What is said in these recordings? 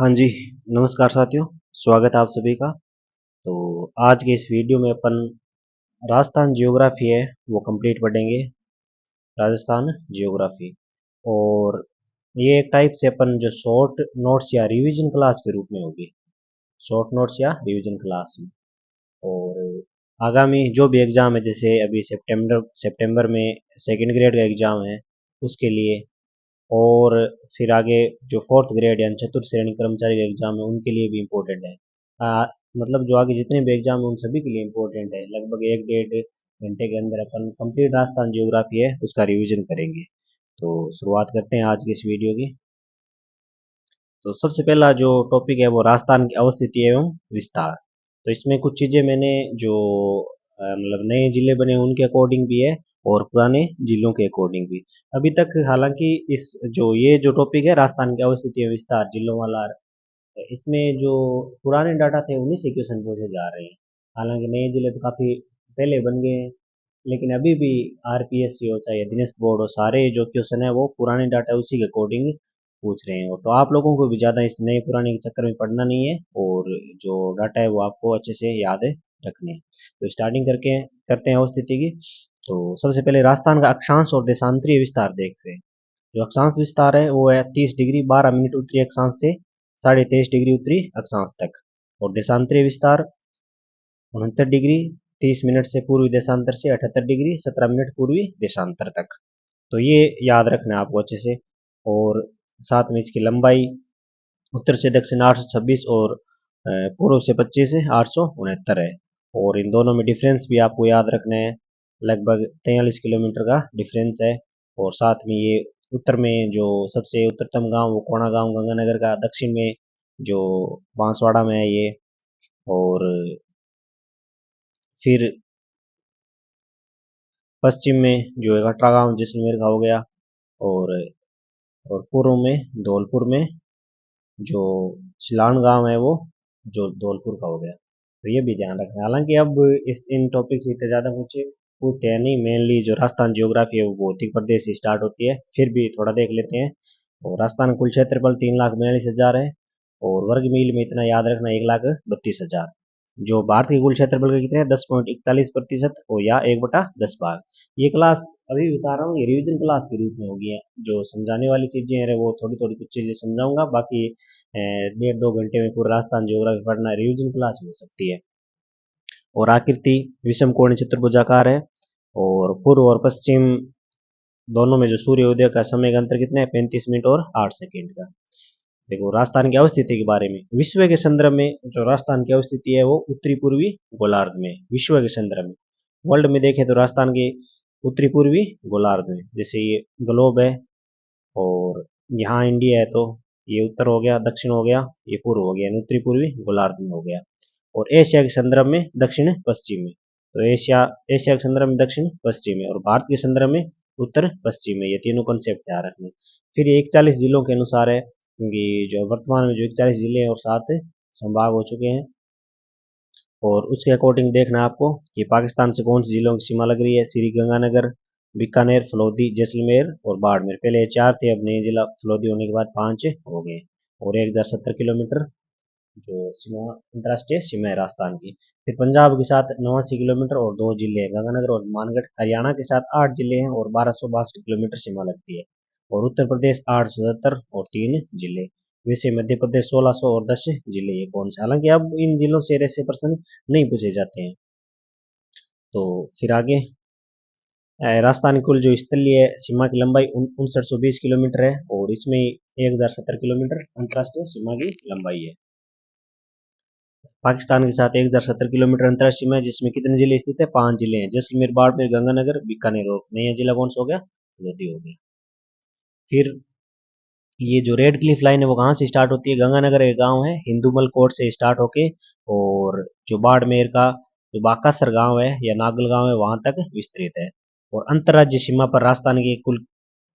हाँ जी, नमस्कार साथियों, स्वागत है आप सभी का। तो आज के इस वीडियो में अपन राजस्थान ज्योग्राफी है वो कंप्लीट पढ़ेंगे। राजस्थान ज्योग्राफी और ये एक टाइप से अपन जो शॉर्ट नोट्स या रिवीजन क्लास के रूप में होगी, शॉर्ट नोट्स या रिवीजन क्लास में। और आगामी जो भी एग्ज़ाम है, जैसे अभी सितंबर सितंबर में सेकंड ग्रेड का एग्ज़ाम है उसके लिए, और फिर आगे जो फोर्थ ग्रेड यानी चतुर्थ श्रेणी कर्मचारी का एग्जाम है उनके लिए भी इम्पोर्टेंट है। मतलब जो आगे जितने भी एग्जाम है उन सभी के लिए इम्पोर्टेंट है। लगभग एक डेढ़ घंटे के अंदर अपन कंप्लीट राजस्थान ज्योग्राफी है उसका रिवीजन करेंगे। तो शुरुआत करते हैं आज की इस वीडियो की। तो सबसे पहला जो टॉपिक है वो राजस्थान की अवस्थिति एवं विस्तार। तो इसमें कुछ चीज़ें मैंने जो मतलब नए जिले बने उनके अकॉर्डिंग भी है और पुराने जिलों के अकॉर्डिंग भी। अभी तक हालांकि इस जो ये जो टॉपिक है राजस्थान की अवस्थिति एवं विस्तार जिलों वाला, इसमें जो पुराने डाटा थे उन्हीं से क्वेश्चन पूछे जा रहे हैं। हालांकि नए जिले तो काफ़ी पहले बन गए हैं, लेकिन अभी भी आरपीएससी हो चाहे अधीनस्थ बोर्ड हो, सारे जो क्वेश्चन है वो पुराने डाटा उसी के अकॉर्डिंग पूछ रहे हैं। तो आप लोगों को भी ज़्यादा इस नए पुराने के चक्कर में पड़ना नहीं है, और जो डाटा है वो आपको अच्छे से याद रखने हैं। तो स्टार्टिंग करके करते हैं अवस्थिति की। तो सबसे पहले राजस्थान का अक्षांश और देशांतरीय विस्तार देखते हैं। जो अक्षांश विस्तार है वो है 30 डिग्री 12 मिनट उत्तरी अक्षांश से 23.5 डिग्री उत्तरी अक्षांश तक, और देशांतरीय विस्तार 69 डिग्री 30 मिनट से पूर्वी देशांतर से 78 डिग्री 17 मिनट पूर्वी देशांतर तक। तो ये याद रखना है आपको अच्छे से। और साथ में इसकी लंबाई उत्तर से दक्षिण 826 और पूर्व से 25 है 869 है। और इन दोनों में डिफरेंस भी आपको याद रखना है, लगभग 43 किलोमीटर का डिफरेंस है। और साथ में ये उत्तर में जो सबसे उत्तरतम गांव वो कोणा गांव गंगानगर का, दक्षिण में जो बांसवाड़ा में है ये, और फिर पश्चिम में जो है कटरा गांव जैसलमेर का हो गया, और और पूर्व में धौलपुर में जो सिलान गांव है वो जो धौलपुर का हो गया। तो ये भी ध्यान रखना है। हालांकि अब इस इन टॉपिक से इतने ज़्यादा कुछ पूछते हैं नहीं, मेनली जो राजस्थान ज्योग्राफी है वो भौतिक प्रदेश से स्टार्ट होती है, फिर भी थोड़ा देख लेते हैं। और राजस्थान कुल क्षेत्रफल 3,42,000 है, और वर्ग मील में इतना याद रखना 1,32,000। जो भारत के कुल क्षेत्रफल के कितने हैं 10.41% और या 1/10 भाग। ये क्लास अभी बता रहा हूँ, ये रिवीजन क्लास के रूप में होगी। जो समझाने वाली चीज़ें हैं वो थोड़ी थोड़ी कुछ चीज़ें समझाऊंगा, बाकी डेढ़ दो घंटे में पूरा राजस्थान ज्योग्राफी पढ़ना रिवीजन क्लास हो सकती है। और आकृति विषम कोणीय चतुर्भुजाकार है, और पूर्व और पश्चिम दोनों में जो सूर्योदय का समय का अंतर कितना है 35 मिनट और 8 सेकेंड का। देखो राजस्थान की अवस्थिति के बारे में, विश्व के संदर्भ में जो राजस्थान की अवस्थिति है वो उत्तरी पूर्वी गोलार्ध में, विश्व के संदर्भ में। वर्ल्ड में देखें तो राजस्थान के उत्तरी पूर्वी गोलार्ध में, जैसे ये ग्लोब है और यहाँ इंडिया है, तो ये उत्तर हो गया, दक्षिण हो गया, ये पूर्व हो गया, उत्तरी पूर्वी गोलार्ध में हो गया। और एशिया के संदर्भ में दक्षिण पश्चिम में, तो एशिया एशिया के संदर्भ में दक्षिण पश्चिम में, और भारत के संदर्भ में उत्तर पश्चिम में। ये तीनों कॉन्सेप्ट ध्यान रखने। फिर ये 41 जिलों के अनुसार है, क्योंकि जो वर्तमान में जो 41 जिले हैं और 7 संभाग हो चुके हैं। और उसके अकॉर्डिंग देखना आपको कि पाकिस्तान से कौन से जिलों की सीमा लग रही है। श्री गंगानगर, बीकानेर, फलौदी, जैसलमेर और बाड़मेर, पहले 4 थे, अब नए जिला फलौदी होने के बाद 5 हो गए। और 1070 किलोमीटर जो सीमा, अंतर्राष्ट्रीय सीमा है राजस्थान की। फिर पंजाब के साथ 89 किलोमीटर और 2 जिले हैं, गंगानगर और मानगढ़। हरियाणा के साथ 8 जिले हैं और 1262 किलोमीटर सीमा लगती है। और उत्तर प्रदेश 870 और 3 जिले। वैसे मध्य प्रदेश 1600 और 10 जिले। ये कौन से, हालांकि अब इन जिलों से ऐसे प्रश्न नहीं पूछे जाते हैं। तो फिर आगे राजस्थान की कुल जो स्थलीय सीमा की लंबाई 5920 किलोमीटर है, और इसमें 1070 किलोमीटर अंतर्राष्ट्रीय सीमा की लंबाई है। पाकिस्तान के साथ 1070 किलोमीटर अंतर्राष्ट्रीय सीमा है, जिसमें कितने जिले स्थित है 5 जिले हैं, जैसलमेर, बाड़मेर, गंगानगर, बीकानेर। और नया जिला कौन सा हो गया, लोधी हो गया। फिर ये जो रेड क्लिफ लाइन है वो कहाँ से स्टार्ट होती है, गंगानगर एक गांव है, हिंदूमल कोट से स्टार्ट होके, और जो बाड़मेर का जो बाकासर गांव है या नागल गांव है वहां तक विस्तृत है। और अंतर्राज्यीय सीमा पर राजस्थान के कुल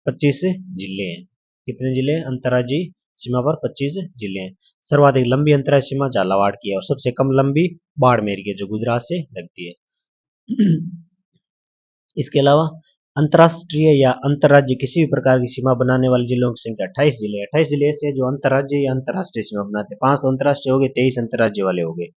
25 जिले हैं। कितने जिले हैं, अंतर्राज्यीय सीमा पर 25 जिले हैं। सर्वाधिक लंबी अंतर्राज्यीय सीमा झालावाड़ की है, और सबसे कम लंबी बाड़मेर की है जो गुजरात से लगती है। इसके अलावा अंतर्राष्ट्रीय या अंतर्राज्य किसी भी प्रकार की सीमा बनाने वाले जिलों की संख्या 28 जिले। 28 जिले ऐसे हैं जो अंतर्राज्य या अंतर्राष्ट्रीय सीमा बनाते हैं। 5 तो अंतर्राष्ट्रीय हो गए, 23 अंतर्राज्य वाले हो गए।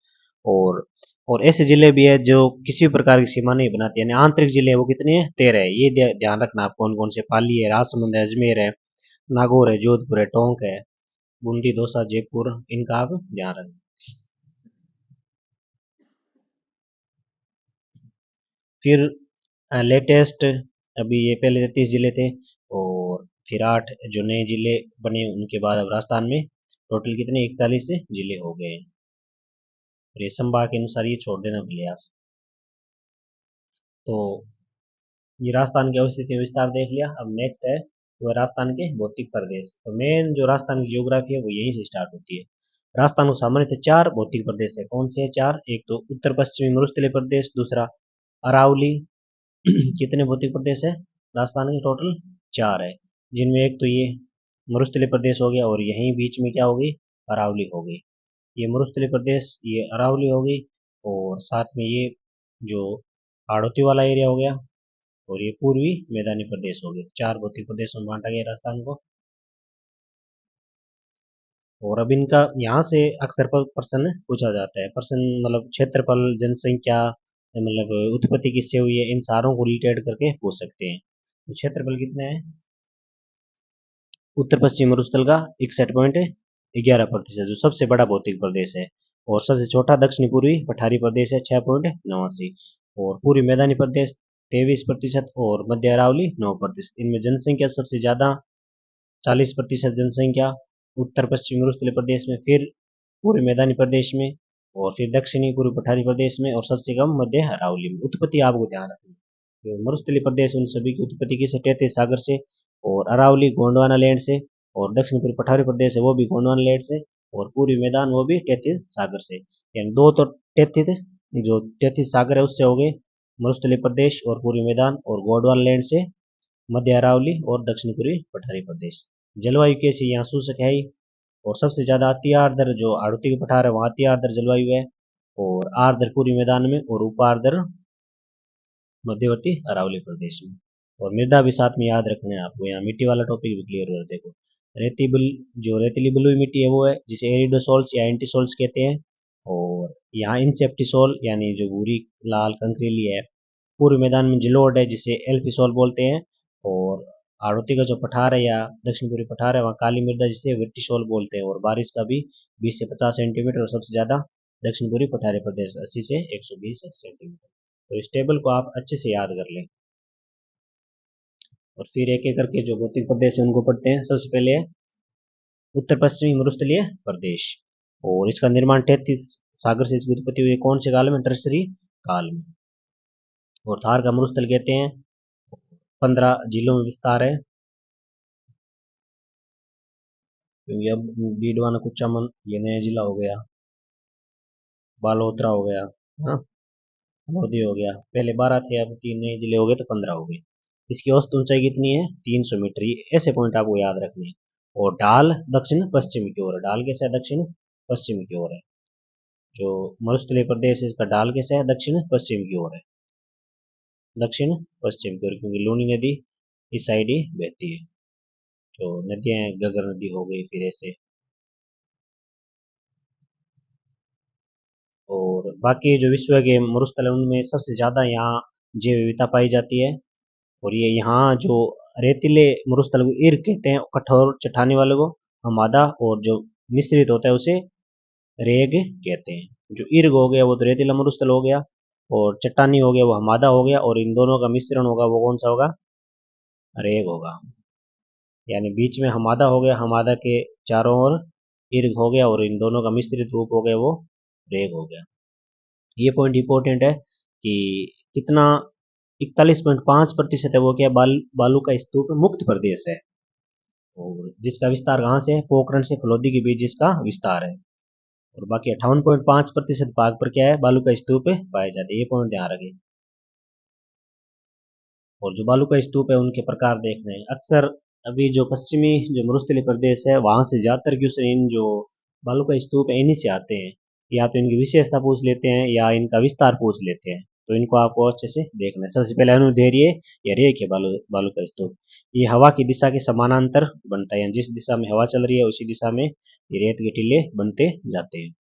और और ऐसे जिले भी है जो किसी भी प्रकार की सीमा नहीं बनाते, यानी आंतरिक जिले वो कितने हैं, 13 है। ये ध्यान रखना आप, कौन कौन से, पाली है, राजसमंद है, अजमेर है, नागौर है, जोधपुर है, टोंक है, बूंदी, दौसा, जयपुर, इनका आप ध्यान रखना। फिर लेटेस्ट, अभी ये पहले 33 जिले थे, और फिर 8 जो नए जिले बने उनके बाद अब राजस्थान में टोटल कितने 41 जिले हो गए। और ये संभाग के अनुसार ये छोड़ देना भले आप। तो ये राजस्थान की अवस्थिति विस्तार देख लिया। अब नेक्स्ट है वो राजस्थान के भौतिक प्रदेश। तो मेन जो राजस्थान की जियोग्राफी है वो यहीं से स्टार्ट होती है। राजस्थान को सामान्यतः 4 भौतिक प्रदेश है। कौन से है 4? एक तो उत्तर पश्चिमी मरुस्थलीय प्रदेश, दूसरा अरावली। कितने भौतिक प्रदेश है राजस्थान के? टोटल 4 है, जिनमें एक तो ये मरुस्थलीय प्रदेश हो गया, और यहीं बीच में क्या होगी, अरावली हो गई। ये मरुस्थलीय प्रदेश, ये अरावली हो गई, और साथ में ये जो हाड़ौती वाला एरिया हो गया, और ये पूर्वी मैदानी प्रदेश हो गए। 4 भौतिक प्रदेशों में बांटा गया राजस्थान को। और अब इनका यहाँ से अक्सर प्रश्न पूछा जाता है। प्रश्न मतलब क्षेत्रफल, जनसंख्या, मतलब उत्पत्ति किससे हुई है, इन सारों को रिलेटेड करके पूछ सकते हैं। तो क्षेत्रफल कितना है उत्तर पश्चिम मरुस्थल का? 61.11%, जो सबसे बड़ा भौतिक प्रदेश है। और सबसे छोटा दक्षिणी पूर्वी पठारी प्रदेश है, 6.89। और पूर्वी मैदानी प्रदेश 23%, और मध्य अरावली 9%। इनमें जनसंख्या सबसे ज़्यादा 40% जनसंख्या उत्तर पश्चिमी मरुस्थलीय प्रदेश में, फिर पूर्वी मैदानी प्रदेश में, और फिर दक्षिणी पूर्वी पठारी प्रदेश में, और सबसे कम मध्य अरावली में। उत्पत्ति आपको ध्यान रखनी है। तो मरुस्थलीय प्रदेश उन सभी की उत्पत्ति किसे? 33 सागर से, और अरावली गोंडवाना लैंड से, और दक्षिण पूर्वी पठारी प्रदेश है वो भी गोंडवाना लैंड से, और पूर्वी मैदान वो भी 33 सागर से। यानी दो तो 33, जो 33 सागर है उससे हो गए मरुस्थलीय प्रदेश और पूर्वी मैदान, और गोंडवाना लैंड से मध्य अरावली और दक्षिण पूर्वी पठारी प्रदेश। जलवायु कैसी? यहाँ शुष्क है ही, और सबसे ज़्यादा अति आर्द्र जो आड़ती के पठार है वहाँ अति आर्द्र जलवायु है, और आर्द्र पूर्वी मैदान में, और उपार्द्र मध्यवर्ती अरावली प्रदेश में। और मृदा भी साथ में याद रखना है आपको, यहाँ मिट्टी वाला टॉपिक भी क्लियर हो देखो। रेतीबल, जो रेतीली बलुई मिट्टी है वो है जिसे एरिडोसोल्स या एंटीसोल्स कहते हैं। और यहाँ इंसेप्टिसोल यानी जो भूरी लाल कंकरीली है। पूर्वी मैदान में जलोढ़ है जिसे एल्फिसोल बोलते हैं। और आड़ती का जो पठार है या दक्षिण पूर्वी पठार है वहाँ काली मृदा जिसे वर्टिसोल बोलते हैं। और बारिश का भी 20 से 50 सेंटीमीटर, और सबसे ज़्यादा दक्षिण पूर्वी पठारी प्रदेश 80 से 120 सेंटीमीटर। तो इस टेबल को आप अच्छे से याद कर लें। और फिर एक एक करके जो भौतिक प्रदेश है उनको पढ़ते हैं। सबसे पहले है उत्तर पश्चिमी मरुस्थलीय प्रदेश, और इसका निर्माण 33 सागर से इसकी उत्पत्ति हुई। कौन से काल में? टर्सरी काल में। और थार का मरुस्थल कहते हैं। 15 जिलों में विस्तार है, क्योंकि अब डीडवाना कुचामन ये नया जिला हो गया, बालोतरा हो गया, हाँ, मोदी हो गया। पहले 12 थे, अब 3 नए जिले हो गए तो 15 हो गए। इसकी औसत ऊंचाई कितनी है? 300 मीटर। ये ऐसे पॉइंट आपको याद रखने हैं। और ढाल दक्षिण पश्चिम की ओर है। ढाल कैसे है? दक्षिण पश्चिम की ओर है। जो मरुस्थलीय प्रदेश है इसका ढाल कैसे है? दक्षिण पश्चिम की ओर है। दक्षिण पश्चिम की ओर, क्योंकि लूनी नदी इस साइड ही बहती है। जो नदियां हैं, गगर नदी हो गई, फिर ऐसे। और बाकी जो विश्व के मरुस्थल है उनमें सबसे ज़्यादा यहाँ जैव विविधता पाई जाती है। और ये यहाँ जो रेतीले मरुस्थल को इर्ग कहते हैं, कठोर चट्टानी वाले को हमादा, और जो मिश्रित होता है उसे रेग कहते हैं। जो इर्ग हो गया वो तो रेतीला मरुस्थल हो गया, और चट्टानी हो गया वो हमादा हो गया, और इन दोनों का मिश्रण होगा वो कौन सा होगा? रेग होगा। यानी बीच में हमादा हो गया, हमादा के चारों ओर इर्ग हो गया, और इन दोनों का मिश्रित रूप हो गया वो रेग हो गया। ये पॉइंट इंपॉर्टेंट है कि कितना 41.5% है वो क्या? बालू का स्तूप मुक्त प्रदेश है। और जिसका विस्तार कहाँ से है? पोखरण से फलोदी के बीच जिसका विस्तार है। और बाकी 58.5% भाग पर क्या है? बालू का स्तूप पाए जाते हैं। ये पॉइंट ध्यान रखें। और जो बालू का स्तूप है उनके प्रकार देखने हैं। अक्सर अभी जो पश्चिमी जो मरुस्थलीय प्रदेश है वहाँ से ज़्यादातर क्वेश्चन इन जो बालू का स्तूप है इन्हीं से आते हैं। या तो इनकी विशेषता पूछ लेते हैं या इनका विस्तार पूछ लेते हैं। तो इनको आपको अच्छे से देखना है। सबसे पहले अनुदैर्ध्य या रेख है बालू का स्तूप। ये हवा की दिशा के समानांतर बनता है, जिस दिशा में हवा चल रही है उसी दिशा में ये रेत के टीले बनते जाते हैं।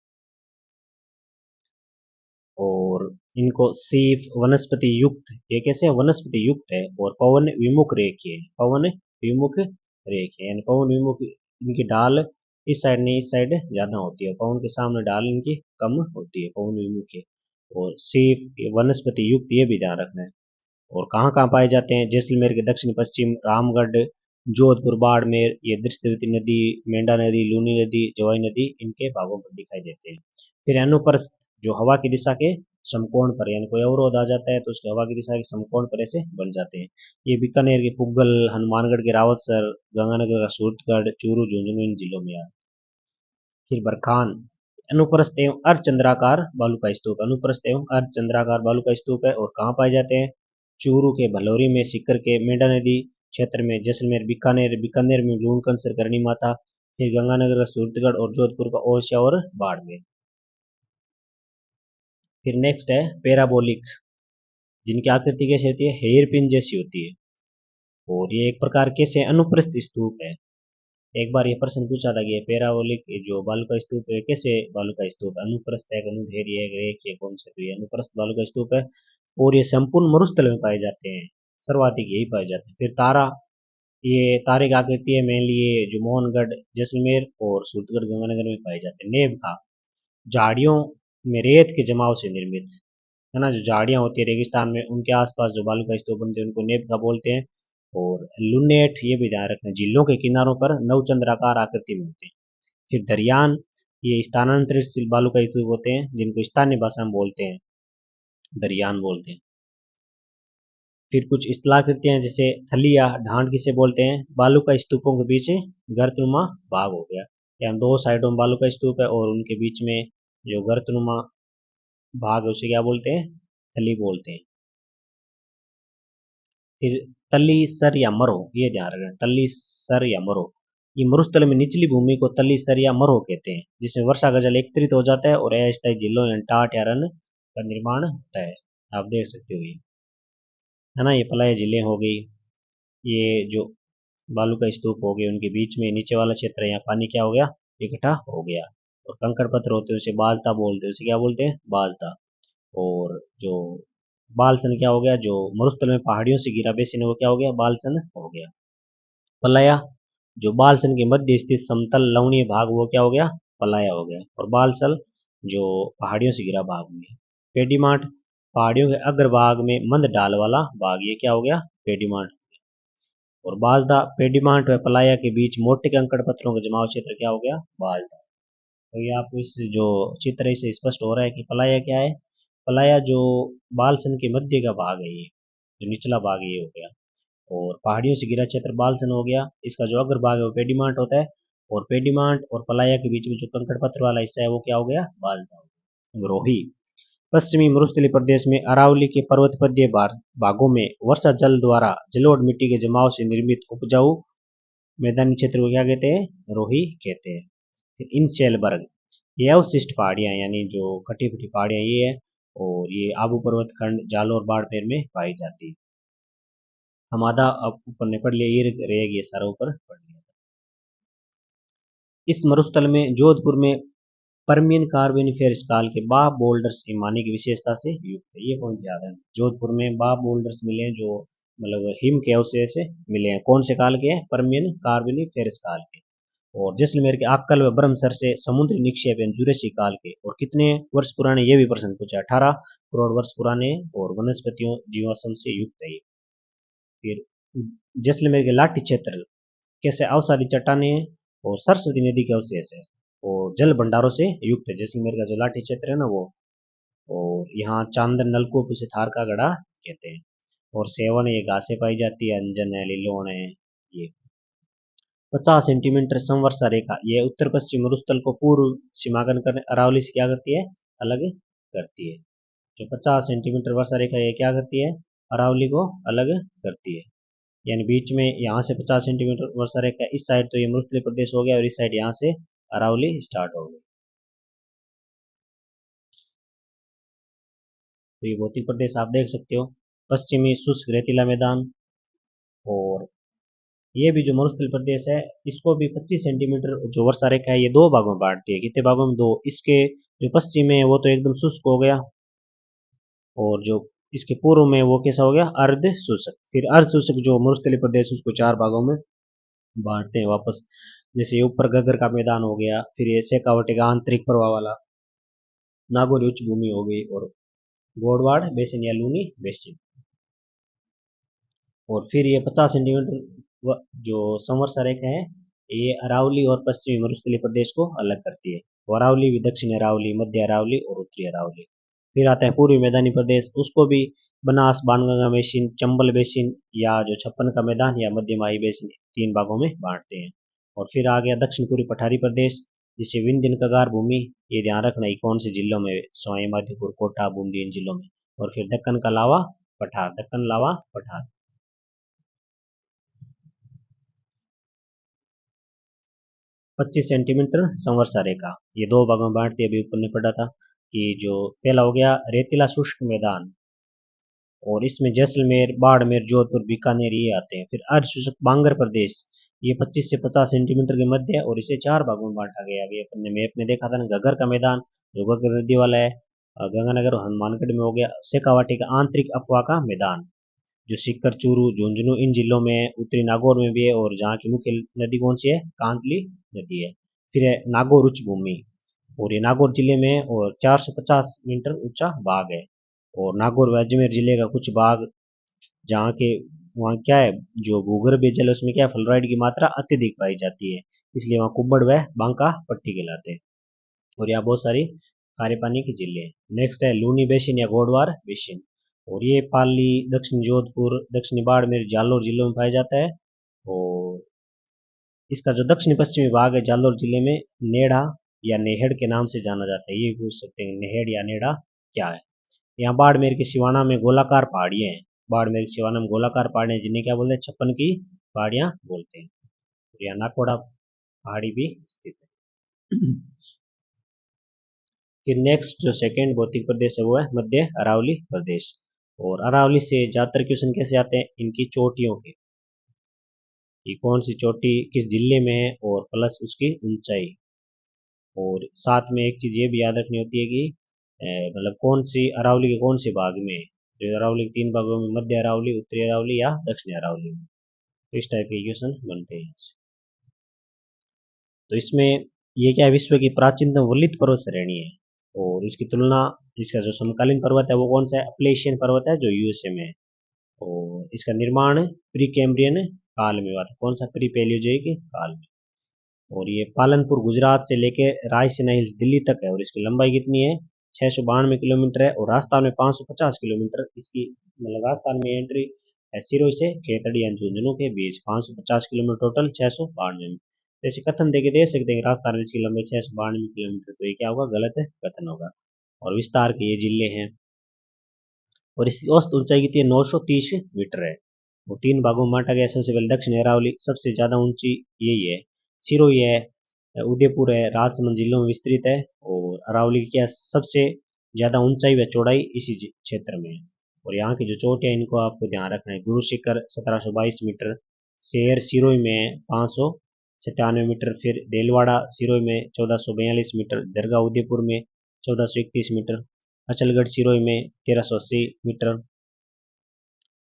और इनको सिर्फ वनस्पति युक्त, ये कैसे है, वनस्पति युक्त है और पवन विमुख रेखीय है, पवन विमुख रेखीय यानी पवन विमुख। इनकी डाल इस साइड नहीं इस साइड ज्यादा होती है, पवन के सामने डाल इनकी कम होती है, पवन विमुख है। और सिर्फ वनस्पति युक्त, ये भी ध्यान रखना है। और कहाँ कहाँ पाए जाते हैं, जैसलमेर के दक्षिण पश्चिम, रामगढ़, जोधपुर, बाड़मेर, ये दृष्टिवती नदी, मेंढा नदी, लूनी नदी, जवाई नदी इनके भागों पर दिखाई देते हैं। फिर अनुप्रस्थ, जो हवा की दिशा के समकोण पर, यानी कोई अवरोध आ जाता है तो उसके हवा की दिशा के समकोण पर ऐसे बन जाते हैं। ये बीकानेर के पुगल, हनुमानगढ़ के रावतसर, गंगानगर का सूरतगढ़, चूरू, झुंझुनू इन जिलों में आए। फिर बरखान, अनुप्रस्थ एवं अर्धचंद्राकार बालू का स्तूप, अनुप्रस्थ एवं अर्धचंद्राकार बालू का स्तूप है। और कहाँ पाए जाते हैं, चूरू के भलौरी में, सीकर के मेंढा नदी क्षेत्र में, जैसलमेर, बीकानेर, बीकानेर में लूणकंसर, करनी माता, फिर गंगानगर का सूरतगढ़ और जोधपुर का ओरछा और बाड़मेर। फिर नेक्स्ट है पैराबोलिक, जिनकी आकृति कैसी होती है, हेयर पिन जैसी होती है। और ये एक प्रकार के से अनुप्रस्थ स्तूप है। एक बार ये प्रश्न पूछा था कि ये पैराबोलिक जो बालू का स्तूप है कैसे बालू का स्तूप, अनुप्रस्थ है, अनुदैर्ध्य है, रेखीय, कौन से, तो ये अनुप्रस्थ बालू का स्तूप है। और ये संपूर्ण मरुस्थल में पाए जाते हैं, सर्वाधिक यही पाए जाते हैं। फिर तारा, ये तारे की आकृति है, मेनली ये जो मोहनगढ़, जैसलमेर और सूरतगढ़, गंगानगर में पाए जाते हैं। नेब का, झाड़ियों में रेत के जमाव से निर्मित है ना, जो झाड़ियाँ होती है रेगिस्तान में उनके आसपास जो बालू का स्तूप बनते हैं उनको नेब का बोलते हैं। और लुनेट, ये भी ध्यान रखना, झीलों के किनारों पर नवचंद्राकार आकृति में होते हैं। फिर दरियान, ये स्थानांतरित बालू का स्तूप होते हैं जिनको स्थानीय भाषा में बोलते हैं दरियान बोलते हैं। फिर कुछ स्थलाकृतियां जैसे थलिया ढांड किसे बोलते हैं, बालू का स्तूपों के बीच गर्तनुमा भाग हो गया, या दो साइडों में बालू का स्तूप है और उनके बीच में जो गर्तनुमा भाग है उसे क्या बोलते हैं, थली बोलते हैं। फिर तली सर या मरो, ये ध्यान रखना, तली सर या मरो, ये मरुस्थल में निचली भूमि को तली सर या मरो कहते हैं, जिसमें वर्षा का जल एकत्रित हो जाता है और अस्थायी झीलों या टाट या रन का निर्माण होता है। आप देख सकते हो ये, है ना, ये पलाय झीलें हो गई, ये जो बालू का स्तूप हो गए, उनके बीच में नीचे वाला क्षेत्र है, यहाँ पानी क्या हो गया, इकट्ठा हो गया। और कंकड़ पत्थर होते हैं उसे बाजता बोलते हैं, उसे क्या बोलते हैं, बाजता। और जो बालसन क्या हो गया, जो मरुस्थल में पहाड़ियों से घिरा बेसिन है वो क्या हो गया, बालसन हो गया। पलाया, जो बालसन के मध्य स्थित समतल लवणीय भाग वो क्या हो गया, पलाया हो गया। और बालसल, जो पहाड़ियों से घिरा भाग में। पेडीमार्ट, पहाड़ियों के अग्रभाग में मंद ढाल वाला भाग, ये क्या हो गया, पेडीमार्ट। और बाजदा, पेडीमार्ट व पलाया के बीच मोटे कंकड़ पत्थरों का जमाव क्षेत्र क्या हो गया, बाजदा। तो ये आपको इस जो चित्र है इससे स्पष्ट हो रहा है कि पलाया क्या है, पलाया जो बालसन के मध्य का भाग है, ये जो निचला भाग है ये हो गया। और पहाड़ियों से घिरा क्षेत्र बालसन हो गया, इसका जो अग्र भाग है वो पेडीमांट होता है। और पेडीमांट और पलाया के बीच में जो कंकड़ पत्थर वाला हिस्सा है वो क्या हो गया, बाजदा। रोही, पश्चिमी मरुस्थलीय प्रदेश में अरावली के पर्वतपदीय भागों में वर्षा जल द्वारा जलोढ़ मिट्टी के जमाव से निर्मित उपजाऊ मैदानी क्षेत्र को क्या कहते हैं, रोही कहते हैं। फिर इनशेलबर्ग, ये अवशिष्ट पहाड़ियाँ यानी जो कटी फटी पहाड़ियाँ ये है, और ये आबू पर्वत खंड जालोर बाड़मेर में पाई जाती है। हम आधा अब ऊपर ने पढ़ लिया, ये रहेगी ये सारा ऊपर पढ़ लिया। इस मरुस्थल में जोधपुर में परमियन कार्बोनिफेरस काल के बाह बोल्डर्स हिमानी की विशेषता से युक्त है, ये पॉइंट याद है। जोधपुर में बाह बोल्डर्स मिले हैं जो मतलब हिम के अवशेष से मिले हैं, कौन से काल के हैं, परमियन कार्बोनिफेरस काल के। और जैसलमेर के आक्कल व ब्रह्मसर से समुद्री निक्षेप हैं जुरेसी काल के, और कितने वर्ष पुराने, ये भी प्रश्न पूछा, 18 करोड़ वर्ष पुराने और वनस्पतियों जीवाश्म से युक्त है ये। फिर जैसलमेर के लाठी क्षेत्र कैसे अवसादी चट्टाने हैं और सरस्वती नदी के अवशेष है और जल भंडारों से युक्त है, जैसलमेर का जो लाठी क्षेत्र है ना वो। और यहाँ चांदन नलकूप उसे थार का गढ़ा कहते हैं। और सेवन, ये घासें पाई जाती है, अंजन है, लिलोण है ये। 50 सेंटीमीटर समवर्षा रेखा, ये उत्तर पश्चिम मरुस्थल को पूर्व सीमांकन करने अरावली से क्या करती है, अलग करती है। जो 50 सेंटीमीटर वर्षा रेखा ये क्या करती है, अरावली को अलग करती है। यानी बीच में यहाँ से 50 सेंटीमीटर वर्षा रेखा, इस साइड तो ये मरुस्थलीय प्रदेश हो गया और इस साइड यहाँ से अरावली स्टार्ट हो गई। तो ये भौतिक प्रदेश आप देख सकते हो। पश्चिमी शुष्क रेतीला मैदान। और ये भी जो मरुस्थल प्रदेश है, इसको भी 25 सेंटीमीटर जो वर्षा रेखा है ये दो भागों में बांटती है। कितने भागों में? दो। इसके जो पश्चिम है वो तो एकदम शुष्क हो गया, और जो इसके पूर्व में वो कैसा हो गया? अर्ध शुष्क। फिर अर्ध शुष्क जो मरुस्थलीय प्रदेश उसको चार भागों में बांटते हैं वापस। जैसे ऊपर गगर का मैदान हो गया, फिर ये शेखावटी का आंतरिक प्रवाह वाला, नागौरी उच्च भूमि हो गई, और गोडवाड़ बेसिन या लूनी बेसिन। और फिर ये 50 सेंटीमीटर जो संवर्षा रेखा है ये अरावली और पश्चिमी मरुस्थलीय प्रदेश को अलग करती है। अरावली भी दक्षिण अरावली, मध्य अरावली और उत्तरी अरावली। फिर आता है पूर्वी मैदानी प्रदेश, उसको भी बनास, बाणगंगा बेसिन, चंबल बेसिन या जो छप्पन का मैदान या मध्यमाही बेसिन, तीन भागों में बांटते हैं। और फिर आ गया दक्षिण पूर्वी पठारी प्रदेश, जिसे विंध्य कगार भूमि, ये ध्यान रखना ये कौन से जिलों में? सवाई माधोपुर, कोटा, बूंदी, इन जिलों में। और फिर दक्कन का लावा पठार, दक्कन लावा पठार। 25 सेंटीमीटर संवर्षा रेखा, ये दो भागों में बांटती है। अभी ऊपर ने पढ़ा था कि जो पहला हो गया रेतीला शुष्क मैदान, और इसमें जैसलमेर, बाड़मेर, जोधपुर, बीकानेर ये आते हैं। फिर अर्ध शुष्क बांगर प्रदेश, ये 25 से 50 सेंटीमीटर के मध्य है, और इसे चार भागों में बांटा गया। अभी अपन ने मैप में देखा था ना, घग्गर का मैदान जो घग्गर नदी वाला है, गंगानगर और हनुमानगढ़ में हो गया। शेखावाटी का आंतरिक अफवाह का मैदान जो सीकर, चूरू, झुंझुनू इन जिलों में, उत्तरी नागौर में भी है, और जहाँ की मुख्य नदी कौन सी है? कांतली नदी है। फिर है नागौर उच्च भूमि, और ये नागौर जिले में है, और 450 मीटर ऊंचा बाग है। और नागौर व अजमेर जिले का कुछ भाग जहाँ के, वहाँ क्या है, जो भूगर्भीय जल है उसमें क्या है, फ्लोराइड की मात्रा अत्यधिक पाई जाती है, इसलिए वहाँ कुब्बड़ व बांका पट्टी कहलाते हैं। और यहाँ बहुत सारी खारे पानी की झीलें हैं। नेक्स्ट है लूनी बेसिन या गोडवार बेसिन, और ये पाली, दक्षिण जोधपुर, दक्षिणी बाड़मेर, जालोर जिलों में पाया जाता है। और इसका जो दक्षिणी पश्चिमी भाग है जालोर जिले में नेड़ा या नेहड़ के नाम से जाना जाता है। ये पूछ सकते हैं नेहड़ या नेड़ा क्या है। यहाँ बाड़मेर के सिवाना में गोलाकार पहाड़ियाँ हैं। बाड़मेर के सिवाना में गोलाकार पहाड़ियाँ जिन्हें क्या बोलते हैं? छप्पन की पहाड़ियाँ बोलते हैं। और यहाँ नाकोड़ा पहाड़ी भी स्थित है। फिर नेक्स्ट जो सेकेंड भौतिक प्रदेश है वो है मध्य अरावली प्रदेश। और अरावली से ज्यादातर क्वेश्चन कैसे आते हैं? इनकी चोटियों के, ये कौन सी चोटी किस जिले में है, और प्लस उसकी ऊंचाई। और साथ में एक चीज ये भी याद रखनी होती है कि मतलब कौन सी अरावली के कौन से भाग में है। जो अरावली के तीन भागों में, मध्य अरावली, उत्तरी अरावली या दक्षिणी अरावली में, तो इस टाइप के क्वेश्चन बनते हैं। तो इसमें ये क्या है? विश्व की प्राचीनतम वलित पर्वत श्रेणी है, और इसकी तुलना, इसका जो समकालीन पर्वत है वो कौन सा है? अपलेशियन पर्वत है जो यूएसए में है। और इसका निर्माण प्री कैम्ब्रियन काल में हुआ था। कौन सा? प्री पैलियोजोइक काल में। और ये पालनपुर गुजरात से लेके रायसीना हिल्स दिल्ली तक है, और इसकी लंबाई कितनी है? 692 किलोमीटर है। और राजस्थान में 550 किलोमीटर इसकी, मतलब राजस्थान में एंट्री है सिरोही से खेतड़ी या झुंझुनू के बीच, 550 किलोमीटर टोटल, 692 में। जैसे कथन देके दे सकते हैं राजस्थान में इसकी लंबाई 692 किलोमीटर, तो ये क्या होगा? गलत है कथन होगा। और विस्तार के ये जिले हैं। और इसकी औसत ऊंचाई कितनी है? 930 मीटर है। वो तीन भागों में बांटा गया। सबसे पहले दक्षिण अरावली, सबसे ज्यादा ऊंची यही है। सिरोही है, उदयपुर है, राजसमंद जिलों में विस्तृत है। और अरावली की क्या सबसे ज्यादा ऊंचाई व चौड़ाई इसी क्षेत्र में है। और यहाँ की जो चोट है इनको आपको ध्यान रखना है। गुरु शिखर 1722 मीटर, शेर सिरोही में 597 मीटर, फिर देलवाड़ा सिरोही में 1442 मीटर, दरगाह उदयपुर में 1431 मीटर, अचलगढ़ सिरोही में 1380 मीटर,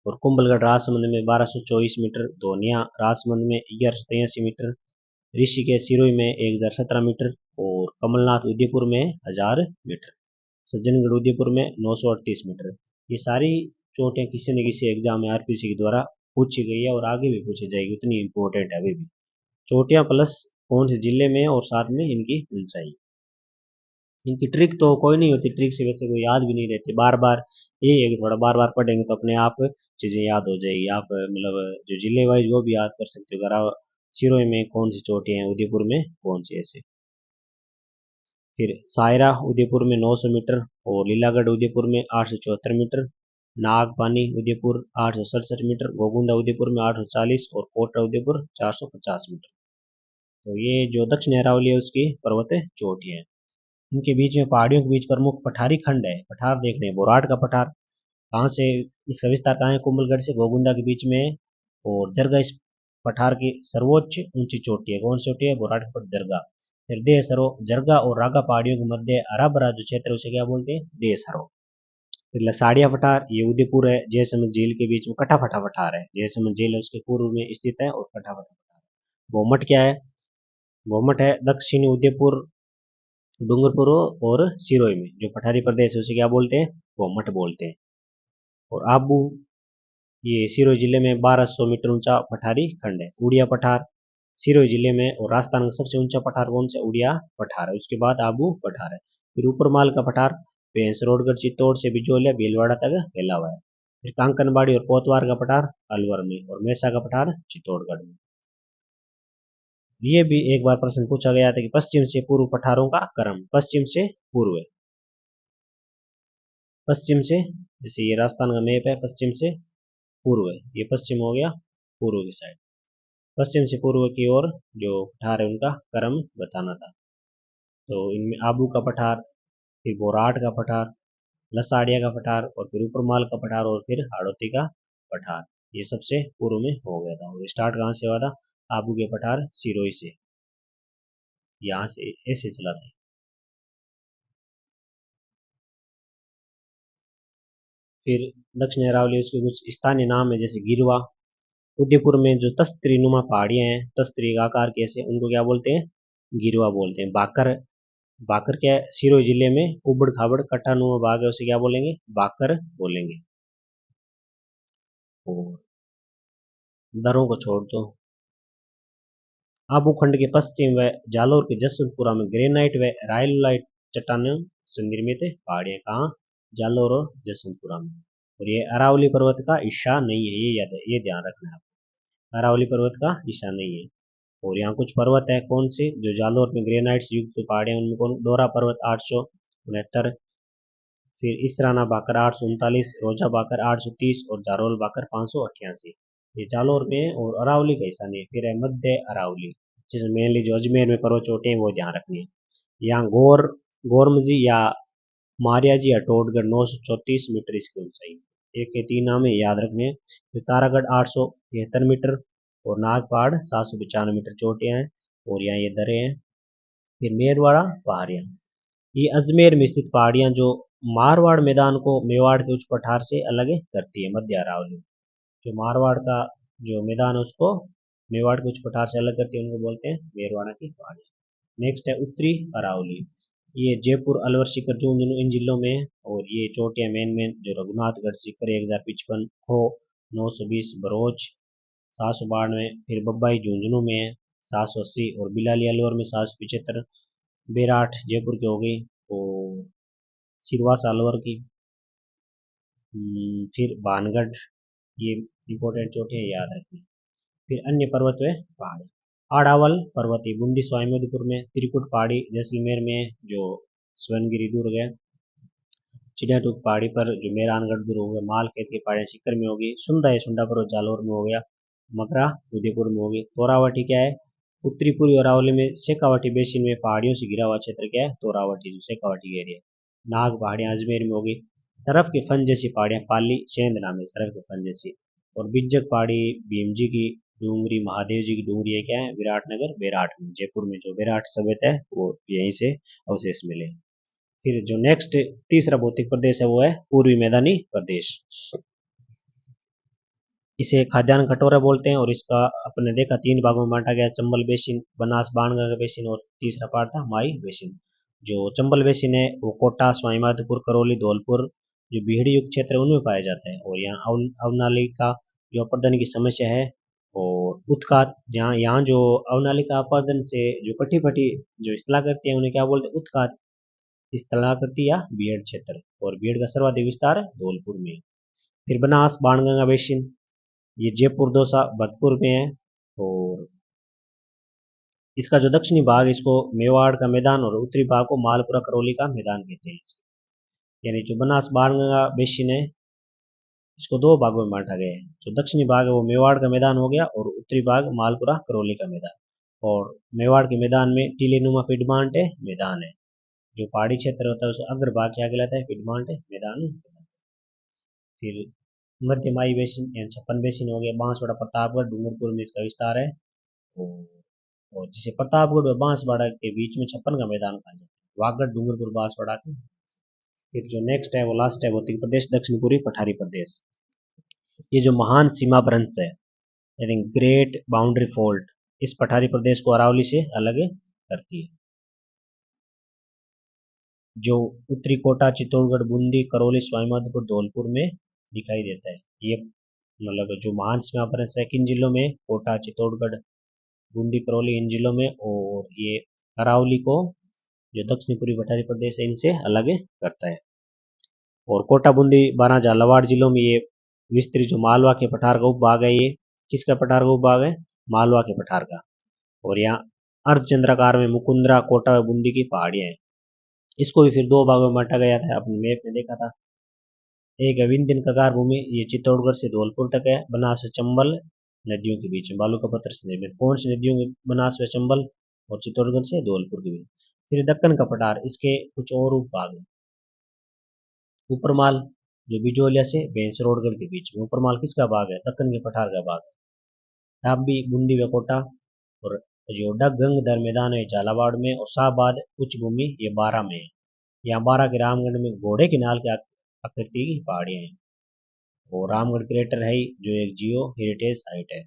और कुंभलगढ़ राजसमंद में 1224 मीटर, धोनिया राजसमंद में 1183 मीटर, ऋषिकेश सिरोही में 1017 मीटर, और कमलनाथ उदयपुर में 1000 मीटर, सज्जनगढ़ उदयपुर में 938 मीटर। ये सारी चोटें किसी न किसी एग्जाम में आरपीसी के द्वारा पूछी गई है, और आगे भी पूछी जाएगी, उतनी इंपॉर्टेंट है अभी भी। चोटियां प्लस कौन से जिले में है, और साथ में इनकी ऊंचाई। इनकी ट्रिक तो कोई नहीं होती, ट्रिक से वैसे कोई याद भी नहीं रहती। बार बार यही है कि थोड़ा बार बार पढ़ेंगे तो अपने आप चीज़ें याद हो जाएगी। आप मतलब जो जिले वाइज वो भी याद कर सकते हो। अगर आप सिरोही में कौन सी चोटी है, उदयपुर में कौन सी, ऐसे। फिर सायरा उदयपुर में 900 मीटर, और लीलागढ़ उदयपुर में 874 मीटर, नागपानी उदयपुर 867 मीटर, गोगुंदा उदयपुर में 840, और कोटा उदयपुर 450 मीटर। तो ये जो दक्षिण अरावली है उसकी पर्वत चोटी है। इनके बीच में पहाड़ियों के बीच प्रमुख पठारी खंड है। पठार देख रहे हैं, बोराट का पठार कहाँ से, इसका विस्तार कहाँ है, कुंभलगढ़ से गोगुंदा के बीच में है। और दरगाह इस पठार की सर्वोच्च ऊंची चोटी है। कौन सी चोटी है? बोराट पर दरगाह। फिर देह सरो, जरगा और रागा पहाड़ियों के मध्य हरा भरा जो क्षेत्र है उसे क्या बोलते हैं? देह सरो। फिर लसाड़िया पठार, ये उदयपुर है जयसमंद झील के बीच में कटाफटा पठार है। जयसमंद झील है उसके पूर्व में स्थित है और कटाफटा पठार। गोमट क्या है? गोमट है दक्षिणी उदयपुर, डूंगरपुर और सिरोही में जो पठारी प्रदेश है उसे क्या बोलते हैं? गोमट बोलते हैं। और आबू, ये सिरोही जिले में 1200 मीटर ऊंचा पठारी खंड है। उड़िया पठार सिरोही जिले में, और राजस्थान का सबसे ऊंचा पठार कौन सा? उड़िया पठार है। उसके बाद आबू पठार है। फिर ऊपरमाल का पठार भैंसरोडगढ़ चित्तौड़ से बिजोलिया भीलवाड़ा तक फैला हुआ है। फिर कांकनबाड़ी और कोतवार का पठार अलवर में, और मेसा का पठार चित्तौड़गढ़ में। ये भी एक बार प्रश्न पूछा गया था कि पश्चिम से पूर्व पठारों का क्रम, पश्चिम से पूर्व, पश्चिम से, जैसे ये राजस्थान का मैप है, पश्चिम से पूर्व है, ये पश्चिम हो गया, पूर्व की साइड। पश्चिम से पूर्व की ओर जो पठार है उनका क्रम बताना था। तो इनमें आबू का पठार, फिर बोराट का पठार, लसाड़िया का पठार, और फिर ऊपरमाल का पठार, और फिर हाड़ौती का पठार, ये सबसे पूर्व में हो गया था। और स्टार्ट कहाँ से हुआ था? आबू के पठार सिरोही से, यहाँ से ऐसे चला था। फिर दक्षिण अरावली उसके कुछ स्थानीय नाम है, जैसे गिरवा। उदयपुर में जो तस्तरी नुमा पहाड़ियां हैं, तस्तरी आकार के ऐसे, उनको क्या बोलते हैं? गिरवा बोलते हैं। बाकर, बाकर क्या है? सिरोही जिले में उबड़ खाबड़ कट्टा नुमा भाग है, उसे क्या बोलेंगे? बाकर बोलेंगे। और दरों को छोड़ दो। आबू खंड के पश्चिम व जालौर के जसवंतपुरा में ग्रेनाइट व राइलोलाइट चट्टानों से निर्मित पहाड़ियां, कहाँ? जालौर और जसवंतपुरा में। और ये अरावली पर्वत का हिस्सा नहीं है, ये याद है, ये ध्यान रखना है। अरावली पर्वत का हिस्सा नहीं है। और यहाँ कुछ पर्वत है, कौन से? जो जालौर में ग्रेनाइट से युक्त जो पहाड़ियां उनमें कौन? डोरा पर्वत 869, फिर इसराना बाकर 839, रोजा बाकर 830, और जारोल बाकर 588। ये जालौर में है और अरावली का हिस्सा नहीं है। फिर है मध्य अरावली, जिसमें मेनली जो अजमेर में पर्वत चोटी है वो ध्यान रखनी है। यहाँ गोरमजी या मारियाजी अटोटगढ़ 934 मीटर इसकी ऊंचाई, एक के तीन नाम है, याद रखने हैं। फिर तारागढ़ 873 मीटर, और नाग पहाड़ 795 मीटर चोटियां हैं, और यहाँ ये दरे हैं। फिर मेरवाड़ा पहाड़ियाँ, ये अजमेर में स्थित पहाड़ियाँ जो मारवाड़ मैदान को मेवाड़ के उच्च पठार से अलग करती है। मध्य अरावली, जो मारवाड़ का जो मैदान है उसको मेवाड़ के उच्च पठार से अलग करती है, उनको बोलते हैं मेरवाड़ा की पहाड़ियाँ। नेक्स्ट है उत्तरी अरावली, ये जयपुर, अलवर, सीकर, झुंझुनू इन जिलों में है। और ये चोटियाँ मेन मेन जो रघुनाथगढ़ सीकर 1055, हो 920, बरोच 792, फिर बब्बाई झुंझुनू में है 780, और बिलाली अलवर में 775, बेराठ जयपुर की हो गई, और सिरवासा अलवर की। फिर भानगढ़, ये इंपॉर्टेंट चोटी है, याद रखनी। फिर अन्य पर्वत व पहाड़, आड़ावल पर्वतीय बूंदी स्वामीपुर में, त्रिकुट पहाड़ी जैसलमेर में, जो स्वर्णगिरी दुर्ग है, चिड़ियाटूक पहाड़ी पर जो मेहरानगढ़ दुर्ग हो गया, मालखेत की पहाड़ी सीकर में होगी, सुंदा है सुंडा पर्वत जालौर में हो गया, मकरा उदयपुर में होगी। तोरावटी क्या है? उत्तरी पूर्वी अरावली में शेखावाटी बेसिन में पहाड़ियों से घिरा हुआ क्षेत्र क्या है? तोरावटी, जो शेखावाटी एरिया। नाग पहाड़ियां अजमेर में होगी। सरफ के फन जैसी पहाड़ियां पाली सेंध नाम है, सरफ के फन जैसी। और बिज्जक पहाड़ी भीम जी की डूंगरी, महादेव जी की डूंगरी है, क्या है? विराटनगर बेराट में, जयपुर में जो विराट सभ्यता है वो यहीं से अवशेष मिले। फिर जो नेक्स्ट तीसरा भौतिक प्रदेश है वो है पूर्वी मैदानी प्रदेश। इसे खाद्यान्न कटोरा बोलते हैं, और इसका अपने देखा तीन भागों में बांटा गया, चंबल बेसिन, बनास बाणगंगा बेसिन, और तीसरा पार्ट था माई बेसिन। जो चंबल बेसिन है वो कोटा, स्वाईमाधोपुर, करौली, धौलपुर जो बीहड़ी युक्त क्षेत्र है उनमें पाया जाता है। और यहाँ अवनाली का जो अपर्दन की समस्या है, और उत्खात, जहाँ यहाँ जो अवनालिका अपर्दन से जो कटी फटी जो स्थलाकृति है उन्हें क्या बोलते हैं? उत्खात स्थलाकृति या बीहड़ क्षेत्र। और बीहड़ का सर्वाधिक विस्तार धौलपुर में। फिर बनास बाणगंगा बेसिन, ये जयपुर, दौसा, भरतपुर में है। और इसका जो दक्षिणी भाग इसको मेवाड़ का मैदान, और उत्तरी भाग को मालपुरा करौली का मैदान कहते हैं। यानी जो बनास बाणगंगा बेसिन है इसको दो भागों में बांटा गया है। जो दक्षिणी भाग है वो मेवाड़ का मैदान हो गया, और उत्तरी भाग मालपुरा करौली का मैदान। और मेवाड़ के मैदान में टीले नुमा पिडमांट है मैदान है। जो पहाड़ी क्षेत्र होता है उसे अग्रभाग क्या कहलाता है? पिडमांट मैदान। फिर मध्यमाई बेसिन यानी छप्पन बेसिन हो गया, बांसवाड़ा प्रतापगढ़ डूंगरपुर में इसका विस्तार है। और जिसे प्रतापगढ़ और बांसवाड़ा के बीच में छप्पन का मैदान कहा जाता है, वागड़ डूंगरपुर बांसवाड़ा के। फिर जो नेक्स्ट है वो लास्ट है वो उत्तर प्रदेश दक्षिण पूर्वी पठारी प्रदेश। ये जो महान सीमा भ्रंश है यानी ग्रेट बाउंड्री फॉल्ट, इस पठारी प्रदेश को अरावली से अलग करती है। जो उत्तरी कोटा चित्तौड़गढ़ बूंदी करौली स्वाईमाधोपुर धौलपुर में दिखाई देता है। ये मतलब जो महान सीमा भ्रंश है किन जिलों में? कोटा चित्तौड़गढ़ बूंदी करौली इन जिलों में, और ये अरावली को जो दक्षिणी पूर्वी पठारी प्रदेश है इनसे अलग करता है। और कोटा बूंदी बारां झालावाड़ जिलों में ये विस्तृत जो मालवा के पठार का उपभाग है, ये किसका पठार का उपभाग है? मालवा के पठार का। और यहाँ अर्धचंद्राकार में मुकुंदरा कोटा बूंदी की पहाड़ियां हैं। इसको भी फिर दो भागों में बांटा गया था, अपने मैप में देखा था। एक है विंध्यन कगार भूमि, ये चित्तौड़गढ़ से धौलपुर तक है, बनास व चंबल नदियों के बीच में बालू का पत्थर से निर्मित। कौन सी नदियों में? बनास व चंबल और चित्तौड़गढ़ से धौलपुर के बीच। फिर दक्कन का पठार, इसके कुछ और उपभाग है। ऊपरमाल जो बिजोलिया से बेंसरोडगढ़ के बीच में, ऊपरमाल किसका भाग है? दक्कन के पठार का भाग है। डाबी बूंदी व कोटा, और जो डग गंगधर मैदान है झालावाड़ में, और शाहबाद उच्च भूमि ये बारा में है। यहाँ बारा के रामगढ़ में घोड़े के नाल के आकृति की पहाड़ियां हैं। और रामगढ़ क्रेटर है जो एक जियो हेरिटेज साइट है।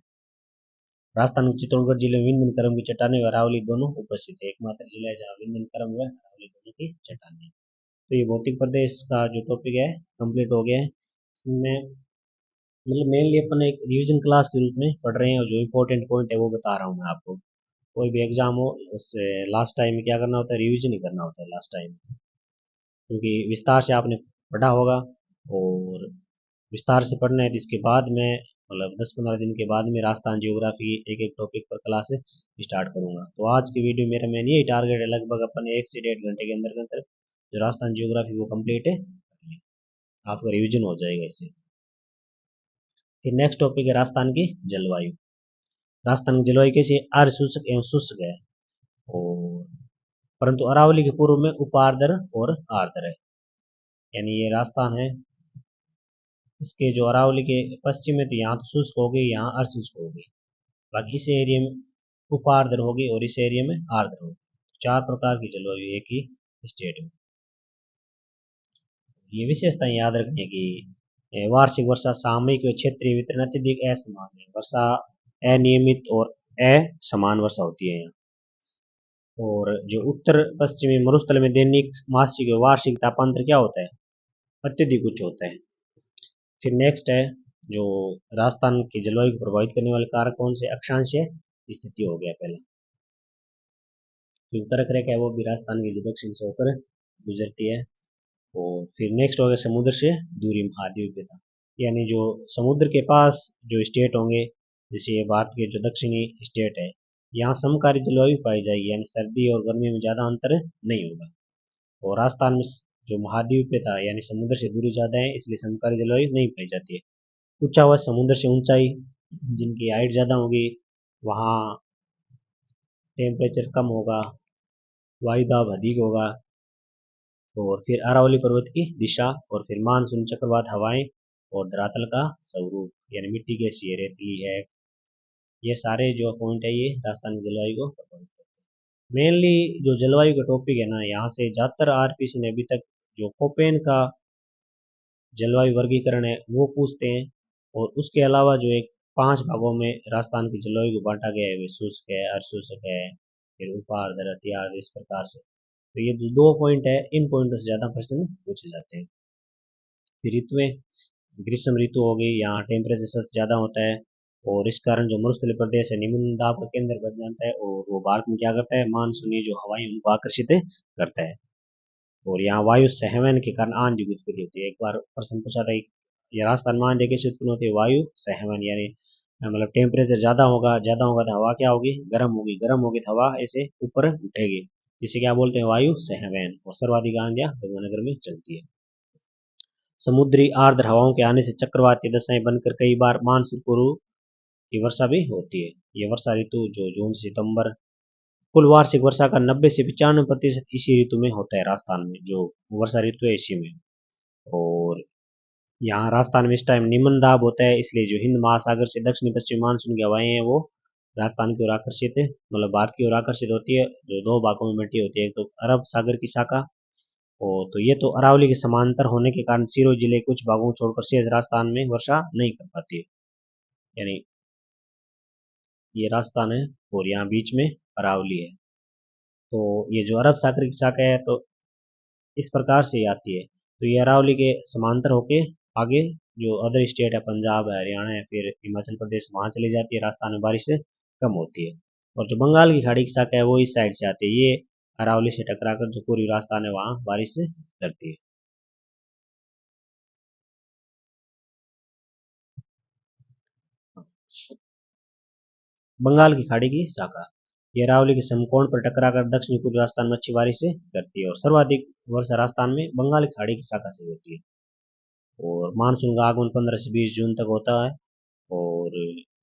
राजस्थान के चित्तौड़गढ़ जिले में विंध्यन क्रम की चट्टानें व अरावली दोनों उपस्थित है। एकमात्र जिला है जहाँ विंध्यन क्रम व अरावली दोनों की चट्टानें। तो ये भौतिक प्रदेश का जो टॉपिक है कंप्लीट हो गया है। इसमें मतलब मेनली अपन एक रिवीजन क्लास के रूप में पढ़ रहे हैं, और जो इम्पोर्टेंट पॉइंट है वो बता रहा हूँ मैं आपको। कोई भी एग्जाम हो उससे लास्ट टाइम में क्या करना होता है? रिवीजन ही करना होता है लास्ट टाइम, क्योंकि विस्तार से आपने पढ़ा होगा। और विस्तार से पढ़ना है तो इसके बाद में मतलब 10-15 दिन के बाद में राजस्थान जियोग्राफी एक एक टॉपिक पर क्लास स्टार्ट करूंगा। तो आज की वीडियो मेरा मेन यही टारगेट है, लगभग अपन 1 से 1.5 घंटे के अंदर जो राजस्थान जियोग्राफी वो कंप्लीट है, आपका रिवीजन हो जाएगा इससे। फिर नेक्स्ट टॉपिक है राजस्थान की जलवायु। राजस्थान की जलवायु कैसी है? आर्द्र शुष्क एवं शुष्क है, और परंतु अरावली के पूर्व में उपार्द्र और आर्द्र है। यानी ये राजस्थान है, इसके जो अरावली के पश्चिम में तो यहाँ तो शुष्क हो गई, यहाँ अशुष्क हो गई, बाकी इस एरिया में उपार्द्र होगी और इस एरिया में आर्द्र होगी। 4 प्रकार की जलवायु एक ही स्टेट में। ये विशेषताएं याद रखने की, वार्षिक वर्षा सामयिक व क्षेत्रीय वितरण अत्यधिक असमान है, वर्षा अनियमित और असमान वर्षा होती है यहाँ। और जो उत्तर पश्चिमी मरुस्थल में दैनिक मासिक व वार्षिक तापांतर क्या होता है? अत्यधिक उच्च होता है। फिर नेक्स्ट है जो राजस्थान की जलवायु को प्रभावित करने वाले कारक कौन से? अक्षांशीय स्थिति हो गया पहला, जो उत्तर रेखा है वो भी राजस्थान की दक्षिण से होकर गुजरती है। और फिर नेक्स्ट हो गया समुद्र से दूरी महाद्वीपीयता, यानी जो समुद्र के पास जो स्टेट होंगे, जैसे ये भारत के जो दक्षिणी स्टेट है, यहाँ समकारी जलवायु पाई जाएगी, यानी सर्दी और गर्मी में ज़्यादा अंतर नहीं होगा। और राजस्थान में जो महाद्वीपीयता यानी समुद्र से दूरी ज़्यादा है, इसलिए समकारी जलवायु नहीं पाई जाती है। ऊंचा हुआ समुद्र से ऊंचाई, जिनकी हाइट ज़्यादा होगी वहाँ टेम्परेचर कम होगा, वायुदाब अधिक होगा। और फिर अरावली पर्वत की दिशा, और फिर मानसून चक्रवात हवाएं, और धरातल का स्वरूप यानी मिट्टी कैसी है, रेतीली है। ये सारे जो पॉइंट है ये राजस्थान की जलवायु को प्रभावित करते हैं। मेनली जो जलवायु का टॉपिक है ना, यहाँ से ज़्यादातर आरपीसी ने अभी तक जो कोपेन का जलवायु वर्गीकरण है वो पूछते हैं। और उसके अलावा जो एक 5 भागों में राजस्थान की जलवायु को बांटा गया है, वे शुष्क है, अर्धशुष्क है, फिर उपार्द्र इत्यादि इस प्रकार से। तो ये जो 2 पॉइंट है, इन पॉइंटों से ज़्यादा प्रश्न पूछे जाते हैं। फिर ऋतुएं, ग्रीष्म ऋतु हो गई, यहाँ टेम्परेचर सबसे ज़्यादा होता है, और इस कारण जो मरुस्थलीय प्रदेश है निम्न दाब का केंद्र बन जाता है, और वो भारत में क्या करता है? मानसूनी जो हवाएं उनको आकर्षित करता है। और यहाँ वायु सहवन के कारण आंधी की उत्पत्ति होती है। एक बार प्रश्न पूछा था ये राजस्थान में आंधी कैसे उत्पन्न होती है? वायु सहवन, यानी मतलब टेम्परेचर ज़्यादा होगा तो हवा क्या होगी? गर्म होगी तो हवा ऐसे ऊपर उठेगी, जिसे क्या बोलते हैं? वायु सहवन। और सर्वाधिक आंधियां गंगानगर में चलती है। समुद्री आर्द्र हवाओं के आने से चक्रवाती दशाएं बनकर कई बार मानसून पूर्व की वर्षा भी होती है। ये वर्षा ऋतु जो जून से सितंबर कुल वार्षिक वर्षा का 90 से 95% इसी ऋतु में होता है राजस्थान में, जो वर्षा ऋतु है इसी में। और यहाँ राजस्थान में इस टाइम निम्न दाब होता है, इसलिए जो हिंद महासागर से दक्षिणी पश्चिमी मानसून की हवाएं हैं वो राजस्थान की ओर आकर्षित है, मतलब भारत की ओर आकर्षित होती है, जो दो भागों में बंटी होती है। एक तो अरब सागर की शाखा, और तो ये तो अरावली के समांतर होने के कारण सिरोही जिले के कुछ भागों को छोड़कर शेष राजस्थान में वर्षा नहीं कर पाती है। यानी ये राजस्थान है और यहाँ बीच में अरावली है। तो ये जो अरब सागर की शाखा है तो इस प्रकार से आती है। तो ये अरावली के समांतर होके आगे जो अदर स्टेट है, पंजाब है, हरियाणा है, फिर हिमाचल प्रदेश, वहाँ चली जाती है। राजस्थान में बारिश कम होती है। और जो बंगाल की खाड़ी की शाखा है वो इस साइड से आती है, ये अरावली से टकराकर जो पूर्वी राजस्थान है वहाँ बारिश करती है। बंगाल की खाड़ी की शाखा ये अरावली के समकोण पर टकराकर दक्षिणी पूर्व राजस्थान में अच्छी बारिश करती है, और सर्वाधिक वर्षा राजस्थान में बंगाल की खाड़ी की शाखा से होती है। और मानसून का आगमन 15 से 20 जून तक होता है, और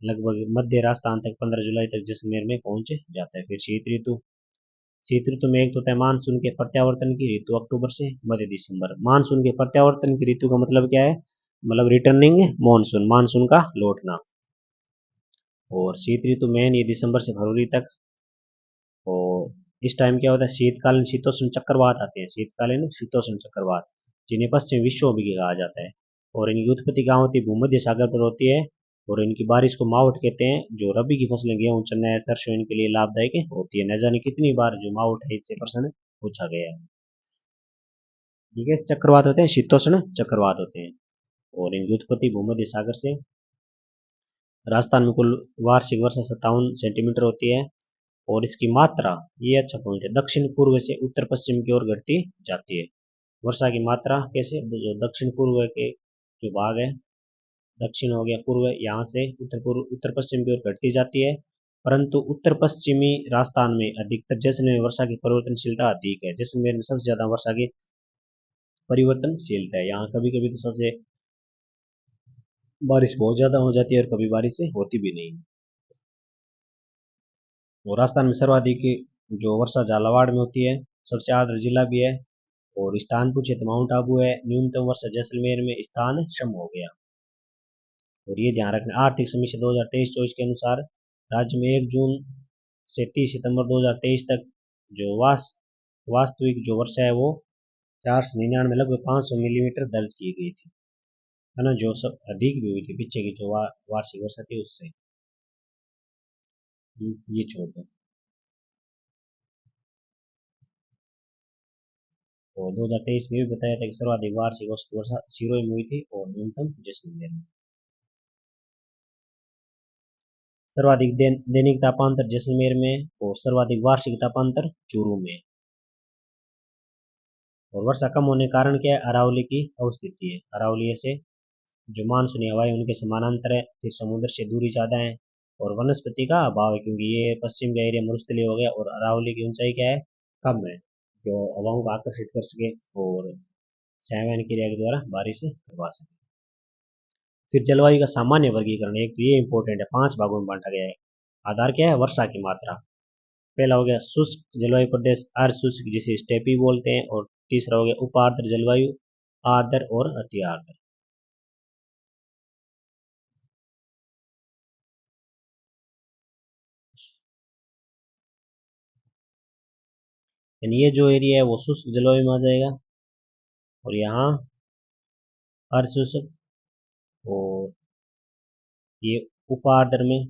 लगभग मध्य राजस्थान तक 15 जुलाई तक जैसलमेर में पहुंच जाता है। फिर शीत ऋतु में एक तो होता है मानसून के प्रत्यावर्तन की ऋतु, अक्टूबर से मध्य दिसंबर। मानसून के प्रत्यावर्तन की ऋतु का मतलब क्या है, मतलब रिटर्निंग मानसून, मानसून का लौटना। और शीत ऋतु में ये दिसंबर से फरवरी तक। और इस टाइम क्या होता है, शीतकालीन शीतोष्ण चक्रवात आते हैं, शीतकालीन शीतोष्ण चक्रवात, जिन्हें पश्चिम विक्षोभ भी कहा जाता है। और इनकी उत्पत्ति कहाँ होती है, भूमध्य सागर पर होती है। और इनकी बारिश को मावठ कहते हैं। जो रबी की फसलें गेहूं चना सरसों इनके लिए लाभदायक होती है। न जाने कितनी बार जो मावठ है इससे प्रश्न पूछा गया है। ठीक है, चक्रवात होते हैं, शीतोष्ण चक्रवात होते हैं, और इनकी उत्पत्ति भूमध्य सागर से। राजस्थान में कुल वार्षिक वर्षा 57 सेंटीमीटर होती है। और इसकी मात्रा, ये अच्छा पॉइंट है, दक्षिण पूर्व से उत्तर पश्चिम की ओर घटती जाती है। वर्षा की मात्रा कैसे, जो दक्षिण पूर्व के जो भाग है, दक्षिण हो गया, पूर्व यहाँ से उत्तर पश्चिम की ओर घटती जाती है। परंतु उत्तर पश्चिमी राजस्थान में अधिकतर जैसलमेर में वर्षा की परिवर्तनशीलता अधिक है। जैसलमेर में सबसे ज्यादा वर्षा की परिवर्तनशीलता है। यहाँ कभी कभी तो सबसे बारिश बहुत ज्यादा हो जाती है और कभी बारिश होती भी नहीं। और राजस्थान में सर्वाधिक जो वर्षा झालावाड़ में होती है, सबसे आर्द्र जिला भी है। और स्थान पूछे तो माउंट आबू है। न्यूनतम वर्षा जैसलमेर में स्थान शम हो गया। और ये ध्यान रखना, आर्थिक समीक्षा 2023-24 के अनुसार राज्य में 1 जून से 30 सितंबर 2023 तक जो वास्तविक जो वर्षा है वो 499 लगभग 500 मिलीमीटर दर्ज की गई थी, है ना, जो सब अधिक भी हुई थी पीछे की जो वार्षिक वर्षा थी उससे। ये छोड़ दो। और 2023 में भी बताया था कि सर्वाधिक वार्षिक औसत वर्षा सिरोही में हुई थी और न्यूनतम जैसलमेर में। सर्वाधिक दैनिक तापांतर जैसलमेर में और सर्वाधिक वार्षिक तापांतर चूरू में। और वर्षा कम होने का कारण क्या है, अरावली की अवस्थिति है। अरावली से जो मानसूनी हवाएं उनके समानांतर है, फिर समुद्र से दूरी ज़्यादा है, और वनस्पति का अभाव है, क्योंकि ये पश्चिम का एरिया मरुस्थलीय हो गया। और अरावली की ऊंचाई क्या है, कम है, जो हवाओं को आकर्षित कर सके और छायावन क्रिया के द्वारा बारिश करवा सके। फिर जलवायु का सामान्य वर्गीकरण, एक तो ये इंपॉर्टेंट है, 5 भागों में बांटा गया है। आधार क्या है, वर्षा की मात्रा। पहला हो गया शुष्क जलवायु प्रदेश, अर्ध शुष्क जिसे स्टेपी बोलते हैं। और तीसरा हो गया उपार्द्र जलवायु, आर्द्र और अति आर्द्र। यानी ये जो एरिया है वो शुष्क जलवायु में आ जाएगा, और यहाँ अर्ध शुष्क, और ये उपार्द्र में,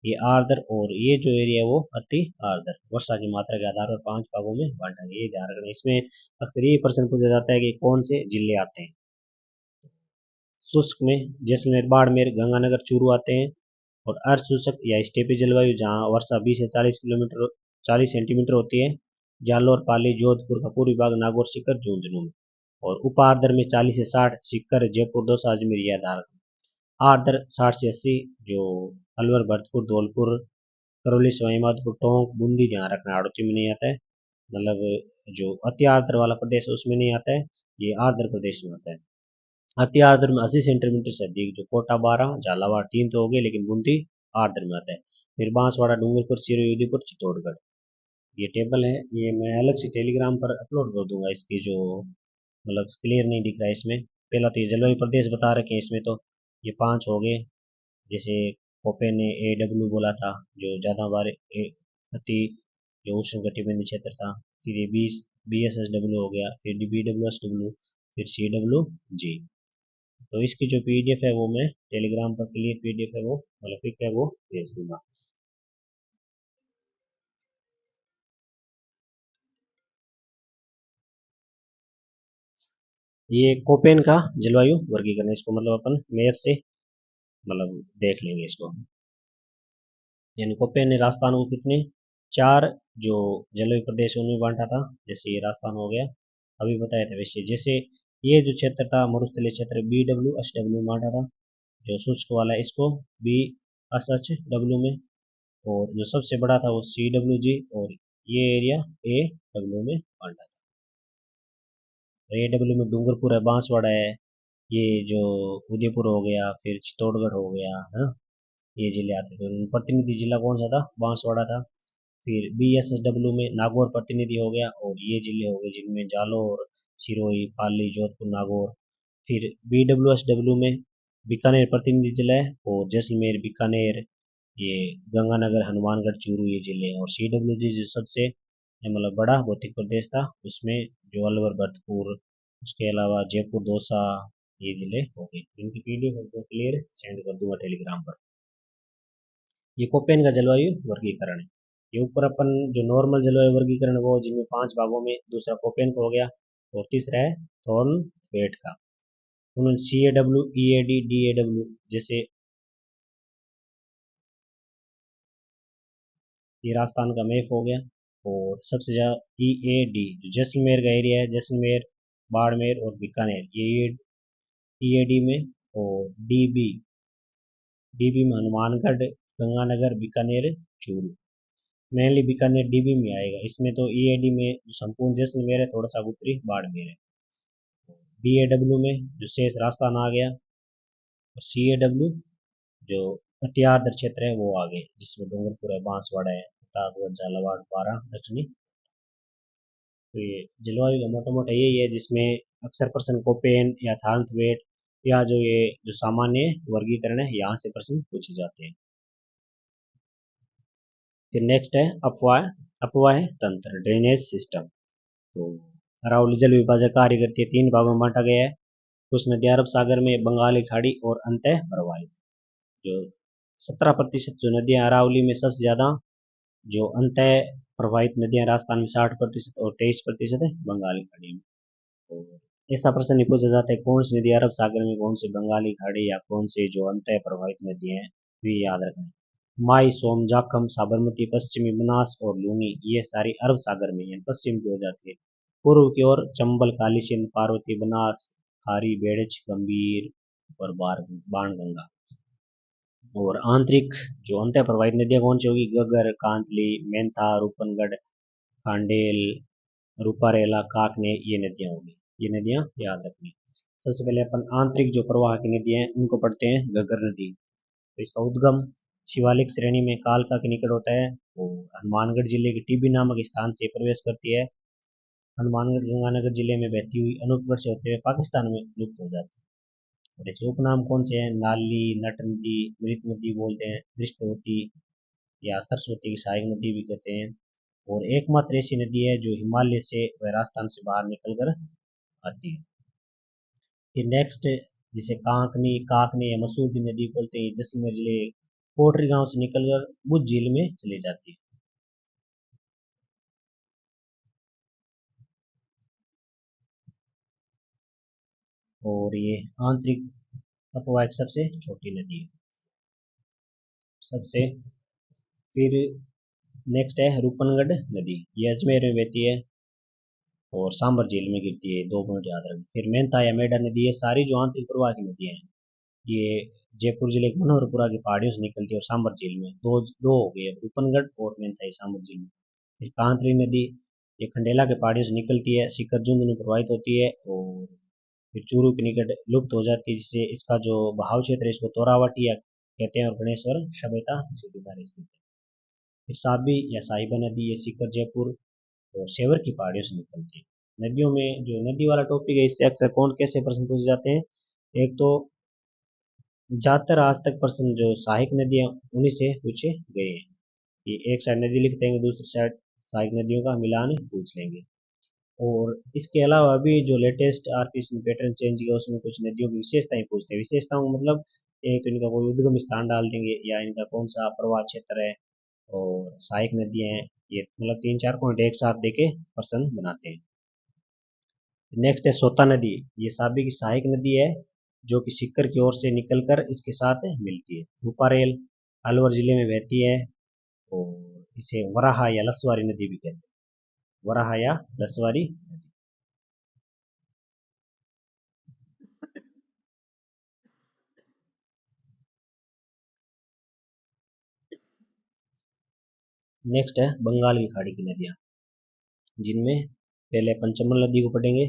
ये आर्द्र, और ये जो एरिया है वो अति आर्द्र। वर्षा की मात्रा के आधार पर 5 भागों में बांटा गया, ये ध्यान रखना। इसमें अक्सर ये प्रश्न पूछा जाता है कि कौन से जिले आते हैं। शुष्क में जैसलमेर, बाड़मेर, गंगानगर, चूरू आते हैं। और अर्ध शुष्क या स्टेपी जलवायु, जहाँ वर्षा 20 से 40 सेंटीमीटर होती है, जालौर, पाली, जोधपुर का पूर्वी भाग, नागौर, सीकर, झुंझुनू में। और उपार्द्र में 40 से 60, सीकर, जयपुर, दौसा, अजमेर, यह धार। आर्द्र 60 से 80, जो अलवर, भरतपुर, धौलपुर, करौली, सवाई माधोपुर, टोंक, बूंदी, ध्यान रखना आड़ती में नहीं आता है। मतलब जो अति आर्द्र वाला प्रदेश है उसमें नहीं आता है, ये आर्द्र प्रदेश में आता है। अति आर्द्र में 80 सेंटीमीटर से अधिक, जो कोटा 12, झालावाड़ 3 तो हो गए, लेकिन बूंदी आर्द्र में आता है। फिर बांसवाड़ा, डूंगरपुर, सिरोही, उदयपुर, चित्तौड़गढ़। ये टेबल है, ये मैं अलग से टेलीग्राम पर अपलोड कर दूंगा। इसकी जो मतलब क्लियर नहीं दिख रहा है इसमें। पहला तो ये जलवायु प्रदेश बता रखे हैं इसमें, तो ये 5 हो गए। जैसे पोपे ने AW बोला था, जो ज़्यादा बार अति जो उष्णकटिबंधीय क्षेत्र था। फिर ये BSSW हो गया, फिर BWSW, फिर CWG। तो इसकी जो PDF है वो मैं टेलीग्राम पर क्लियर PDF है वो मतलब पिक है वो भेज दूंगा। ये कोपेन का जलवायु वर्गीकरण, इसको मतलब अपन मैप से मतलब देख लेंगे इसको। यानी कोपेन ने राजस्थान को कितने 4 जो जलवायु प्रदेश उनमें बांटा था। जैसे ये राजस्थान हो गया, अभी बताया था। वैसे जैसे ये जो क्षेत्र था मरुस्थलीय क्षेत्र, BWSW में बांटा था। जो शुष्क वाला है इसको BSHW में, और जो सबसे बड़ा था वो CWG, और ये एरिया AW में बांटा था। AW में डूंगरपुर है, बांसवाड़ा है, ये जो उदयपुर हो गया, फिर चित्तौड़गढ़ हो गया है ना, ये जिले आते थे। उनमें प्रतिनिधि जिला कौन सा था, बांसवाड़ा था। फिर BSSW में नागौर प्रतिनिधि हो गया, और ये जिले हो गए जिनमें जालौर, सिरोही, पाली, जोधपुर, नागौर। फिर BWSW में बीकानेर प्रतिनिधि जिला है, और जैसलमेर, बीकानेर, ये गंगानगर, हनुमानगढ़, चूरू, ये जिले हैं। और CWG जो सबसे मतलब बड़ा भौतिक प्रदेश था, उसमें जो अलवर, भरतपुर, उसके अलावा जयपुर, दौसा, ये जिले हो गए। इनकी PDF को क्लियर सेंड कर दूंगा टेलीग्राम पर। ये कोपेन का जलवायु वर्गीकरण है। ये ऊपर अपन जो नॉर्मल जलवायु वर्गीकरण है वो जिनमें 5 भागों में, दूसरा कोपेन का हो गया, और तीसरा है थॉर्न वेट का। उन्होंने CAW, EAD, DAW जैसे, ये राजस्थान का मैप हो गया। और सबसे ज़्यादा EAD जो जैसलमेर का एरिया है, जैसलमेर, बाड़मेर और बीकानेर, ये EAD में। और DB में हनुमानगढ़, गंगानगर, बीकानेर, चूरू। मेनली बीकानेर DB में आएगा। इसमें तो EAD में जो संपूर्ण जैसलमेर है, थोड़ा सा उत्तरी बाड़मेर है। DAW में जो शेष राजस्थान आ गया, और CAW जो अति आर्द्र क्षेत्र है वो आ गए, जिसमें डूंगरपुर है, बांसवाड़ा है, प्रतापगढ़, झालावाड़, बारां, दक्षिणी। तो ये जलवायु का मोटा मोटा यही है, जिसमें अक्सर प्रश्न कोपेन या थार्नवेट या जो ये जो सामान्य वर्गीकरण है यहाँ से प्रश्न पूछे जाते हैं। फिर नेक्स्ट है अपवाह अपवाह तंत्र, ड्रेनेज सिस्टम। तो अरावली जल विभाजक कार्य करती है, 3 भागों में बांटा गया है। कुछ नदियां अरब सागर में, बंगाली खाड़ी और अंतः प्रवाहित। जो 17% जो नदियां अरावली में, सबसे ज़्यादा जो अंतः प्रवाहित नदियां राजस्थान में 60%, और 23% है बंगाली खाड़ी में। और ऐसा प्रश्न नहीं पूछा जाता है कौन सी नदी अरब सागर में, कौन सी बंगाली खाड़ी, या कौन से जो अंतः प्रवाहित नदियां हैं, तो ये याद रखना। माई, सोम, जाखम, साबरमती, पश्चिमी बनास और लूनी, ये सारी अरब सागर में है, पश्चिम की हो जाती है। पूर्व की ओर चंबल, काली सिंध, पार्वती, बनास, खारी, बेड़च, गंभीर और बाणगंगा। और आंतरिक जो अंतः प्रवाहित नदियां कौन सी होगी, गगर, कांतली, मेंथा, रूपनगढ़, कांडेल, रूपारेला, काकने, ये नदियां होगी। ये नदियां याद रखनी। सबसे पहले अपन आंतरिक जो प्रवाह की नदियां हैं उनको पढ़ते हैं। गगर नदी, तो इसका उद्गम शिवालिक श्रेणी में कालका के निकट होता है। वो हनुमानगढ़ जिले के टिब्बी नामक स्थान से प्रवेश करती है। हनुमानगढ़ गंगानगर जिले में बहती हुई अनूपगढ़ से होते हुए पाकिस्तान में लुप्त हो जाती है। और इसके उपनाम कौन से हैं, नाली, नट नदी, मृत नदी बोलते हैं, दृष्टवती या सरस्वती की सहायक नदी भी कहते हैं। और एकमात्र ऐसी नदी है जो हिमालय से व राजस्थान से बाहर निकलकर आती है। फिर नेक्स्ट, जिसे कांकनी, काकनी या मसूरदी नदी बोलते हैं, जैसलमेर जिले कोटरी गांव से निकलकर बुझ झील में चली जाती है। और ये आंतरिक अपवाह की सबसे छोटी नदी है सबसे। फिर नेक्स्ट है रूपनगढ़ नदी, ये अजमेर में बहती है और सांबर झील में गिरती है, 2 पॉइंट याद रखें। फिर मेंथा या मेडा नदी, ये सारी जो आंतरिक प्रवाह की नदियां हैं, ये जयपुर जिले के मनोहरपुरा की पहाड़ियों से निकलती है। और सांबर झील में दो दो हो गई है, रूपनगढ़ और मेंथा, सांबर झील में। फिर कांतरी नदी, ये खंडेला के पहाड़ियों से निकलती है, सिकरजुंद में प्रवाहित होती है, और फिर चूरू के निकट लुप्त हो जाती है, जिससे इसका जो बहाव क्षेत्र है इसको तोरावटी या कहते हैं, और गणेश्वर सभ्यता इसी किनारे स्थित है। फिर साबी या साहिबा नदी, ये सीकर, जयपुर और सेवर की पहाड़ियों से निकलती है। नदियों में जो नदी वाला टॉपिक है, इससे अक्सर कौन कैसे प्रश्न पूछे जाते हैं। एक तो ज्यादातर आज तक प्रश्न जो सहायक नदियां उन्हीं से पूछे गए हैं, कि एक साइड नदी लिख देंगे, दूसरी साइड सहायक नदियों का मिलान पूछ लेंगे। और इसके अलावा भी जो लेटेस्ट आरपीसी पैटर्न चेंज किया उसमें कुछ नदियों की विशेषताएं पूछते हैं। विशेषताओं का मतलब एक तो इनका कोई उद्गम स्थान डाल देंगे, या इनका कौन सा प्रवाह क्षेत्र है, और सहायक नदियां हैं, ये मतलब 3-4 पॉइंट एक साथ देके प्रश्न बनाते हैं। नेक्स्ट है सोता नदी, ये साबी की सहायक नदी है, जो कि सीकर की ओर से निकलकर इसके साथ मिलती है। रूपारेल अलवर जिले में बहती है, और इसे वराहा या लसवारी नदी भी कहते हैं। वराहा या लसवारी नदी। नेक्स्ट है बंगाल की खाड़ी की नदियाँ, जिनमें पहले पंचमल नदी को पढ़ेंगे,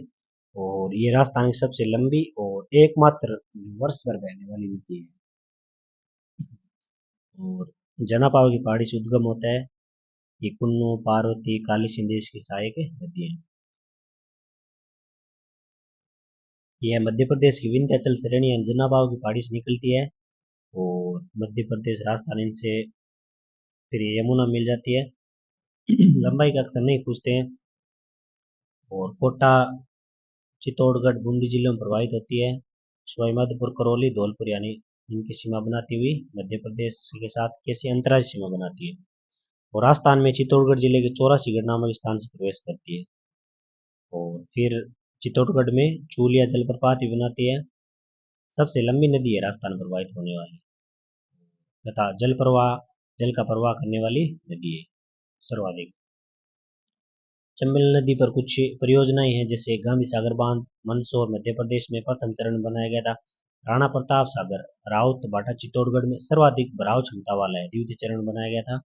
और ये राजस्थान की सबसे लंबी और एकमात्र वर्ष भर बहने वाली नदी है। और जनापाव की पहाड़ी से उद्गम होता है। ये कुन्नू, पार्वती, काली सिंध की सहायक नदी है। यह मध्य प्रदेश की विंध्याचल श्रेणी यानी जनाबाव की पहाड़ी से निकलती है, और मध्य प्रदेश राजस्थान इनसे फिर यमुना मिल जाती है। लंबाई का अक्सर नहीं पूछते हैं। और कोटा, चित्तौड़गढ़, बूंदी जिलों में प्रवाहित होती है। सवाईमाधोपुर, करौली, धौलपुर यानी इनकी सीमा बनाती हुई मध्य प्रदेश के साथ कैसी अंतर्राज्यीय सीमा बनाती है। और राजस्थान में चित्तौड़गढ़ जिले के 84 नामक स्थान से प्रवेश करती है। और फिर चित्तौड़गढ़ में चूलिया जलप्रपात भी बनाती है। सबसे लंबी नदी है राजस्थान में प्रवाहित होने वाली, तथा जल का प्रवाह करने वाली नदी है सर्वाधिक। चंबल नदी पर कुछ परियोजनाएं हैं, जैसे गांधी सागर बांध मंदसौर मध्य प्रदेश में प्रथम चरण बनाया गया था। राणा प्रताप सागर राउत बाटा चित्तौड़गढ़ में सर्वाधिक भराव क्षमता वाला है, द्वितीय चरण बनाया गया था।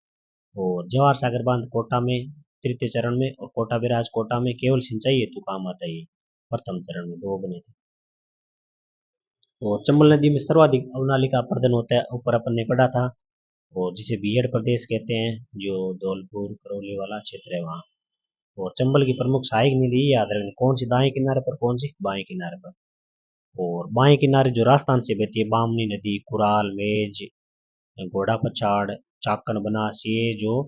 और जवाहर सागर बांध कोटा में तृतीय चरण में, और कोटा बैराज कोटा में केवल सिंचाई हेतु काम आता है। प्रथम चरण में दो बने थे। और चंबल नदी में सर्वाधिक अवनालिका प्रदन होता है, ऊपर अपन ने पढ़ा था। और जिसे बीएड प्रदेश कहते हैं, जो धौलपुर करौली वाला क्षेत्र है वहाँ। और चंबल की प्रमुख सहायक नदी याद रखना, कौन सी दाएं किनारे पर, कौन सी बाएं किनारे पर। और बाएं किनारे जो राजस्थान से बहती है, बामनी नदी, कुराल, मेज, घोड़ा पछाड़, चाकन, बनास, ये जो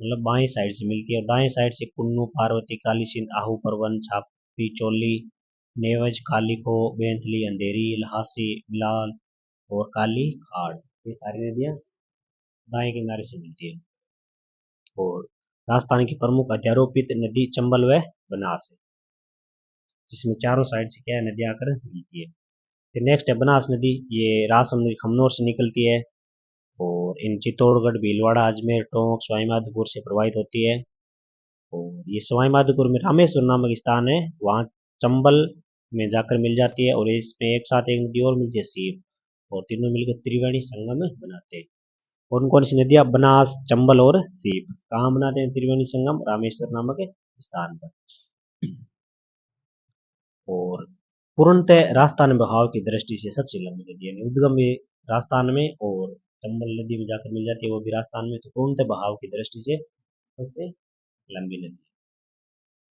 मतलब बाएं साइड से मिलती है। और दाएं साइड से कुन्नू, पार्वती, काली सिंध, आहू परवन, छापी, चोली, नेवज, कालीको, बेंतली, अंधेरी, लहासी, बिलाल और काली खाड़, ये सारी नदियां दाएं किनारे से मिलती है। और राजस्थान की प्रमुख अध्यारोपित नदी चंबल व बनास है, जिसमें चारों साइड से क्या है, नदियां आकर मिलती है। फिर नेक्स्ट है बनास नदी, ये राजसमंद खमनोर से निकलती है, और इन चित्तौड़गढ़, भीलवाड़ा, अजमेर, टोंक, सवाईमाधोपुर से प्रवाहित होती है। और ये सवाईमाधोपुर में रामेश्वर नामक स्थान है, वहाँ चंबल में जाकर मिल जाती है। और इसमें एक साथ एक नदी और मिलती है, सीप, और तीनों मिलकर त्रिवेणी संगम बनाते हैं। कौन कौन सी नदियां, बनास, चंबल और सीप, कहाँ बनाते हैं त्रिवेणी संगम, रामेश्वर नामक स्थान पर। और पूर्णतः राजस्थान बहाव की दृष्टि से सबसे लंबी नदी है, उद्गम भी राजस्थान में, और चंबल नदी में जाकर मिल जाती है, वो भी राजस्थान में। तो पूर्णतः बहाव की दृष्टि से सबसे लंबी नदी।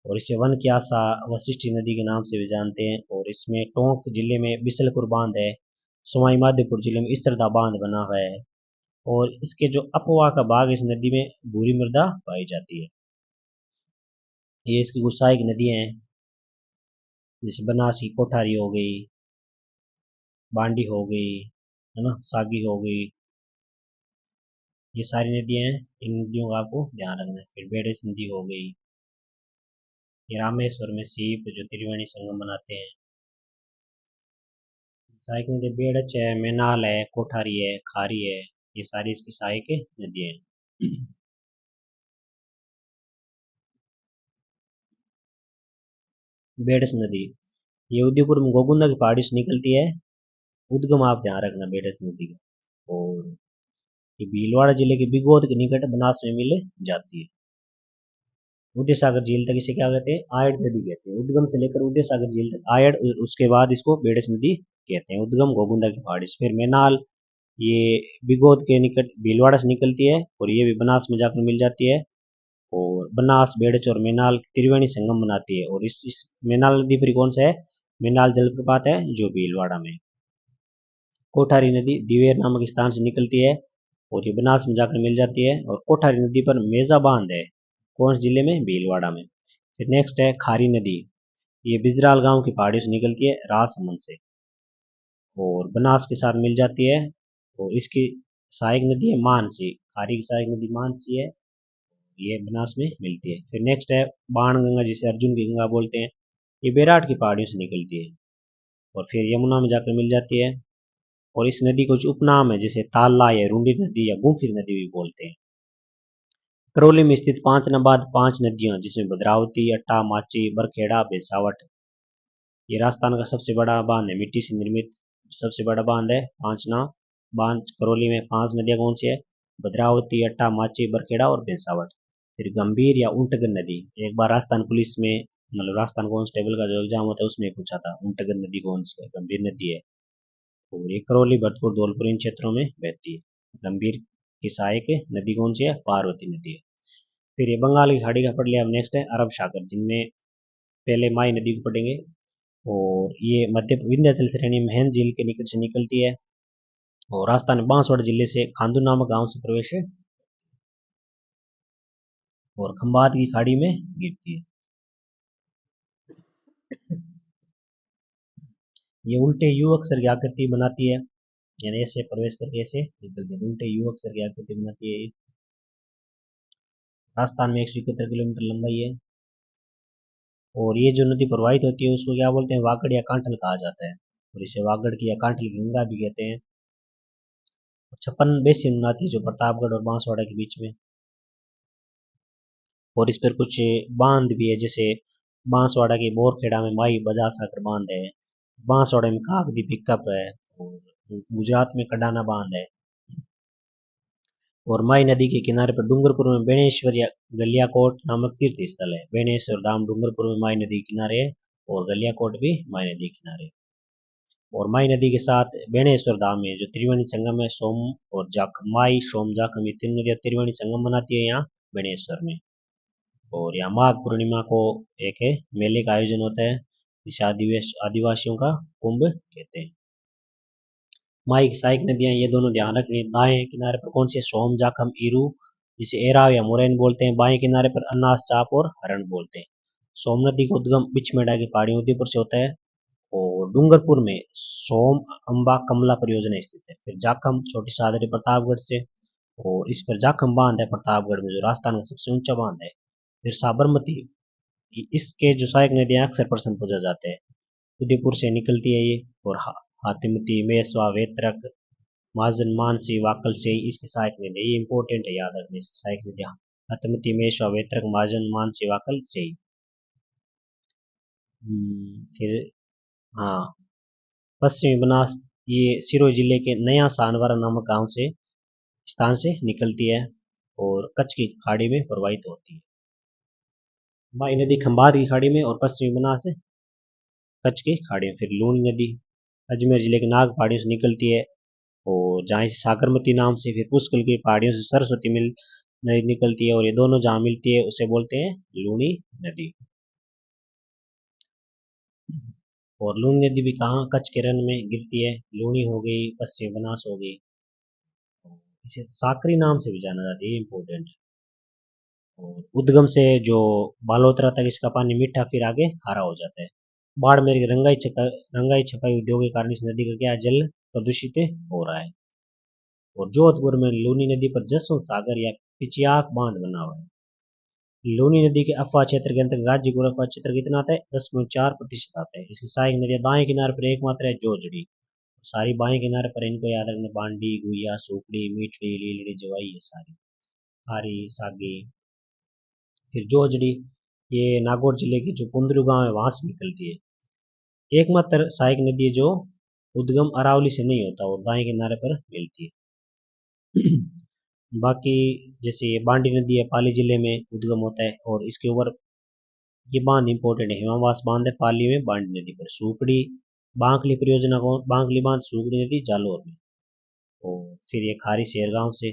और इसे वन की आशा वशिष्ठी नदी के नाम से भी जानते हैं। और इसमें टोंक जिले में बिसलपुर बांध है, सवाई माधोपुर जिले में इसरदा बांध बना हुआ है। और इसके जो अपवा का भाग, इस नदी में भूरी मृदा पाई जाती है। ये इसकी कुछ सहायक नदियां हैं, जैसे बनासी, कोठारी हो गई, बांडी हो गई, है ना, सागी हो गई, ये सारी नदियां हैं। इन नदियों का आपको ध्यान रखना है। फिर बेड़स नदी हो गई, ये रामेश्वर में सीप जो त्रिवेणी संगम बनाते हैं। सहायक नदी बेड़च है, मैनाल है, कोठारी है, खारी है, ये सारी इसकी सहायक नदियां हैं। बेड़स नदी, ये उदयपुर में गोगुंदा की पहाड़ी से निकलती है, उद्गम आप ध्यान रखना बेड़स नदी का। और ये भीलवाड़ा जिले के बिगोद के निकट बनास में मिल जाती है। उदय सागर झील तक इसे क्या कहते हैं, आयड़ नदी कहते हैं। उद्गम से लेकर उदय सागर झील तक आयड़, उसके बाद इसको बेड़स नदी कहते हैं। उद्गम गोगुंदा की पहाड़ी से। फिर मैनाल, ये बिगोद के निकट भीलवाड़ा से निकलती है और ये भी बनास में जाकर मिल जाती है। और बनास, बेड़च और मेनाल त्रिवेणी संगम बनाती है। और इस मेनाल नदी पर कौन सा है? मेनाल जलप्रपात है जो भीलवाड़ा में। कोठारी नदी दिवेर नामक स्थान से निकलती है और ये बनास में जाकर मिल जाती है। और कोठारी नदी पर मेजा बांध है, कौन से जिले में? भीलवाड़ा में। फिर नेक्स्ट है खारी नदी, ये बिजराल गांव की पहाड़ियों से निकलती है राजसमंद से और बनास के साथ मिल जाती है। और इसकी सहायक नदी है मानसी, खारी की सहायक नदी मानसी है, ये बनास में मिलती है। फिर नेक्स्ट है बाण गंगा, जिसे अर्जुन की गंगा बोलते हैं, ये बेराट की पहाड़ियों से निकलती है और फिर यमुना में जाकर मिल जाती है। और इस नदी को कुछ उपनाम है, जैसे ताला या रूंडी नदी या गुम्फिर नदी भी बोलते हैं। करौली में स्थित पांच नबाद पांच नदियां, जिसमें भद्रावती, अट्टा, माची, बरखेड़ा, बेसावट। ये राजस्थान का सबसे बड़ा बांध है, मिट्टी से निर्मित सबसे बड़ा बांध है। पांचना बांध करौली में। पांच नदियां कौन सी है? भद्रावती, अट्टा, माची, बरखेड़ा और बेसावट। फिर गंभीर या उंटगर नदी, एक बार राजस्थान पुलिस में, मतलब राजस्थान कांस्टेबल का जो एग्जाम होता है उसमें पूछा था, उंटगर नदी कौन सी है? गंभीर नदी है। और ये करौली, भरतपुर, धौलपुर इन क्षेत्रों में बहती है। गंभीर की सहायक नदी कौन सी है? पार्वती नदी है। फिर ये बंगाल की खाड़ी का पढ़ लिया। अब नेक्स्ट है अरब सागर, जिनमें पहले माई नदी को पढ़ेंगे। और ये मध्य विंध्याचल श्रेणी में हिंद झील के निकट से निकलती है और राजस्थान में बांसवाड़ा जिले से खांदू नामक गांव से प्रवेश है और खंबात की खाड़ी में गिरती है। ये उल्टे यू अक्षर की आकृति बनाती है, यानी ऐसे प्रवेश करके ऐसे निकलती है, उल्टे यू अक्षर की आकृति बनाती है। राजस्थान में 171 किलोमीटर लंबाई है और ये जो नदी प्रवाहित होती है उसको क्या बोलते हैं? वागड़ या कांठल कहा जाता है और इसे वागड़ की या कांठल की गंगा भी कहते हैं। 56 बेसिन बनाती है जो प्रतापगढ़ और बांसवाड़ा के बीच में। और इस पर कुछ बांध भी है, जैसे बांसवाड़ा के बोरखेड़ा में माई बजाज साकर बांध है, बांसवाड़ा में काकदी पिकअप है और गुजरात में कडाना बांध है। और माई नदी के किनारे पर डूंगरपुर में बेणेश्वर या गलियाकोट नामक तीर्थ स्थल है। बेणेश्वर धाम डूंगरपुर में माई नदी के किनारे है और गलियाकोट भी माई नदी के किनारे। और माई नदी के साथ बेणेश्वर धाम में जो त्रिवेणी संगम है, सोम और जाखम, माई सोम जाखम, ये तीन नदियां त्रिवेणी संगम बनाती है यहाँ बेणेश्वर में। और यहाँ माघ पूर्णिमा को एक मेले का आयोजन होता है, जिसे आदिवासियों का कुंभ कहते हैं। माई की सहायक नदियां ये दोनों ध्यान रखनी, दाएं किनारे पर कौन सी? सोम जाखम इरू, जिसे एराव या मोरैन बोलते हैं। बाएं किनारे पर अन्नास चाप और हरण बोलते हैं। सोम नदी का उद्गम बिछमेड़ा की पहाड़ी उदयपुर से होता है और डूंगरपुर में सोम अंबा कमला परियोजना स्थित है। फिर जाखम छोटी सादरी प्रतापगढ़ से, और इस पर जाखम बांध है प्रतापगढ़ में, जो राजस्थान का सबसे ऊंचा बांध है। फिर साबरमती, इसके जो सहायक नदियां अक्सर प्रश्न पूछा जाते हैं, उदयपुर से निकलती है ये। और हातिमती, मेसवा, वेत्रक, महाजन, मानसी, वाकल से इसकी सहायक नदी, ये इंपॉर्टेंट है याद रखने, इसकी सहायक नदियां हातिमती, मेसवा, वेत्रक, महाजन, मानसी, वाकल से। फिर हाँ, पश्चिमी बनास ये सिरोही जिले के नया सानवारा नामक गांव से स्थान से निकलती है और कच्छ की खाड़ी में प्रवाहित होती है। माई नदी खंबात की खाड़ी में और पश्चिमी बनास कच्छ की खाड़ी में। फिर लूनी नदी अजमेर जिले के नाग पहाड़ियों से निकलती है और जहाँ से सागरमती नाम से, फिर पुष्कर की पहाड़ियों से सरस्वती मिल नदी निकलती है और ये दोनों जहाँ मिलती है उसे बोलते हैं लूनी नदी। और लूनी नदी भी कहाँ? कच्छ के रन में गिरती है। लूनी हो गई, पश्चिमी बनास हो गई, इसे साकरी नाम से भी जाना जाता है, ये इंपॉर्टेंट है। और उद्गम से जो बालोतरा तक इसका पानी मीठा, फिर आगे खारा हो जाता है। बाड़मेर की रंगाई छपाई उद्योग के कारण इस नदी का क्या जल प्रदूषित हो रहा है। और जोधपुर में लूनी नदी पर जसवंत सागर या पिचियाक बांध बना हुआ है। लूनी नदी के अफवाह क्षेत्र के अंतर्गत राज्य अफवाह क्षेत्र कितना आता है? 10.4% आता है। इसकी सहायक नदियां दाएं किनारे पर एकमात्र है जोजड़ी, सारी बाएं किनारे पर, इनको याद रखना, बांडी, गुइया, सुकड़ी, मीठड़ी, लीलड़ी, जवाई, ये सारी हारी, सागी। फिर जोजड़ी ये नागौर जिले की जो कुंदरू गांव है वहां से निकलती है। एकमात्र सहायक नदी है जो उद्गम अरावली से नहीं होता और दाएं किनारे पर मिलती है। बाकी जैसे ये बांडी नदी है, पाली जिले में उद्गम होता है और इसके ऊपर ये बांध इंपॉर्टेंट है, हेमावास बांध है पाली में बांडी नदी पर। सुकड़ी बांकली परियोजना को, बांकली बांध सुकड़ी नदी जालौर में। और फिर ये खारी शेरगांव से,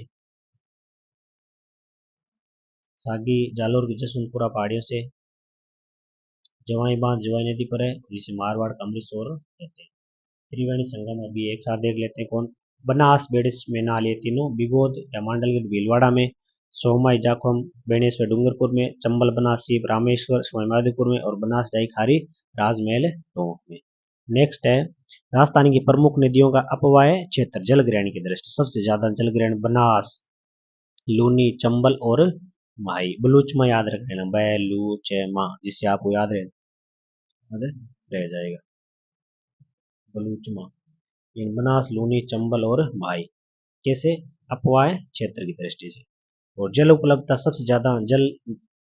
सागी जालोर की जसवंतपुरा पहाड़ियों से, जवाई बांध जवाई नदी पर है जिसे मारवाड़ का अमृतसर कहते हैं। त्रिवेणी संगम अभी एक साथ देख लेते हैं कौन। बनास बेड़िस में नाल ये तीनों, बिगोद या मांडलगढ़ भीलवाड़ा में, सोमाई जाखम बेणेश्वर डूंगरपुर में, चंबल बनास सीप रामेश्वर सवाईमाधोपुर में और बनास डाई खारी राजमहल टोंक में। नेक्स्ट है राजस्थान की प्रमुख नदियों का अपवाय क्षेत्र जलग्रहण की दृष्टि, सबसे ज्यादा जलग्रहण बनास, लूनी, चंबल और माही। बलूचमा याद रख लेना, बैलूचमा, जिससे आपको याद रह जाएगा बलूचमा। इन बनास, लूनी, चंबल और माही कैसे अपवाय क्षेत्र की दृष्टि से। और जल उपलब्धता सबसे ज्यादा जल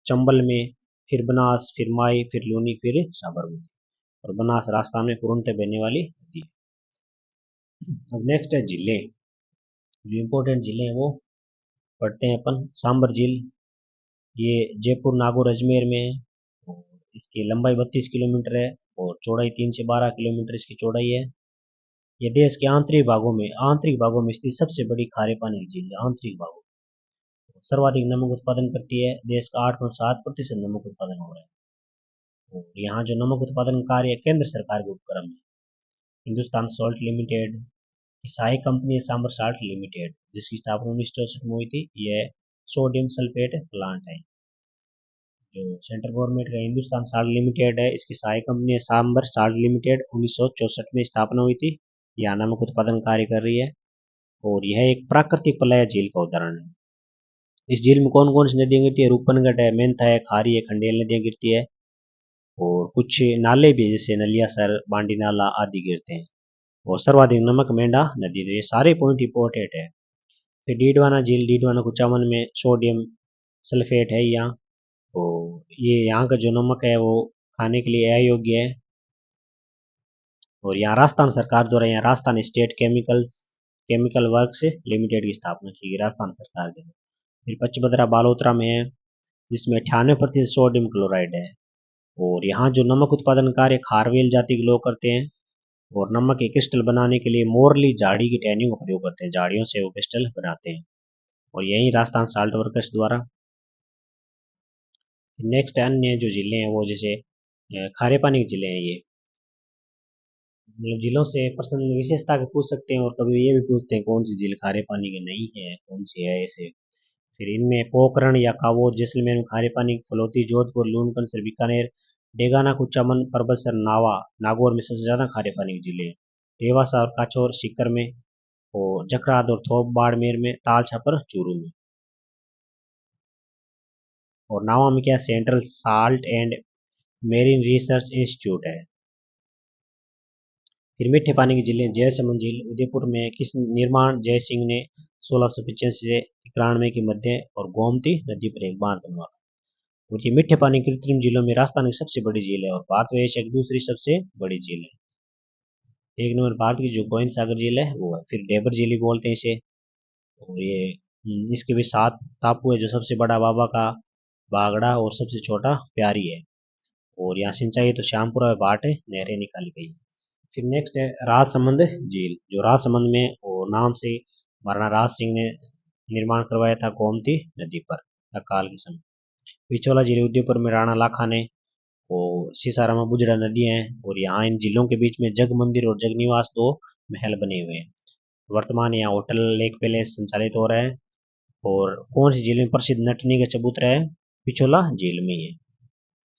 चंबल में, फिर बनास, फिर माई, फिर लूनी, फिर साबरमती। और बनास राजस्थान में पूर्णतः बहने वाली नदी है। अब नेक्स्ट है जिले, जो इम्पोर्टेंट जिले हैं वो पढ़ते हैं अपन। सांबर झील, ये जयपुर नागौर अजमेर में है और इसकी लंबाई 32 किलोमीटर है और चौड़ाई 3 से 12 किलोमीटर इसकी चौड़ाई है। ये देश के आंतरिक भागों में स्थित सबसे बड़ी खारे पानी की झील है। आंतरिक भागों, सर्वाधिक नमक उत्पादन करती है, देश का 8.7% नमक उत्पादन हो रहा है। और यहाँ जो नमक उत्पादन कार्य केंद्र सरकार के उपक्रम है। हिंदुस्तान सॉल्ट लिमिटेड की सहायक कंपनी है सांबर साल्ट लिमिटेड, जिसकी स्थापना 1964 में हुई थी। यह सोडियम सल्फेट प्लांट है। जो सेंट्रल गवर्नमेंट का हिंदुस्तान साल्ट लिमिटेड है, इसकी सहायक कंपनी है सांबर साल्ट लिमिटेड, 1964 में स्थापना हुई थी। यहाँ नमक उत्पादन कार्य कर रही है और यह एक प्राकृतिक पलाया झील का उदाहरण है। इस झील में कौन कौन सी नदियां गिरती है? रूपनगढ़ है, मेंथा है, खारी है, खंडेल नदियां गिरती है और कुछ नाले भी जैसे नलियासर, बांडी नाला आदि गिरते हैं। और सर्वाधिक नमक मेंढा नदी, तो ये सारे पॉइंट इंपॉर्टेंट है। फिर डीडवाना झील, डीडवाना कुचामन में सोडियम सल्फेट है यहाँ, और ये यहाँ का जो नमक है वो खाने के लिए अयोग्य है। और यहाँ राजस्थान सरकार द्वारा यहाँ Rajasthan state chemical works limited की स्थापना की गई राजस्थान सरकार के। फिर पचभद्रा बालोतरा में है जिसमें 98% सोडियम क्लोराइड है। और यहाँ जो नमक उत्पादन कार्य खारवेल जाति के लोग करते हैं और नमक के क्रिस्टल बनाने के लिए मोरली झाड़ी की टहनियों का प्रयोग करते हैं, झाड़ियों से वो क्रिस्टल बनाते हैं और यही राजस्थान साल्ट वर्कर्स द्वारा। नेक्स्ट अन्य जो जिले हैं वो जैसे खारे पानी के जिले हैं। ये मतलब जिलों से प्रश्न विशेषता के पूछ सकते हैं और कभी ये भी पूछते हैं कौन सी झील खारे पानी की नहीं है, कौन सी है ऐसे। फिर इनमें पोखरण या कावोर जैसलमेर में खारे पानी की फलौती, जोधपुर, लूनकनसर, बीकानेर, डेगाना, कुचामन, परबतसर, नावा, नागौर में सबसे ज्यादा खारे पानी की झीलें हैं। देवासा और काचौर सीकर में, और जखराद और थोप बाड़मेर में, ताल छापर चूरू में। और नावा में क्या, central salt and marine research institute है। फिर मीठे पानी की झीलें, जयसमंद झील उदयपुर में, किस निर्माण जय सिंह ने 1685 से 91 की मध्य और गोमती नदी पर एक बांध बनवाया। और ये मीठे पानी कृत्रिम झीलों में राजस्थान की सबसे बड़ी झील है और भारत में एशिया की दूसरी सबसे बड़ी झील है। एक नंबर भारत की जो गोविंद सागर झील है वो है। फिर डेबर झील भी बोलते हैं इसे। और ये इसके भी 7 टापू है, जो सबसे बड़ा बाबा का बागड़ा और सबसे छोटा प्यारी है। और यहाँ सिंचाई तो श्यामपुरा भाट नहरें निकाली गई है। फिर नेक्स्ट है राजसमंद झील, जो राजसमंद में और नाम से महाराणा राज सिंह ने निर्माण करवाया था गोमती नदी पर अकाल के समय। पिछोला झील उदयपुर में राणा लाखा ने, और सिसारामा बुजरा नदियां हैं और यहाँ इन झीलों के बीच में जग मंदिर और जगनिवास 2 महल बने हुए हैं। वर्तमान यहाँ होटल लेक पैलेस संचालित हो रहा है। और कौन सी झील में प्रसिद्ध नटनी का चबूतरा है? पिछोला झील में है।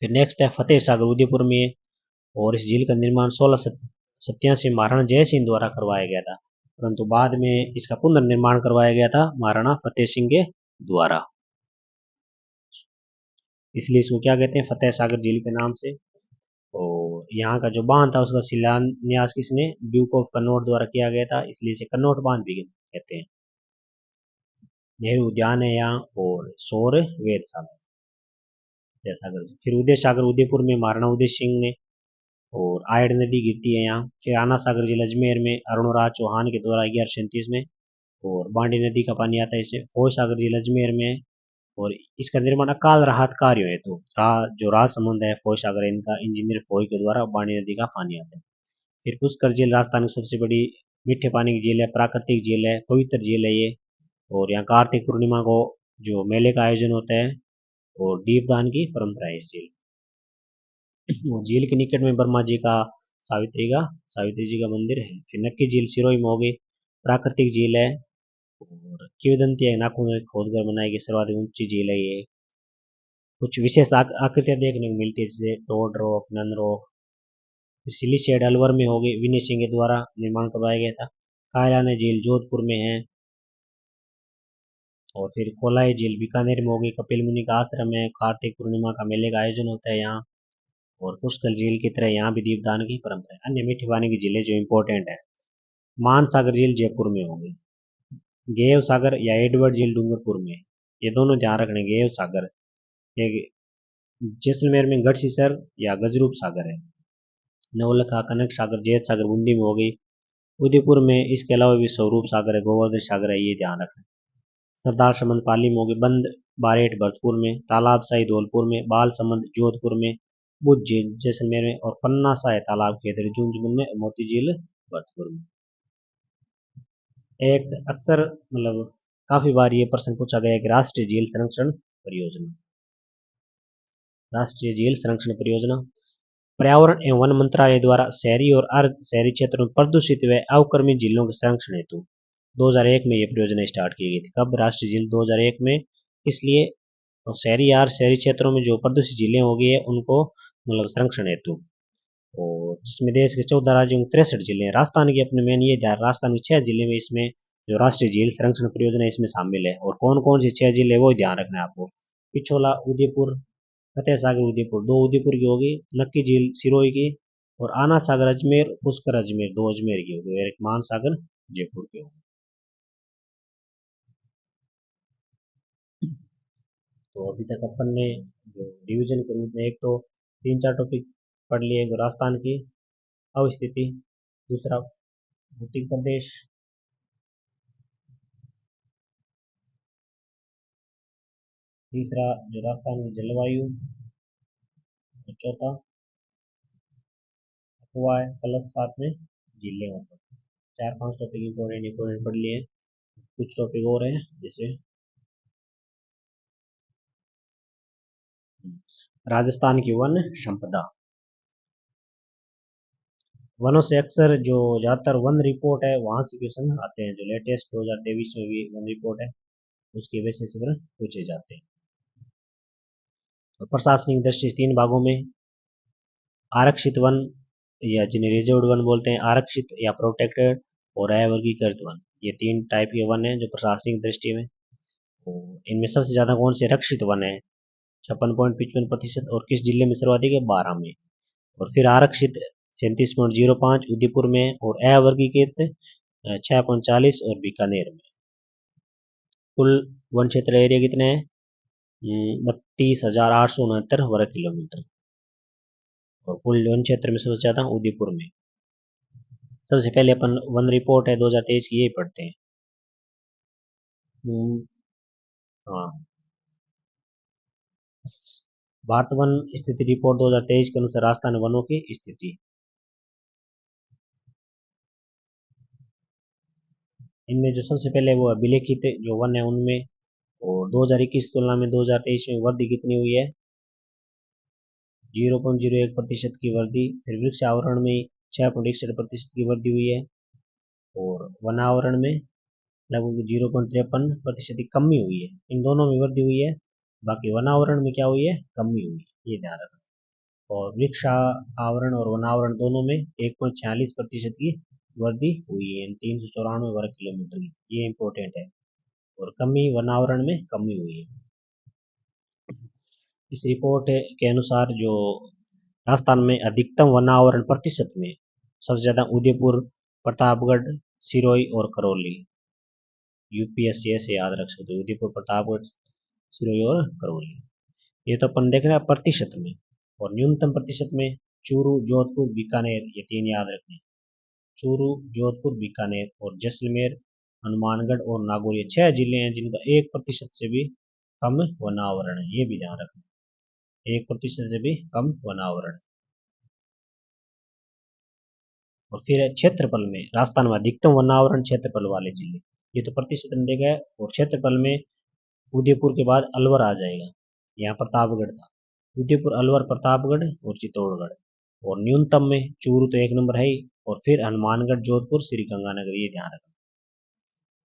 फिर नेक्स्ट है फतेह सागर उदयपुर में है और इस झील का निर्माण 1687 महाराणा जय सिंह द्वारा करवाया गया था, परंतु बाद में इसका पुनर्निर्माण करवाया गया था महाराणा फतेह सिंह के द्वारा, इसलिए इसको क्या कहते हैं, फतेह सागर झील के नाम से। और यहाँ का जो बांध था उसका शिलान्यास किसने? ड्यूक ऑफ कन्नौज द्वारा किया गया था, इसलिए इसे कन्नौज बांध भी कहते हैं। नेहरू उद्यान है यहाँ और सौर वेधशाला है सागर। फिर उदय सागर उदयपुर में महाराणा उदय सिंह ने, और आयड़ नदी गिरती है यहाँ। फिर आना सागर जिला अजमेर में अरुणराज चौहान के द्वारा 1137 में, और बांडी नदी का पानी आता है इसमें। फौज सागर जिला अजमेर में, और इसका निर्माण अकाल राहत कार्य है, तो जो राजसमंद है फौज सागर, इनका इंजीनियर फौज के द्वारा बांडी नदी का पानी आता है। फिर पुष्कर झील राजस्थान की सबसे बड़ी मीठे पानी की झील है, प्राकृतिक झील है, पवित्र झील है ये। और यहाँ कार्तिक पूर्णिमा को जो मेले का आयोजन होता है और दीपदान की परंपरा है इस झील। झील के निकट में ब्रह्मा जी का सावित्री जी का मंदिर है। फिर नक्की झील सिरोही में होगी, प्राकृतिक झील है। और किंवदंती है, नाखून खोदकर बनाई गई सर्वाधिक ऊंची झील है ये। कुछ विशेष आकृतियां देखने को मिलती है, जैसे टोड रॉक, नन रॉक। फिर सिलिसिएड अलवर में होगी, विनय सिंह के द्वारा निर्माण करवाया गया था। कायलाने झील जोधपुर में है। और फिर कोलाई झील बीकानेर में होगी, कपिल मुनि का आश्रम है, कार्तिक पूर्णिमा का मेले का आयोजन होता है यहाँ। और पुष्कर झील की तरह यहाँ भी दीपदान की परंपरा है। अन्य मीठी पानी की झीलें जो इंपॉर्टेंट है, मानसागर झील जयपुर में होगी, गेव सागर या एडवर्ड झील डूंगरपुर में। ये दोनों ध्यान रखने, गेव सागर एक जैसलमेर में गढ़सीसर या गजरूप सागर है। नवलखा, कनक सागर, जैत सागर बूंदी में होगी। उदयपुर में इसके अलावा भी स्वरूप सागर है, गोवर्धन सागर है, ये ध्यान रखना। सरदार समंद पाली में होगी, बंद बारेट भरतपुर में, तालाब शाही धौलपुर में, बाल समंद जोधपुर में, बुद्ध झील जैसलमेर में, और पन्ना शाह तालाब खेतरी झुंझुनू में, मोती झील भरतपुर में। एक अक्सर मतलब काफी बार ये प्रश्न पूछा गया है कि राष्ट्रीय झील संरक्षण परियोजना पर्यावरण एवं वन मंत्रालय द्वारा शहरी और अर्ध शहरी क्षेत्रों में प्रदूषित व अवक्रमित झीलों के संरक्षण हेतु 2001 में यह परियोजना स्टार्ट की गई थी। कब? राष्ट्रीय झील 2001 में। इसलिए शहरी या शहरी क्षेत्रों में जो प्रदूषित झीलें हो गई है उनको मतलब संरक्षण हेतु। और जिसमें देश के 14 राज्यों में 63 जिले हैं। राजस्थान की अपने मेन ये ध्यान, राजस्थान के 6 जिले में इसमें जो राष्ट्रीय झील संरक्षण परियोजना इसमें शामिल है। और कौन कौन से 6 जिले वो ध्यान रखना है आपको। पिछोला, उदयपुर, फतेह सागर उदयपुर, 2 उदयपुर की होगी, नक्की झील सिरोही की, और आना सागर अजमेर, पुष्कर अजमेर, 2 अजमेर की होगी, और एक मानसागर जयपुर की होगी। तो अभी तक अपन ने जो डिवीजन के रूप में एक तो 3-4 टॉपिक पढ़ लिए। राजस्थान की अवस्थिति, दूसरा उत्तर प्रदेश, तीसरा जो राजस्थान की जलवायु, और चौथा हुआ है, प्लस साथ में जिले हों। 4-5 टॉपिक इंपॉर्टेंट पढ़ लिए। कुछ टॉपिक और हैं, जैसे राजस्थान की वन संपदा। वनों से अक्सर जो ज़्यादातर वन रिपोर्ट है वहाँ से क्वेश्चन आते हैं। जो लेटेस्ट 2023 में भी वन रिपोर्ट है उसके बेसिस पर पूछे जाते हैं। तो प्रशासनिक दृष्टि से 3 भागों में आरक्षित वन या जिन्हें रिजर्व वन बोलते हैं, आरक्षित या प्रोटेक्टेड, और अवर्गीकृत वन, ये 3 टाइप के वन हैं जो प्रशासनिक दृष्टि में। तो इनमें सबसे ज़्यादा कौन से रक्षित वन है? 56.55%। और किस जिले में सर्वाधिक है? 12 में। और फिर आरक्षित 37.05 उदयपुर में, और अवर्गीकृत 6.40 और बीकानेर में। कुल वन क्षेत्र एरिया कितने हैं? 32,869 वर्ग किलोमीटर। और कुल वन क्षेत्र में सबसे ज़्यादा उदयपुर में। सबसे पहले अपन वन रिपोर्ट है 2023 की, यही पढ़ते हैं। हाँ, भारत वन स्थिति रिपोर्ट 2023 के अनुसार राजस्थान वनों की स्थिति। इनमें जो सबसे पहले वो अभिलेखित जो वन है उनमें, और 2021 तुलना में 2023 में वृद्धि कितनी हुई है? 0.01% की वृद्धि। फिर वृक्ष आवरण में 6.61% की वृद्धि हुई है। और वनावरण में लगभग 0.53% की कमी हुई है। इन दोनों में वृद्धि हुई है, बाकी वनावरण में क्या हुई है? कमी हुई है, ये ध्यान रखना। और वृक्ष आवरण और वनावरण दोनों में 1.46% की वृद्धि हुई है, 394 वर्ग किलोमीटर की, ये इंपॉर्टेंट है। और कमी वनावरण में कमी हुई है। इस रिपोर्ट के अनुसार जो राजस्थान में अधिकतम वनावरण प्रतिशत में सबसे ज़्यादा उदयपुर, प्रतापगढ़, सिरोही और करौली। यूपीएससी ऐसे याद रख सकते हो, उदयपुर, प्रतापगढ़, सिरोही और करौली। ये तो अपन देख रहे हैं प्रतिशत में। और न्यूनतम प्रतिशत में चूरू, जोधपुर, बीकानेर, ये 3 याद रखने। चूरू, जोधपुर, बीकानेर और जैसलमेर, हनुमानगढ़ और नागौर, ये 6 जिले हैं जिनका 1% से भी कम वनावरण है, ये भी ध्यान रखना। 1% से भी कम वनावरण। और फिर है क्षेत्रफल में राजस्थान में अधिकतम वनावरण क्षेत्रफल वाले जिले, ये तो प्रतिशत में देखा है। और क्षेत्रफल में उदयपुर के बाद अलवर आ जाएगा, यहाँ प्रतापगढ़ था। उदयपुर, अलवर, प्रतापगढ़ और चित्तौड़गढ़। और न्यूनतम में चूरू तो एक नंबर है ही, और फिर हनुमानगढ़, जोधपुर, श्री गंगानगर, ये ध्यान रखना।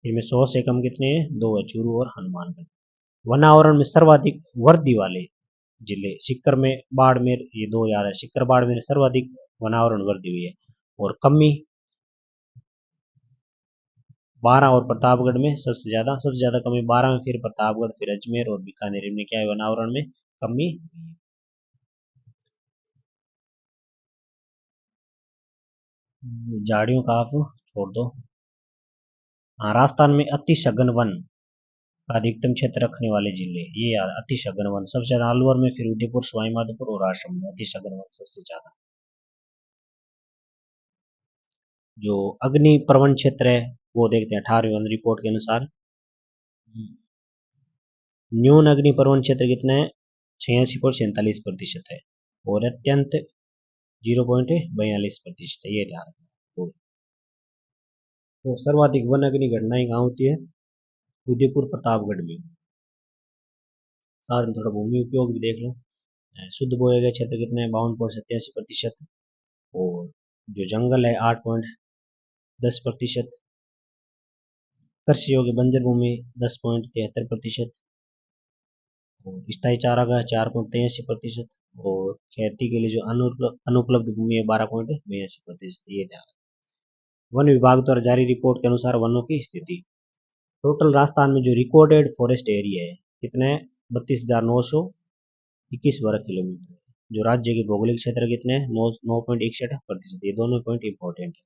इनमें 100 से कम कितने हैं? दो है, चूरू और हनुमानगढ़। वनावरण में सर्वाधिक वर्दी वाले जिले सीकर में बाड़मेर, ये दो याद है, सीकर बाड़मेर सर्वाधिक वनावरण वर्दी हुई है। और कमी 12 और प्रतापगढ़ में सबसे ज्यादा कमी 12 में, फिर प्रतापगढ़, फिर अजमेर और बीकानेर, इनमें क्या है? वनावरण में कमी। झाड़ियों का आप छोड़ दो। हाँ, राजस्थान में अति सघन वन का अधिकतम क्षेत्र रखने वाले जिले, ये यार अति सघन वन सबसे ज्यादा अलवर में, फिर उदयपुर, सवाईमाधोपुर और आश्रम में अति सघन वन सबसे ज्यादा। जो अग्नि प्रवण क्षेत्र है वो देखते हैं 18वीं वन रिपोर्ट के अनुसार। न्यून अग्नि प्रवण क्षेत्र कितना है? 86.47% है। और अत्यंत 0.42% है, ये ध्यान रखना। तो सर्वाधिक वन अग्नि घटनाएं कहाँ होती है? उदयपुर, प्रतापगढ़ में। साथ में थोड़ा भूमि उपयोग भी देख लो। शुद्ध बोए गए क्षेत्र कितने हैं? 52.87%। और जो जंगल है 8.10%। कृषि योग्य बंजर भूमि 10.73%। और स्थायी चारागाह 4.83%। और खेती के लिए जो अनुपलब्ध भूमि है 12.82%, ये ध्यान। वन विभाग द्वारा जारी रिपोर्ट के अनुसार वनों की स्थिति। टोटल राजस्थान में जो रिकॉर्डेड फॉरेस्ट एरिया है कितने? 32,921 वर्ग किलोमीटर। जो राज्य के भौगोलिक क्षेत्र कितने हैं? 9.61%। ये दोनों पॉइंट इंपॉर्टेंट है।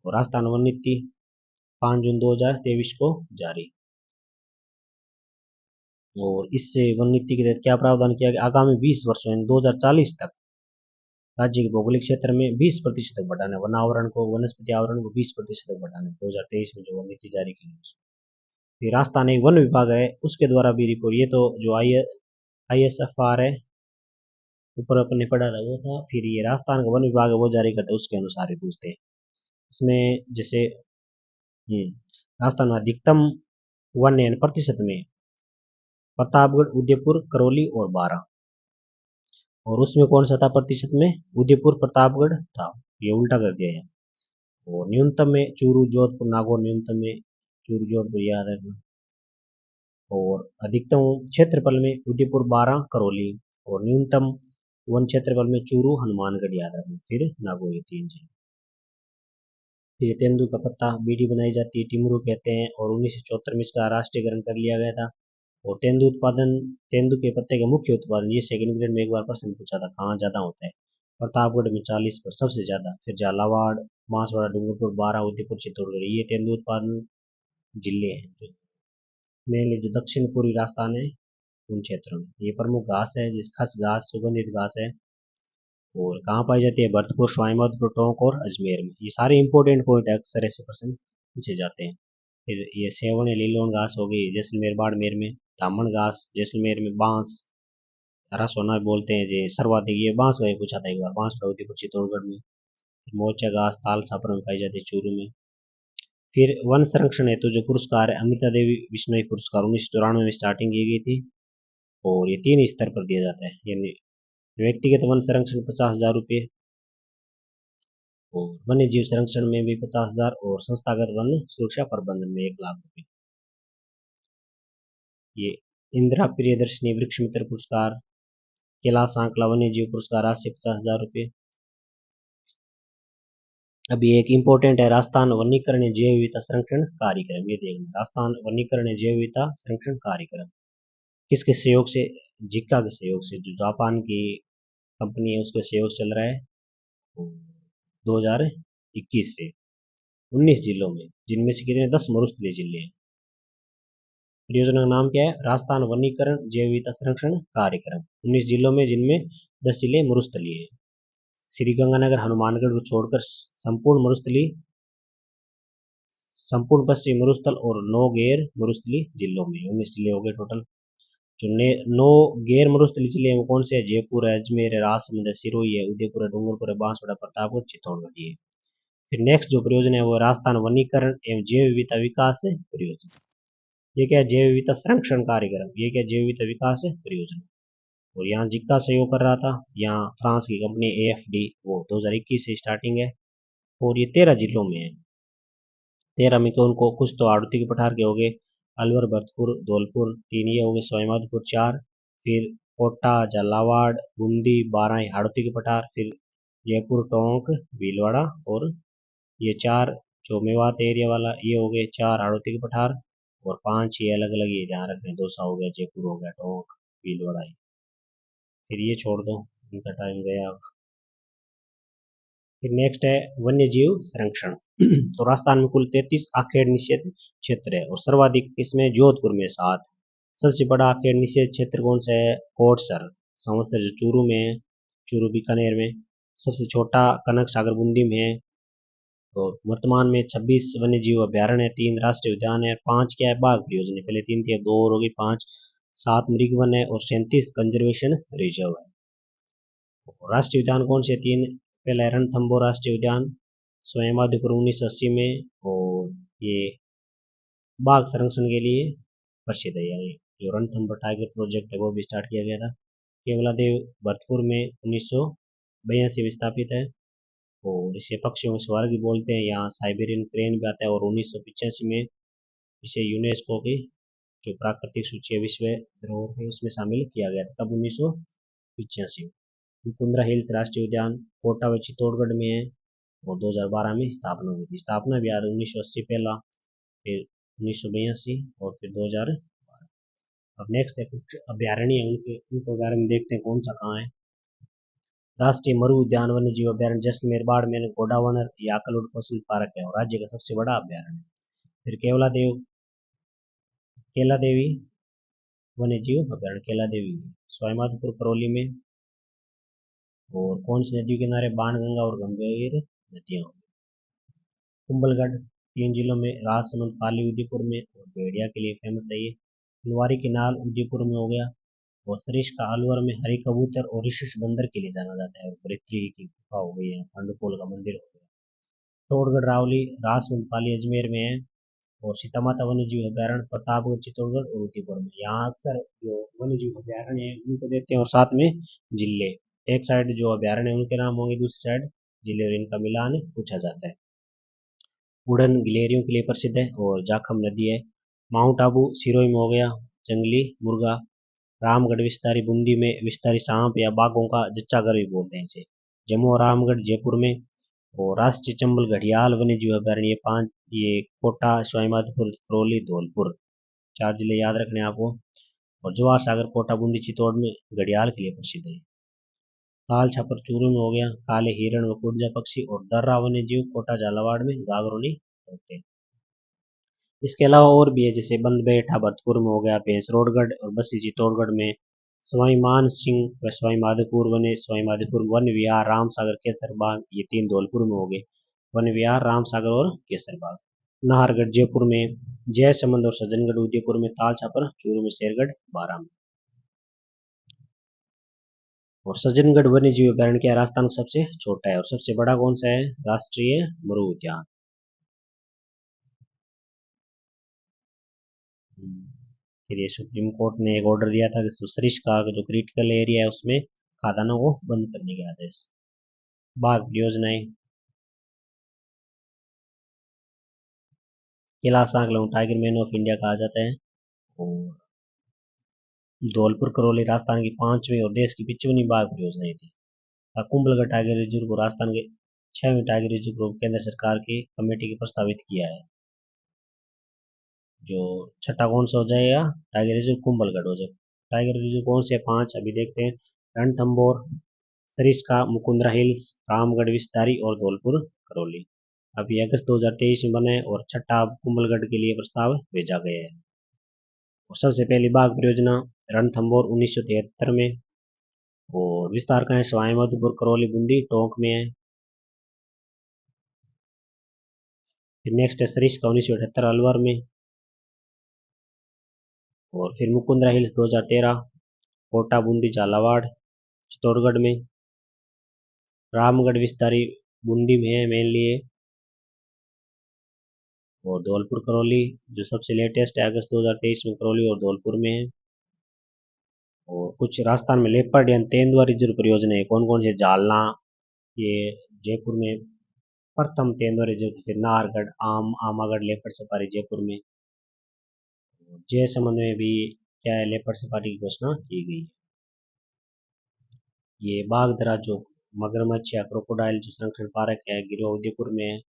और राजस्थान वन नीति 5 जून 2023 को जारी। और इससे वन नीति के तहत क्या प्रावधान किया गया? आगामी 20 वर्षों यानी 2040 तक राज्य के भौगोलिक क्षेत्र में 20% तक बढ़ाना है वनावरण को, वनस्पति आवरण को 20% तक बढ़ाना है 2023 में जो वन नीति जारी की गई। फिर राजस्थान एक वन विभाग है, उसके द्वारा भी रिपोर्ट, ये तो जो ISFR है ऊपर अपने पढ़ा रहा वो था। फिर ये राजस्थान का वन विभाग है वो जारी करता है, उसके अनुसार ही पूछते हैं इसमें। जैसे राजस्थान में अधिकतम वन यानी प्रतिशत में प्रतापगढ़, उदयपुर, करौली और बारां। और उसमें कौन सा था प्रतिशत में? उदयपुर, प्रतापगढ़ था, ये उल्टा कर दिया है। और न्यूनतम में चूरू, जोधपुर, नागौर, न्यूनतम में चूरू, जोधपुर, याद रखना। और अधिकतम क्षेत्रफल में उदयपुर, बारां, करौली। और न्यूनतम वन क्षेत्रफल में चूरू, हनुमानगढ़, याद रखना, फिर नागौर, ये 3 जिले। फिर तेंदू का पत्ता बीड़ी बनाई जाती है, टिमरू कहते हैं। और 1974 में इसका राष्ट्रीयकरण कर लिया गया था। और तेंदू उत्पादन, तेंदू के पत्ते का मुख्य उत्पादन, ये सेकंड ग्रेड में एक बार प्रश्न पूछा था, कहाँ ज्यादा होता है? प्रतापगढ़ में 40 पर सबसे ज्यादा, फिर झालावाड़, बांसवाड़ा, डूंगरपुर, बारां, उदयपुर, चित्तौड़गढ़, ये तेंदू उत्पादन जिले हैं। मेनली जो दक्षिण पूर्वी राजस्थान है उन क्षेत्रों में ये प्रमुख घास है, जिस खस घास, सुगंधित घास है। और कहाँ पाई जाती है? भरतपुर, स्वाईमाधोपुर, टोंक और अजमेर में। ये सारे इंपॉर्टेंट पॉइंट है, अक्सर ऐसे प्रश्न पूछे जाते हैं। फिर ये सेवन या लीलोन घास हो गई जैसलमेर, बाड़मेर में। दामन घास जैसलमेर में। बांस, हरा सोना बोलते हैं, जे सर्वाधिक ये बांस का ही पूछा था एक बार, बांस प्रवृत्ति चित्तौड़गढ़ में। मोचा घास ताल छापर में पाई जाती है चूरू में। फिर वन संरक्षण हेतु जो पुरस्कार है, अमृता देवी विश्नोई पुरस्कार 1994 में स्टार्टिंग की गई थी। और ये 3 स्तर पर दिया जाता है, यानी व्यक्तिगत वन संरक्षण 50,000 रुपये, और वन्य जीव संरक्षण में भी 50,000, और संस्थागत वन सुरक्षा प्रबंधन में 1,00,000 रुपये। ये इंदिरा प्रियदर्शनी वृक्ष मित्र पुरस्कार, कैलाश सांकला वन्य जीव पुरस्कार आज से 50,000 रुपये। अभी एक इम्पोर्टेंट है राजस्थान वनीकरण जैव विविधता संरक्षण कार्यक्रम, ये देखना, राजस्थान वनीकरण जैव विविधता संरक्षण कार्यक्रम किसके सहयोग से? जिक्का के सहयोग से, जो जापान की कंपनी है उसके सहयोग से चल रहा है 2021 से 19 जिलों में, जिनमें से कितने? 10 मरुस्थलीय जिले हैं। परियोजना का नाम क्या है? राजस्थान वनीकरण जैव विविधता संरक्षण कार्यक्रम, 19 जिलों में, जिनमें 10 जिले मरुस्थलीय है। श्री गंगानगर, हनुमानगढ़ को छोड़कर संपूर्ण पश्चिमी मरुस्थल और 9 गैर मरुस्थलीय जिलों में, 19 जिले हो गए टोटल। जो 9 गैर मरुस्थलीय जिले हैं वो कौन से है? जयपुर है, अजमेर है, राजसमंद है, सिरोही है, उदयपुर है, डूंगरपुर है, बांसवाड़ा, प्रतापगढ़, चित्तौड़गढ़। ये फिर नेक्स्ट जो परियोजना है वो राजस्थान वनीकरण एवं जैव विविधता विकास परियोजना। ये क्या है? जैव विविधता संरक्षण कार्यक्रम। ये क्या? जैव विविधता विकास परियोजना। और यहाँ जिसका सहयोग कर रहा था, यहाँ फ्रांस की कंपनी AFD, वो 2021 से स्टार्टिंग है और ये 13 जिलों में है। 13 में तो उनको कुछ तो आड़ती के पठार के हो गए, अलवर, भरतपुर, धौलपुर 3 ये हो गए, सवाईमाधोपुर 4, फिर कोटा, झालावाड़, बूंदी 12 हाड़ौती के पठार, फिर जयपुर, टोंक, भीलवाड़ा और ये 4 जो मेवात एरिया वाला ये हो गए 4 हाड़ौती के पठार और 5 ये अलग अलग ये ध्यान रखना है, दौसा हो गया, जयपुर हो गया, टोंक, भीलवाड़ा। फिर ये छोड़ दो, इनका टाइम गया अब। फिर नेक्स्ट है वन्य जीव संरक्षण। तो राजस्थान में कुल 33 आखेड़ निषेध क्षेत्र है और सर्वाधिक इसमें जोधपुर में 7। सबसे बड़ा आखेड़ निषेध क्षेत्र कौन सा है? कोटसर संवत्सर जो चूरू में है, चूरू बीकानेर में। सबसे छोटा कनक सागर बूंदी में है। और वर्तमान में 26 वन्य जीव अभ्यारण्य है, 3 राष्ट्रीय उद्यान है, 5 क्या है? बाघ परियोजना। पहले 3 थी, 2 और होगी 5। 7 मृग वन है और 37 कंजर्वेशन रिजर्व है। राष्ट्रीय उद्यान कौन से? 3। पहला है रणथंभौर राष्ट्रीय उद्यान, सवाईमाधोपुर 1980 में, और ये बाघ संरक्षण के लिए प्रसिद्ध है। यानी जो रणथंभौर टाइगर प्रोजेक्ट है वो भी स्टार्ट किया गया था। केवलादेव भरतपुर में 1982 में स्थापित है और इसे पक्षियों में स्वर्ग भी बोलते हैं। यहाँ साइबेरियन क्रेन भी आता है और 1985 में इसे यूनेस्को की जो प्राकृतिक सूची है विश्व धरोहर है उसमें शामिल किया गया था। कब? 1985 में। मुकुंदरा हिल्स राष्ट्रीय उद्यान कोटा व चित्तौड़गढ़ में है और 2012 में स्थापना हुई थी। स्थापना भी यार 1980 पहला, फिर 1982 और फिर 2012। अब नेक्स्ट है कुछ अभ्यारण्य है, उनके बारे में देखते हैं कौन सा कहाँ है। राष्ट्रीय मरु उद्यान वन्य जीव अभ्यारण्य जैसलमेर बाड़मेर गोडावनर याकलूट कोस्टल पार्क है और राज्य का सबसे बड़ा अभ्यारण्य। फिर केला देवी वन्य जीव अभ्यारण्य केला देवी सवाईमाधोपुर करौली में। और कौन सी नदी के किनारे? बाणगंगा और गंभीर नदियां। कुंभलगढ़ 3 जिलों में, राजसमंद, पाली उदयपुर में और भेड़िया के लिए फेमस है ये। फुलवारी किनाल उदयपुर में हो गया और सरिस्का अलवर में हरी कबूतर और ऋषिश बंदर के लिए जाना जाता है। और बरेत्री की गुफा हो गई है, पांडुपोल का मंदिर हो गया। चित्तौड़गढ़ रावली राजसमंद पाली अजमेर में है और सीतामाता वन्य जीव अभ्यारण्य प्रतापगढ़ चित्तौड़गढ़ और उदयपुर में। यहाँ अक्सर जो वन्य जीव अभ्यारण्य है उनको देते हैं और साथ में जिले। एक साइड जो अभ्यारण्य है उनके नाम होंगे, दूसरी साइड जिले, और इनका मिलान पूछा जाता है। उड़न गिलहरियों के लिए प्रसिद्ध है और जाखम नदी है। माउंट आबू सिरोही में हो गया, जंगली मुर्गा। रामगढ़ विस्तारी बूंदी में, विस्तारी सांप या बाघों का जच्चाघर भी बोलते हैं इसे। जम्मू और रामगढ़ जयपुर में। और राष्ट्रीय चंबल घड़ियाल वन्य जीव अभ्यारण्य ये 5, ये कोटा, सवाईमाधोपुर, करौली, धौलपुर 4 जिले याद रखने आपको। और जवाहर सागर, कोटा, बूंदी, चित्तौड़ में घड़ियाल के लिए प्रसिद्ध है। ताल छापर चूरू में हो गया, काले हिरण व कुंजा पक्षी। और दर्रा वन्य जीव कोटा झालावाड़ में गागरोनी होते हैं। इसके अलावा और भी है, जैसे बंदबेठा भरतपुर में हो गया, भैंसरोडगढ़ और बस्सी चित्तौड़गढ़ में, सवाई मान सिंह व सवाई माधोपुर वन विहार, राम सागर, केसर बाग ये 3 धौलपुर में हो गए। वन विहार, राम सागर और केसर बाग। नाहरगढ़ जयपुर में, जयसमंद और सज्जनगढ़ उदयपुर में, ताल छापर चूरू में, शेरगढ़ बारां में। और सज्जनगढ़ वन्य जीव अभ्यारण्य क्या राजस्थान का सबसे छोटा है और सबसे बड़ा कौन सा है? राष्ट्रीय मरु उद्यान। फिर ये सुप्रीम कोर्ट ने एक ऑर्डर दिया था कि सरिस्का का जो क्रिटिकल एरिया है उसमें खादानों को बंद करने के आदेश। बाघ परियोजनाएं, किला सांगलांग टाइगर मैन ऑफ इंडिया कहा जाता है। और धौलपुर करौली राजस्थान की 5वीं और देश की 55वीं बाघ परियोजनाएं थी। कुंभलगढ़ टाइगर रिजर्व को राजस्थान के 6वें टाइगर रिजर्व को केंद्र सरकार की कमेटी की प्रस्तावित किया है। जो छठा कौन सा हो जाएगा? टाइगर रिजर्व कुंभलगढ़ हो जाएगा। टाइगर रिजर्व कौन से 5 अभी देखते हैं? रणथंभौर, सरिस्का, मुकुंदरा हिल्स, रामगढ़ विस्तारी और धौलपुर करौली। अभी अगस्त 2023 में बने और छठा कुंभलगढ़ के लिए प्रस्ताव भेजा गया है। और सबसे पहली बाघ परियोजना रणथंभौर 1973 में। और विस्तार का है सवाई माधोपुर, करौली, बूंदी, टोंक में है। फिर नेक्स्ट है सरिस्का 1978 अलवर में। और फिर मुकुंदरा हिल्स 2013, कोटा, बूंदी, झालावाड़, चित्तौड़गढ़ में। रामगढ़ विस्तारी बूंदी में है मेनली। और धौलपुर करौली जो सबसे लेटेस्ट है अगस्त 2023 में करौली और धौलपुर में है। और कुछ राजस्थान में लेपर्ड यानी तेंदुआ रिजर्व परियोजना है, कौन कौन से, जालना, ये जयपुर में प्रथम तेंदुआ रिजर्व, फिर नाहरगढ़ आमागढ़ लेपर्ड सफारी जयपुर में, जयसमंद में भी क्या है, लेपर्ड सफारी की घोषणा की गई है। ये बागधरा जो मगरमच्छ या क्रोकोडाइल जो संरक्षण पार्क है गिरोह उदयपुर में है।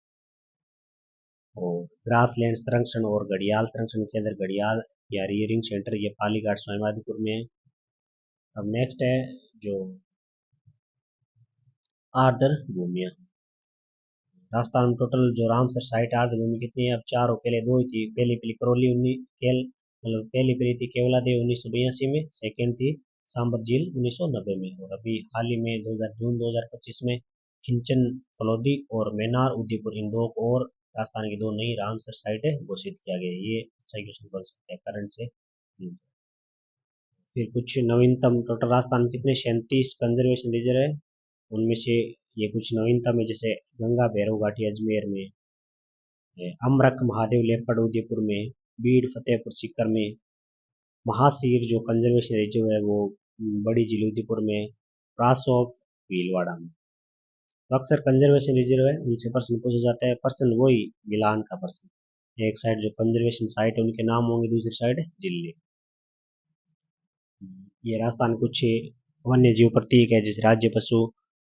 और ग्रासलैंड संरक्षण और घड़ियाल संरक्षण केंद्र घड़ियाल या रियरिंग सेंटर ये पालीघाट स्वाइमाधीपुर में है। अब नेक्स्ट है जो आर्द्र भूमियाँ। राजस्थान में टोटल जो रामसर साइट आर्द्र भूमि कितनी है, अब चार हो, पहले दो ही थी, पहली करौली मतलब पहली थी केवलादेव 1982 में, सेकेंड थी सांबर झील 1990 में, और अभी हाल ही में जून 2025 में खिंचन फलोदी और मैनार उदयपुर इन दो और राजस्थान की दो नई रामसर साइट घोषित किया गया। ये अच्छा क्वेश्चन बन सकता है करंट से। फिर कुछ नवीनतम, टोटल राजस्थान में कितने 37 कंजर्वेशन रिजर्व है, उनमें से ये कुछ नवीनतम है, जैसे गंगा भैरव घाटी अजमेर में, अमरक महादेव लेपर्ड उदयपुर में, बीड़ फतेहपुर सीकर में, महासीर जो कंजर्वेशन रिजर्व है वो बड़ी झील उदयपुर में, प्रासोफ भीलवाड़ा में। तो अक्सर कंजर्वेशन रिजर्व है उनसे प्रश्न पूछा जाता है, प्रश्न वही मिलान का प्रश्न, एक साइड जो कंजर्वेशन साइट है उनके नाम होंगे, दूसरी साइड जिले। ये राजस्थान कुछ वन्य जीव प्रतीक है, जैसे राज्य पशु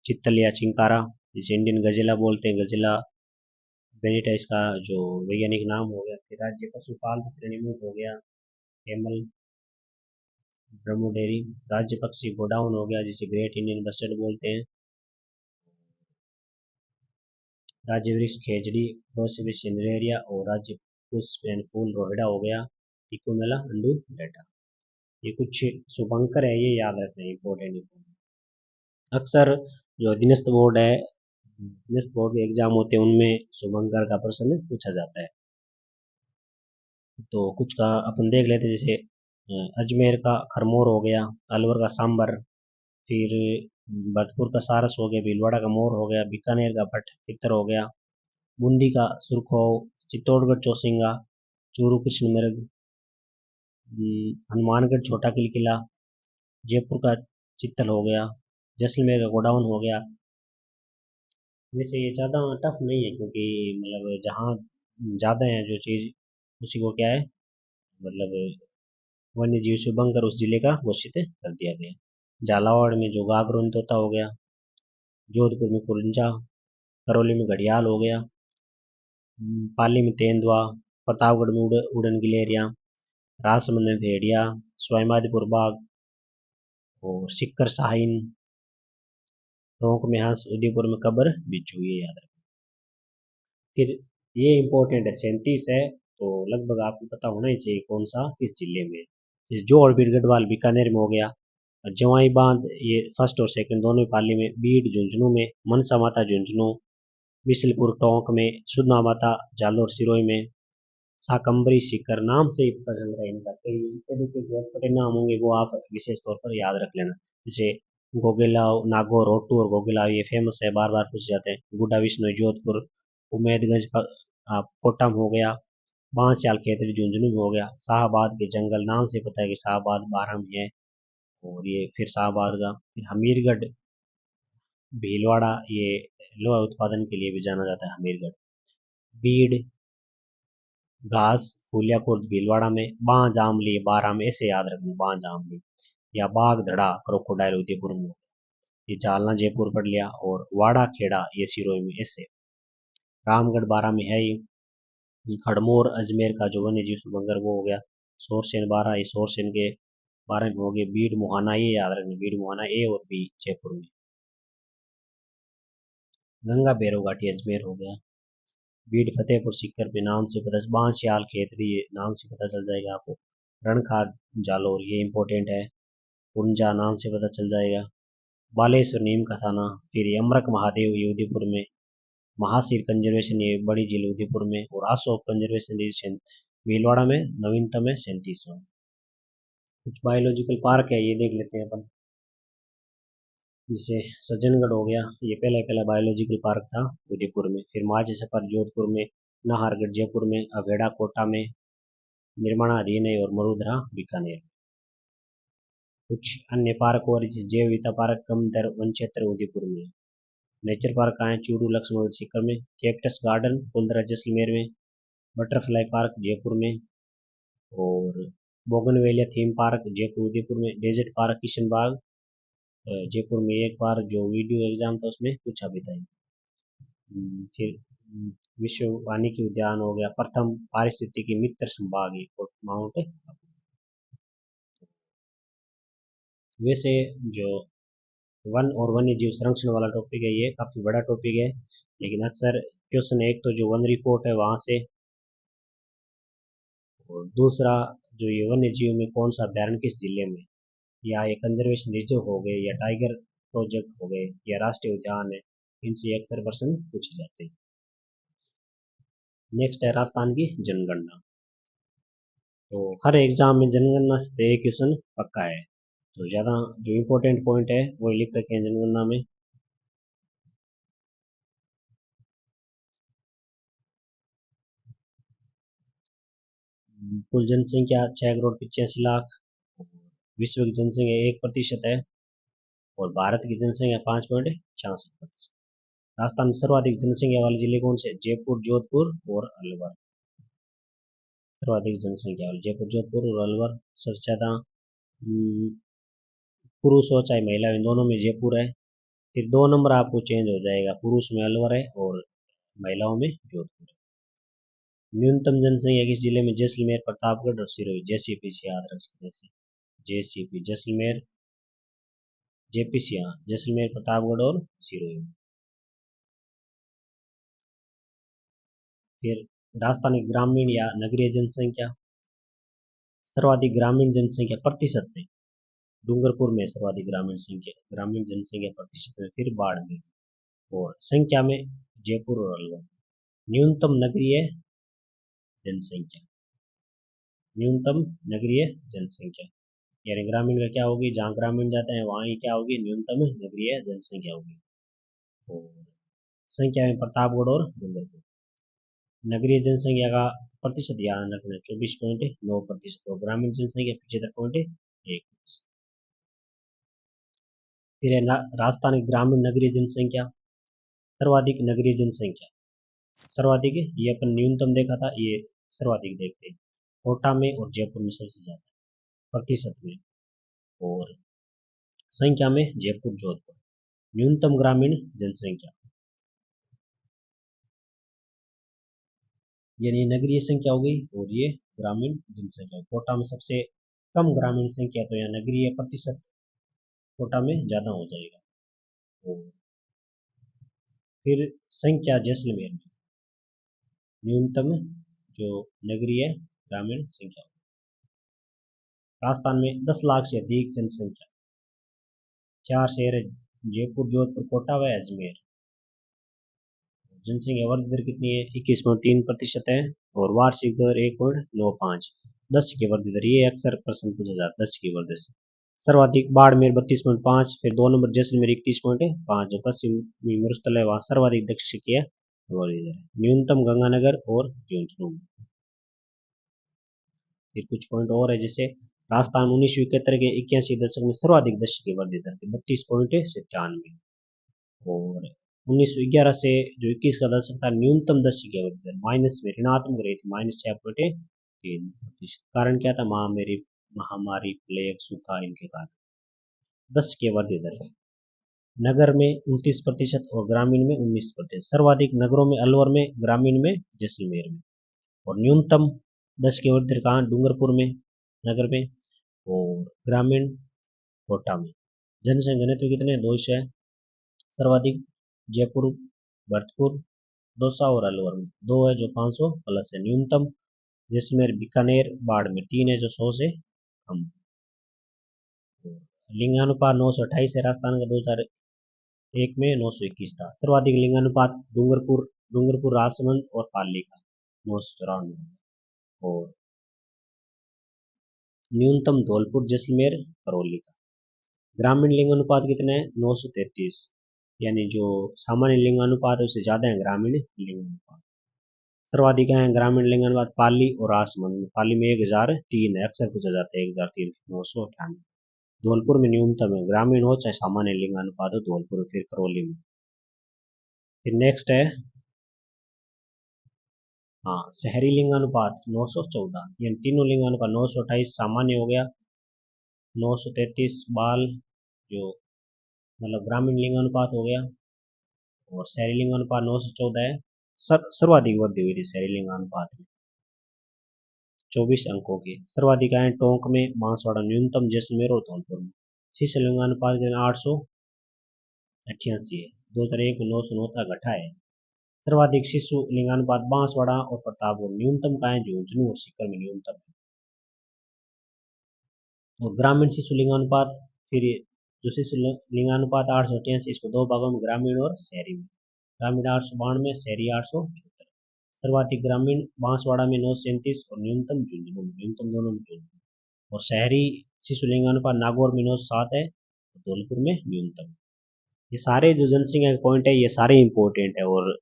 चित्तल या चिंकारा, जिसे इंडियन गजेला बोलते हैं, गजेला बेनिटा इसका जो वैज्ञानिक नाम हो गया। फिर राज्य पशुपाल श्रेणी में हो गया कैमल ब्रह्मोडेरी, राज्य पक्षी गोडाउन हो गया जिसे ग्रेट इंडियन बस्टर्ड बोलते हैं, राज्य वृक्ष खेजड़ी प्रोसिबिस सिनेरिया, और राज्य पुष्प एंड फूल रोहिड़ा हो गया टिकोमेला अंडू डेटा। ये कुछ शुभंकर है, ये याद रखना है, इंपॉर्टेंट। अक्सर जो अधीनस्थ बोर्ड है, अधीनस्थ बोर्ड के एग्जाम होते हैं उनमें शुभंकर का प्रश्न पूछा जाता है। तो कुछ का अपन देख लेते हैं, जैसे अजमेर का खरमोर हो गया, अलवर का सांबर, फिर भरतपुर का सारस हो गया, भीलवाड़ा का मोर हो गया, बीकानेर का भट्ट तितर हो गया, बूंदी का सुरखोव, चित्तौड़गढ़ चौसिंगा, चूरू कृष्ण मृग, हनुमानगढ़ छोटा किला, जयपुर का चित्तल हो गया, जैसलमेर का गोडाउन हो गया। वैसे ये ज़्यादा टफ नहीं है, क्योंकि मतलब जहाँ ज़्यादा है जो चीज़ उसी को क्या है, मतलब वन्य जीव शुभंकर उस जिले का घोषित कर दिया गया। झालावाड़ में जो गागरोन तोता हो गया, जोधपुर में कुरंजा, करौली में घड़ियाल हो गया, पाली में तेंदुआ, प्रतापगढ़ में उड़न गिलेरिया, राजसमंद में भेड़िया, स्वाइमाधीपुर बाघ, और सिक्कर शाहीन, टोंक में हंस, उदयपुर में कब्र बिच्छू, ये याद रखें। फिर ये इंपॉर्टेंट है, 37 है, तो लगभग आपको पता होना ही चाहिए कौन सा किस जिले में। जैसे जोड़ बीड़ गढ़वाल बीकानेर में हो गया, और जवाई बांध ये फर्स्ट और सेकंड दोनों ही पाली में, बीड़ झुंझुनू में, मनसा माता झुंझुनू, बिसलपुर टोंक में, सुधना माता जालोर सिरोही में, शाकंभरी सीकर, नाम से ही पता चल रहा है इनका, कई के जो अटपटे नाम होंगे वो आप विशेष तौर पर याद रख लेना, जैसे गोगेलाव नागौर रोटू और गोगेलाव ये फेमस है, बार बार पूछे जाते हैं, गुड्डा विष्णु जोधपुर, उमेदगंज कोटम हो गया, बांसचाल खेतरी झुंझुनू में हो गया, शाहबाद के जंगल, नाम से पता है कि शाहबाद बारह में है, और ये फिर शाहबाद का, फिर हमीरगढ़ भीलवाड़ा ये लोहा उत्पादन के लिए भी जाना जाता है हमीरगढ़, बीड़ घास फूलियाकोट भीलवाड़ा में, बांज आमली बारह में, ऐसे याद रखना, बांज आमली, या बाघ धड़ा क्रोकोडाइल उदयपुर में, ये जालना जयपुर पढ़ लिया, और वाड़ा खेड़ा ये सिरोही में, ऐसे रामगढ़ बारह में है ये खड़मोर अजमेर का जो वन्य जीव शुभंकर वो हो गया, सोरसेन बारह ये सोरसेन के बारह में हो गए, बीड़ मुहाना ये याद रखना, बीड़ मुहाना ए और बी जयपुर में, गंगा भैरव घाटी अजमेर हो गया, बीड़ फतेहपुर सीकर पे नाम से पता, बांसियाल खेतरी नाम से पता चल जाएगा आपको, रणखार जालोर ये इंपॉर्टेंट है, पुंजा नाम से पता चल जाएगा, बालेश्वर नीम का थाना, फिर ये अमरक महादेव ये उदयपुर में, महासीर कंजर्वेशन ये बड़ी झील उदयपुर में, और आशोक कंजर्वेशन भीलवाड़ा में नवीनतम है 37वां। कुछ बायोलॉजिकल पार्क है ये देख लेते हैं अपन, जैसे सज्जनगढ़ हो गया, ये पहला पहला बायोलॉजिकल पार्क था उदयपुर में, फिर माझी सफर जोधपुर में, नाहरगढ़ जयपुर में, अभेड़ा कोटा में, निर्माणाधीन है, और मरुधरा बीकानेर। कुछ अन्य पार्क और जैव विविधता पार्क कमदर वन क्षेत्र उदयपुर में। नेचर पार्क कहाँ है? चूरू लक्ष्मण सीकर में। कैक्टस गार्डन कुंदरा जैसलमेर में। बटरफ्लाई पार्क जयपुर में। और bougainvillea theme park Jaipur Udaipur में। डेजर्ट पार्क किशनबाग जयपुर में। एक बार जो वीडियो एग्जाम था उसमें पूछा भी था। फिर विश्व वानिकी उद्यान हो गया। प्रथम पारिस्थितिकी मित्र संभाग माउंट। वैसे जो वन और वन्य जीव संरक्षण वाला टॉपिक है ये काफी बड़ा टॉपिक है, लेकिन अक्सर क्वेश्चन एक तो जो वन रिपोर्ट है वहां से, और दूसरा जो ये वन्य जीव में कौन सा अभ्यारण्य किस जिले में, या ये कंजर्वेशन रिजर्व हो गए, या टाइगर प्रोजेक्ट हो गए, या राष्ट्रीय उद्यान है, इनसे अक्सर प्रश्न पूछे जाते हैं। नेक्स्ट है राजस्थान की जनगणना। तो हर एग्जाम में जनगणना से एक क्वेश्चन पक्का है, तो ज़्यादा जो इम्पोर्टेंट पॉइंट है वो लिख रखे हैं जनगणना में। कुल जनसंख्या 6,85,00,000। विश्व की जनसंख्या 1% है, और भारत की जनसंख्या 5.66%। राजस्थान में सर्वाधिक जनसंख्या वाले जिले कौन से? जयपुर, जोधपुर और अलवर। सर्वाधिक जनसंख्या वाले जयपुर, जोधपुर और अलवर। सबसे ज़्यादा पुरुष हो चाहे महिला हो, दोनों में जयपुर है। फिर 2 नंबर आपको चेंज हो जाएगा, पुरुष में अलवर है और महिलाओं में जोधपुर है। न्यूनतम जनसंख्या किस जिले में? जैसलमेर, प्रतापगढ़ और सिरोही। जेसीपी से याद रख सकते हैं। जेसीपी जैसलमेर, जेपीसी हाँ जैसलमेर, प्रतापगढ़ और सिरोही। फिर राजस्थान की ग्रामीण या नगरीय जनसंख्या। सर्वाधिक ग्रामीण जनसंख्या प्रतिशत में डूंगरपुर में सर्वाधिक ग्रामीण जनसंख्या प्रतिशत में, फिर बाड़मेर, और संख्या में जयपुर और अलवर। न्यूनतम नगरीय जनसंख्या, न्यूनतम नगरीय जनसंख्या यानी ग्रामीण का क्या होगी, जहाँ ग्रामीण जाते हैं वहाँ ही क्या होगी, न्यूनतम नगरीय जनसंख्या होगी। और संख्या में प्रतापगढ़ और डूंगरपुर। नगरीय जनसंख्या का प्रतिशत ध्यान रखना 24.9%, और ग्रामीण जनसंख्या 75.1%। फिर है राजस्थान की ग्रामीण नगरीय जनसंख्या। सर्वाधिक नगरीय जनसंख्या, सर्वाधिक ये अपन न्यूनतम देखा था, ये सर्वाधिक देखते हैं कोटा में और जयपुर में सबसे ज्यादा प्रतिशत में, और संख्या में जयपुर, जोधपुर। न्यूनतम ग्रामीण जनसंख्या यानी नगरीय संख्या हो गई, और ये ग्रामीण जनसंख्या। कोटा में सबसे कम ग्रामीण संख्या, तो यहाँ नगरीय प्रतिशत कोटा में ज्यादा हो जाएगा। और फिर संख्या जैसलमेर में न्यूनतम जो नगरीय ग्रामीण संख्या। राजस्थान में 10 लाख से अधिक जनसंख्या, 4 शहर है, जयपुर, जोधपुर, कोटा व अजमेर। जनसंख्या वृद्धि दर कितनी है? 21.3% है, और वार्षिक दर 1.95। 10 की वृद्धि दर, ये अक्सर प्रश्न पूछा जाता है 10 की वृद्धि से। सर्वाधिक बाड़मेर 32.5, फिर 2 नंबर जैसलमेर 31.5, जो पश्चिमी मरुस्थल है वहाँ सर्वाधिक दक्षिण की वृद्धि दर है। न्यूनतम गंगानगर और झुंझुनू। फिर कुछ पॉइंट और है, जैसे राजस्थान 1971 के 81 दशक में सर्वाधिक दशक की वृद्धि दर थी 32.97, और 1911 से जो 21 का दशक था न्यूनतम दशक की वृद्धि दर माइनस में ऋणात्मक रही थी -6.3%। कारण क्या था? महामारी, प्लेग, सूखा, इनके कारण। दशक की वृद्धि दर नगर में 29% और ग्रामीण में 19%। सर्वाधिक नगरों में अलवर में, ग्रामीण में जैसलमेर में, और न्यूनतम 10 की वृद्धि दर कहाँ? डूंगरपुर में नगर में, और ग्रामीण कोटा में। जनसंख्या घनत्व कितने? 200 है। सर्वाधिक जयपुर, भरतपुर 200, और अलवर में 2 है जो 500 प्लस है। न्यूनतम जैसलमेर, बीकानेर, बाड़मेर 3 है जो 100 से कम। लिंगानुपात 928 है राजस्थान का, 2001 में 921 था। सर्वाधिक लिंगानुपात डूंगरपुर, राजसमंद और पाली का 994, और न्यूनतम धौलपुर, जैसलमेर, करौली का। ग्रामीण लिंगानुपात कितने हैं? 933, यानी जो सामान्य लिंगानुपात है उससे ज्यादा है ग्रामीण लिंगानुपात। सर्वाधिक हैं ग्रामीण लिंगानुपात पाली और राजसमंद में। पाली में 1003 है, अक्सर पूछा जाता है 1003 धौलपुर में न्यूनतम है, ग्रामीण हो चाहे सामान्य लिंगानुपात हो, धौलपुर फिर करौली में। फिर नेक्स्ट है हाँ शहरी लिंगानुपात 914, यानी तीनों लिंगानुपात 928 सामान्य हो गया, 933 बाल जो मतलब ग्रामीण लिंगानुपात हो गया, और शहरी लिंगानुपात 914 है। सर्वाधिक वृद्धि हुई थी शहरी लिंगानुपात में 24 अंकों की। सर्वाधिक आए टोंक में, बांसवाड़ा न्यूनतम जैसलमेर और धौलपुर में। शिशु लिंगानुपात के 888 है, 2001 में 909 घटा है। सर्वाधिक शिशु लिंगानुपात बांसवाड़ा और प्रतापगढ़, न्यूनतम का है झुंझुनू और सीकर में न्यूनतम है। और ग्रामीण शिशु लिंगानुपात फिर जो शिशु लिंगानुपात 888, इसको दो भागों में, ग्रामीण और शहरी में। ग्रामीण 892, शहरी 874। सर्वाधिक ग्रामीण बांसवाड़ा में 937 और न्यूनतम झुंझुनू में, न्यूनतम दोनों में झुंझुनू। और शहरी शिशु लिंगानुपात नागौर में 907 है, धौलपुर में न्यूनतम। ये सारे जो जनसंख्या के पॉइंट है ये सारे इंपॉर्टेंट है, और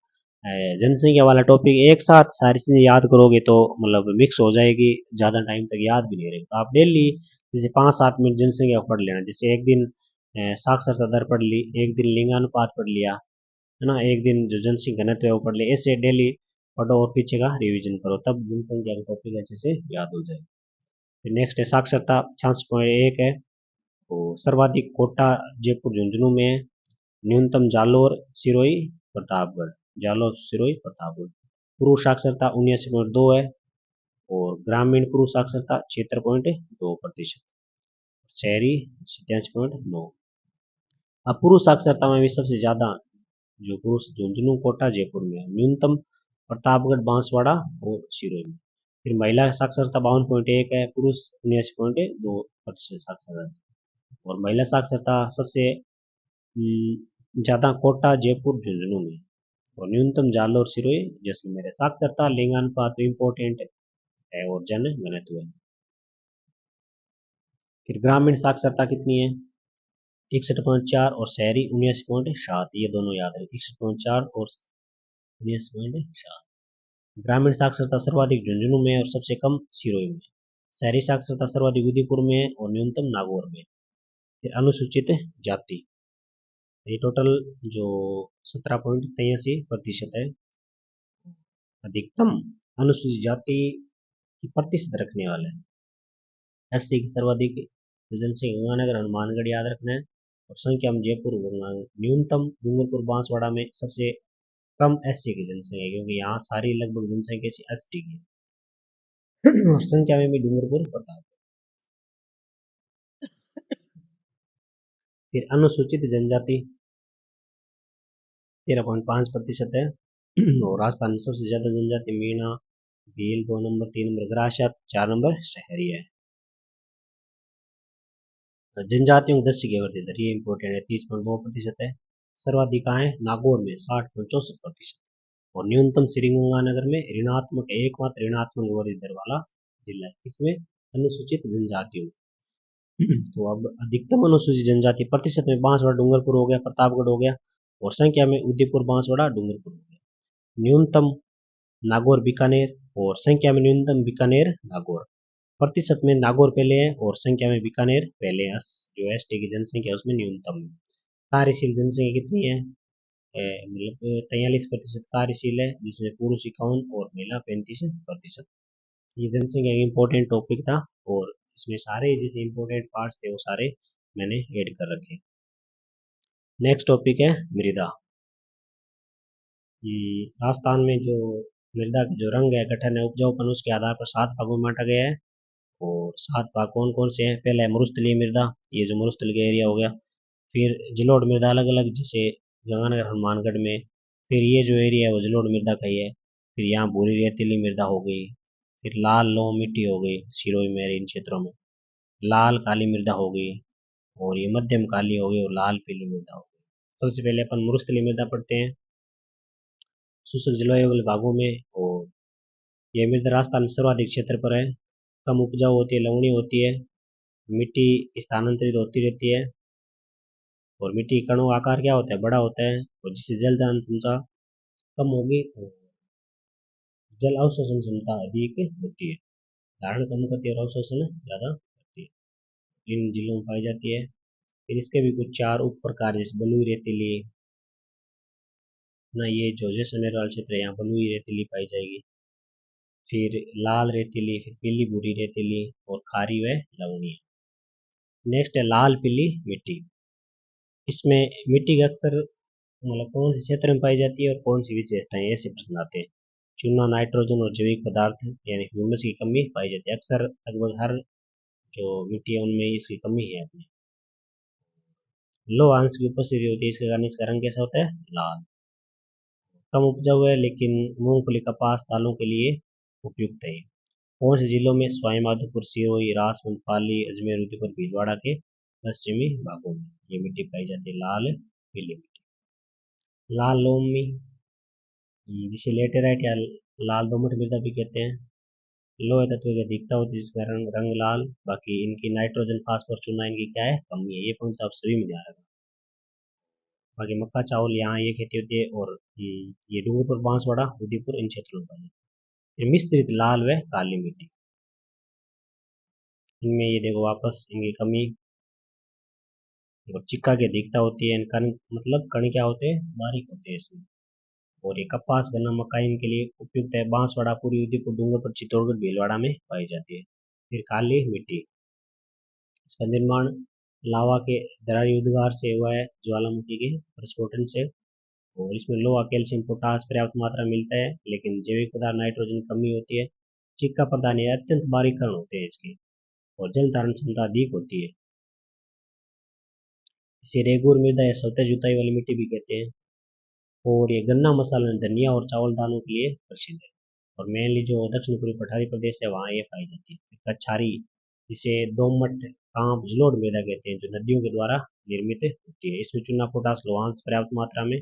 जनसंख्या वाला टॉपिक एक साथ सारी चीजें याद करोगे तो मतलब मिक्स हो जाएगी, ज्यादा टाइम तक याद भी नहीं रहेगा। तो आप डेली जैसे 5-7 मिनट जनसंख्या पढ़ लेना, जैसे एक दिन साक्षरता दर पढ़ ली, एक दिन लिंगानुपात पढ़ लिया, है ना, एक दिन जो जनसंख्या घनत्व है वो पढ़ लिया, ऐसे डेली पढ़ो और पीछे का रिवीजन करो, तब जनसंख्या का टॉपिक अच्छे से याद हो जाए। फिर नेक्स्ट है साक्षरता 66.1 है, और सर्वाधिक कोटा जयपुर झुंझुनू में है, न्यूनतम जालोर सिरोही प्रतापगढ़, जालोर सिरोही प्रतापगढ़। पुरुष साक्षरता 79.2 है, और ग्रामीण पुरुष साक्षरता 76.2%, शहरी 87.9। अब पुरुष साक्षरता में भी सबसे ज्यादा जो पुरुष झुंझुनू कोटा जयपुर में है, न्यूनतम प्रतापगढ़ बांसवाड़ा और सिरोही में। फिर महिला साक्षरता 52.1 है, पुरुष 79.2% साक्षरता। और महिला साक्षरता सबसे ज्यादा कोटा जयपुर झुंझुनू में, और न्यूनतम जालोर सिरोही जैसलमेर है। साक्षरता लिंगानुपात तो इम्पोर्टेंट है और जन घनत्व है। फिर ग्रामीण साक्षरता कितनी है 61.4 और शहरी 79.7, ये दोनों याद है 61.4 और 79.7। ग्रामीण साक्षरता सर्वाधिक झुंझुनू में और सबसे कम सिरोही में। शहरी साक्षरता सर्वाधिक उदयपुर में और न्यूनतम नागौर में। फिर अनुसूचित जाति, ये टोटल जो 17.83% है। अधिकतम अनुसूचित जाति की प्रतिशत रखने वाले एससी की सर्वाधिक जनसंख्या गंगानगर हनुमानगढ़ याद रखना है, और संख्या में जयपुर न्यूनतम डूंगरपुर बांसवाड़ा में सबसे कम एससी की जनसंख्या, क्योंकि यहाँ सारी लगभग जनसंख्या एसटी की है। और संख्या में भी डूंगरपुर प्रताप। फिर अनुसूचित जनजाति 13.5% है। और राजस्थान में सबसे ज्यादा जनजाति Meena, Bhil 2 number, 3 number gratia, 4 number शहरी है। जनजातियों की 10 की वृद्धि दर ये इंपॉर्टेंट है, 30.2% है। सर्वाधिक है नागौर में 60.64%, और न्यूनतम श्रीगंगानगर में ऋणात्मक, एकमात्र ऋणात्मक वृद्धि दर वाला जिला है, इसमें अनुसूचित जनजातियों। तो अब अधिकतम अनुसूचित जनजाति प्रतिशत में बांसवाड़ा डूंगरपुर हो गया, प्रतापगढ़ हो गया, और संख्या में उदयपुर बांसवाड़ा डूंगरपुर हो गया। न्यूनतम नागौर बीकानेर, और संख्या में न्यूनतम बीकानेर नागौर। प्रतिशत में नागौर पहले है और संख्या में बीकानेर पहले है। जो एसटी की जनसंख्या है उसमें न्यूनतम है। कार्यशील जनसंख्या कितनी है मतलब 43% कार्यशील है, जिसमें पुरुष 51 और महिला 35%। ये जनसंख्या इंपॉर्टेंट टॉपिक था, और इसमें सारे जैसे इंपॉर्टेंट पार्ट्स थे वो सारे मैंने ऐड कर रखे। नेक्स्ट टॉपिक है मृदा। राजस्थान में जो मृदा के जो रंग है, गठन है, उपजाऊपन, उसके आधार पर 7 भागों में बांटा गया है। और 7 भाग कौन कौन से हैं? पहला है मरुस्थलीय मृदा, ये जो मरुस्थल का एरिया हो गया। फिर जलोढ़ मृदा अलग अलग, जैसे गंगानगर हनुमानगढ़ में। फिर ये जो एरिया है वो जलोढ़ मृदा का ही है। फिर यहाँ भूरी रेतीली मृदा हो गई। फिर लाल लोम मिट्टी हो गई सिरोही में, इन क्षेत्रों में लाल काली मृदा हो गई, और ये मध्यम काली हो गई, और लाल पीली मृदा हो गई। सबसे पहले अपन मरुस्थलीय मृदा पढ़ते हैं। शुष्क जलवायु वाले भागों में, और यह मृदा राजस्थान में सर्वाधिक क्षेत्र पर है। कम उपजाऊ होती है, लवणीय होती है, मिट्टी स्थानांतरित होती रहती है, और मिट्टी कणों का आकार क्या होता है, बड़ा होता है, और जिससे जलदान क्षमता कम होगी, जल अवशोषण क्षमता अधिक होती है, धारण कम करती है और अवशोषण ज़्यादा करती है, इन जिलों में पाई जाती है। फिर इसके भी कुछ 4 उप प्रकार, जैसे बलुई रेतीली ना, ये जो जैसलमेर वाला क्षेत्र है यहाँ बलुई रेतीली पाई जाएगी। फिर लाल रेतीली, फिर पीली भूरी रेतीली और खारी व लवणीय। नेक्स्ट है लाल पीली मिट्टी। इसमें मिट्टी के अक्सर मतलब कौन से क्षेत्र में पाई जाती है और कौन सी विशेषताएं, ऐसे प्रश्न आते हैं। चूना, नाइट्रोजन और जैविक पदार्थ यानी ह्यूमस की कमी पाई जाती है। अक्सर लगभग हर जो मिट्टी है उनमें इसकी कमी है अपनी। लोह अंश की उपस्थिति होती है, इसके कारण इसका रंग कैसा होता है, लाल। कम उपजाऊ है लेकिन मूंगफली, कपास, दालों के लिए उपयुक्त है। कौन से जिलों में, स्वाई माधोपुर, सिरोही, राजसमंद, पाली, अजमेर, उदयपुर, भीलवाड़ा के पश्चिमी भागों में ये मिट्टी पाई जाती है, लाल पीली मिट्टी। लाल लोमी, जिसे लेटेराइट या लाल दोमट मृदा भी कहते हैं। लोह तत्व की अधिकता होती है जिसका रंग लाल। बाकी इनकी नाइट्रोजन, फास्फोरस, चूना इनकी क्या है, कमी है। ये पॉइंट आप सभी में ध्यान रखना। बाकी मक्का, चावल यहाँ ये खेती होती है। और ये डूंगरपुर, बांसवाड़ा, उदयपुर इन क्षेत्रों में पाई जाती है। फिर मिश्रित लाल व काली मिट्टी, इनमें ये देखो वापस इनकी कमी और चिक्का की अधिकता होती है। कण मतलब कण क्या होते हैं, बारीक होते हैं इसमें। और ये कपास, गन्ना, मक्का इनके लिए उपयुक्त है। बांसवाड़ा, पूर्वी उदयपुर, डूंगरपुर, चित्तौड़गढ़, भीलवाड़ा में पाई जाती है। फिर काली मिट्टी, इसका निर्माण लावा के दरारी उद्गार से हुआ है, ज्वालामुखी के प्रस्फोटन से। और इसमें लोहा, कैल्शियम, पोटास पर्याप्त मात्रा में मिलता है, लेकिन जैविक पदार्थ नाइट्रोजन कमी होती है। चिक्का प्रदान ये अत्यंत बारीक कण होते हैं इसके, और जल धारण क्षमता अधिक होती है। इसे रेगुर मृदा या सतह जुताई वाली मिट्टी भी कहते हैं। और ये गन्ना, मसाला, धनिया और चावल दालों के लिए प्रसिद्ध है। और मेनली जो दक्षिण पूर्वी पठारी प्रदेश है वहाँ ये पाई जाती है। कछारी, इसे दोमट, कांप, जलोढ़ मृदा कहते हैं, जो नदियों के द्वारा निर्मित होती है। इसमें चूना, पोटास, लोहांश पर्याप्त मात्रा में।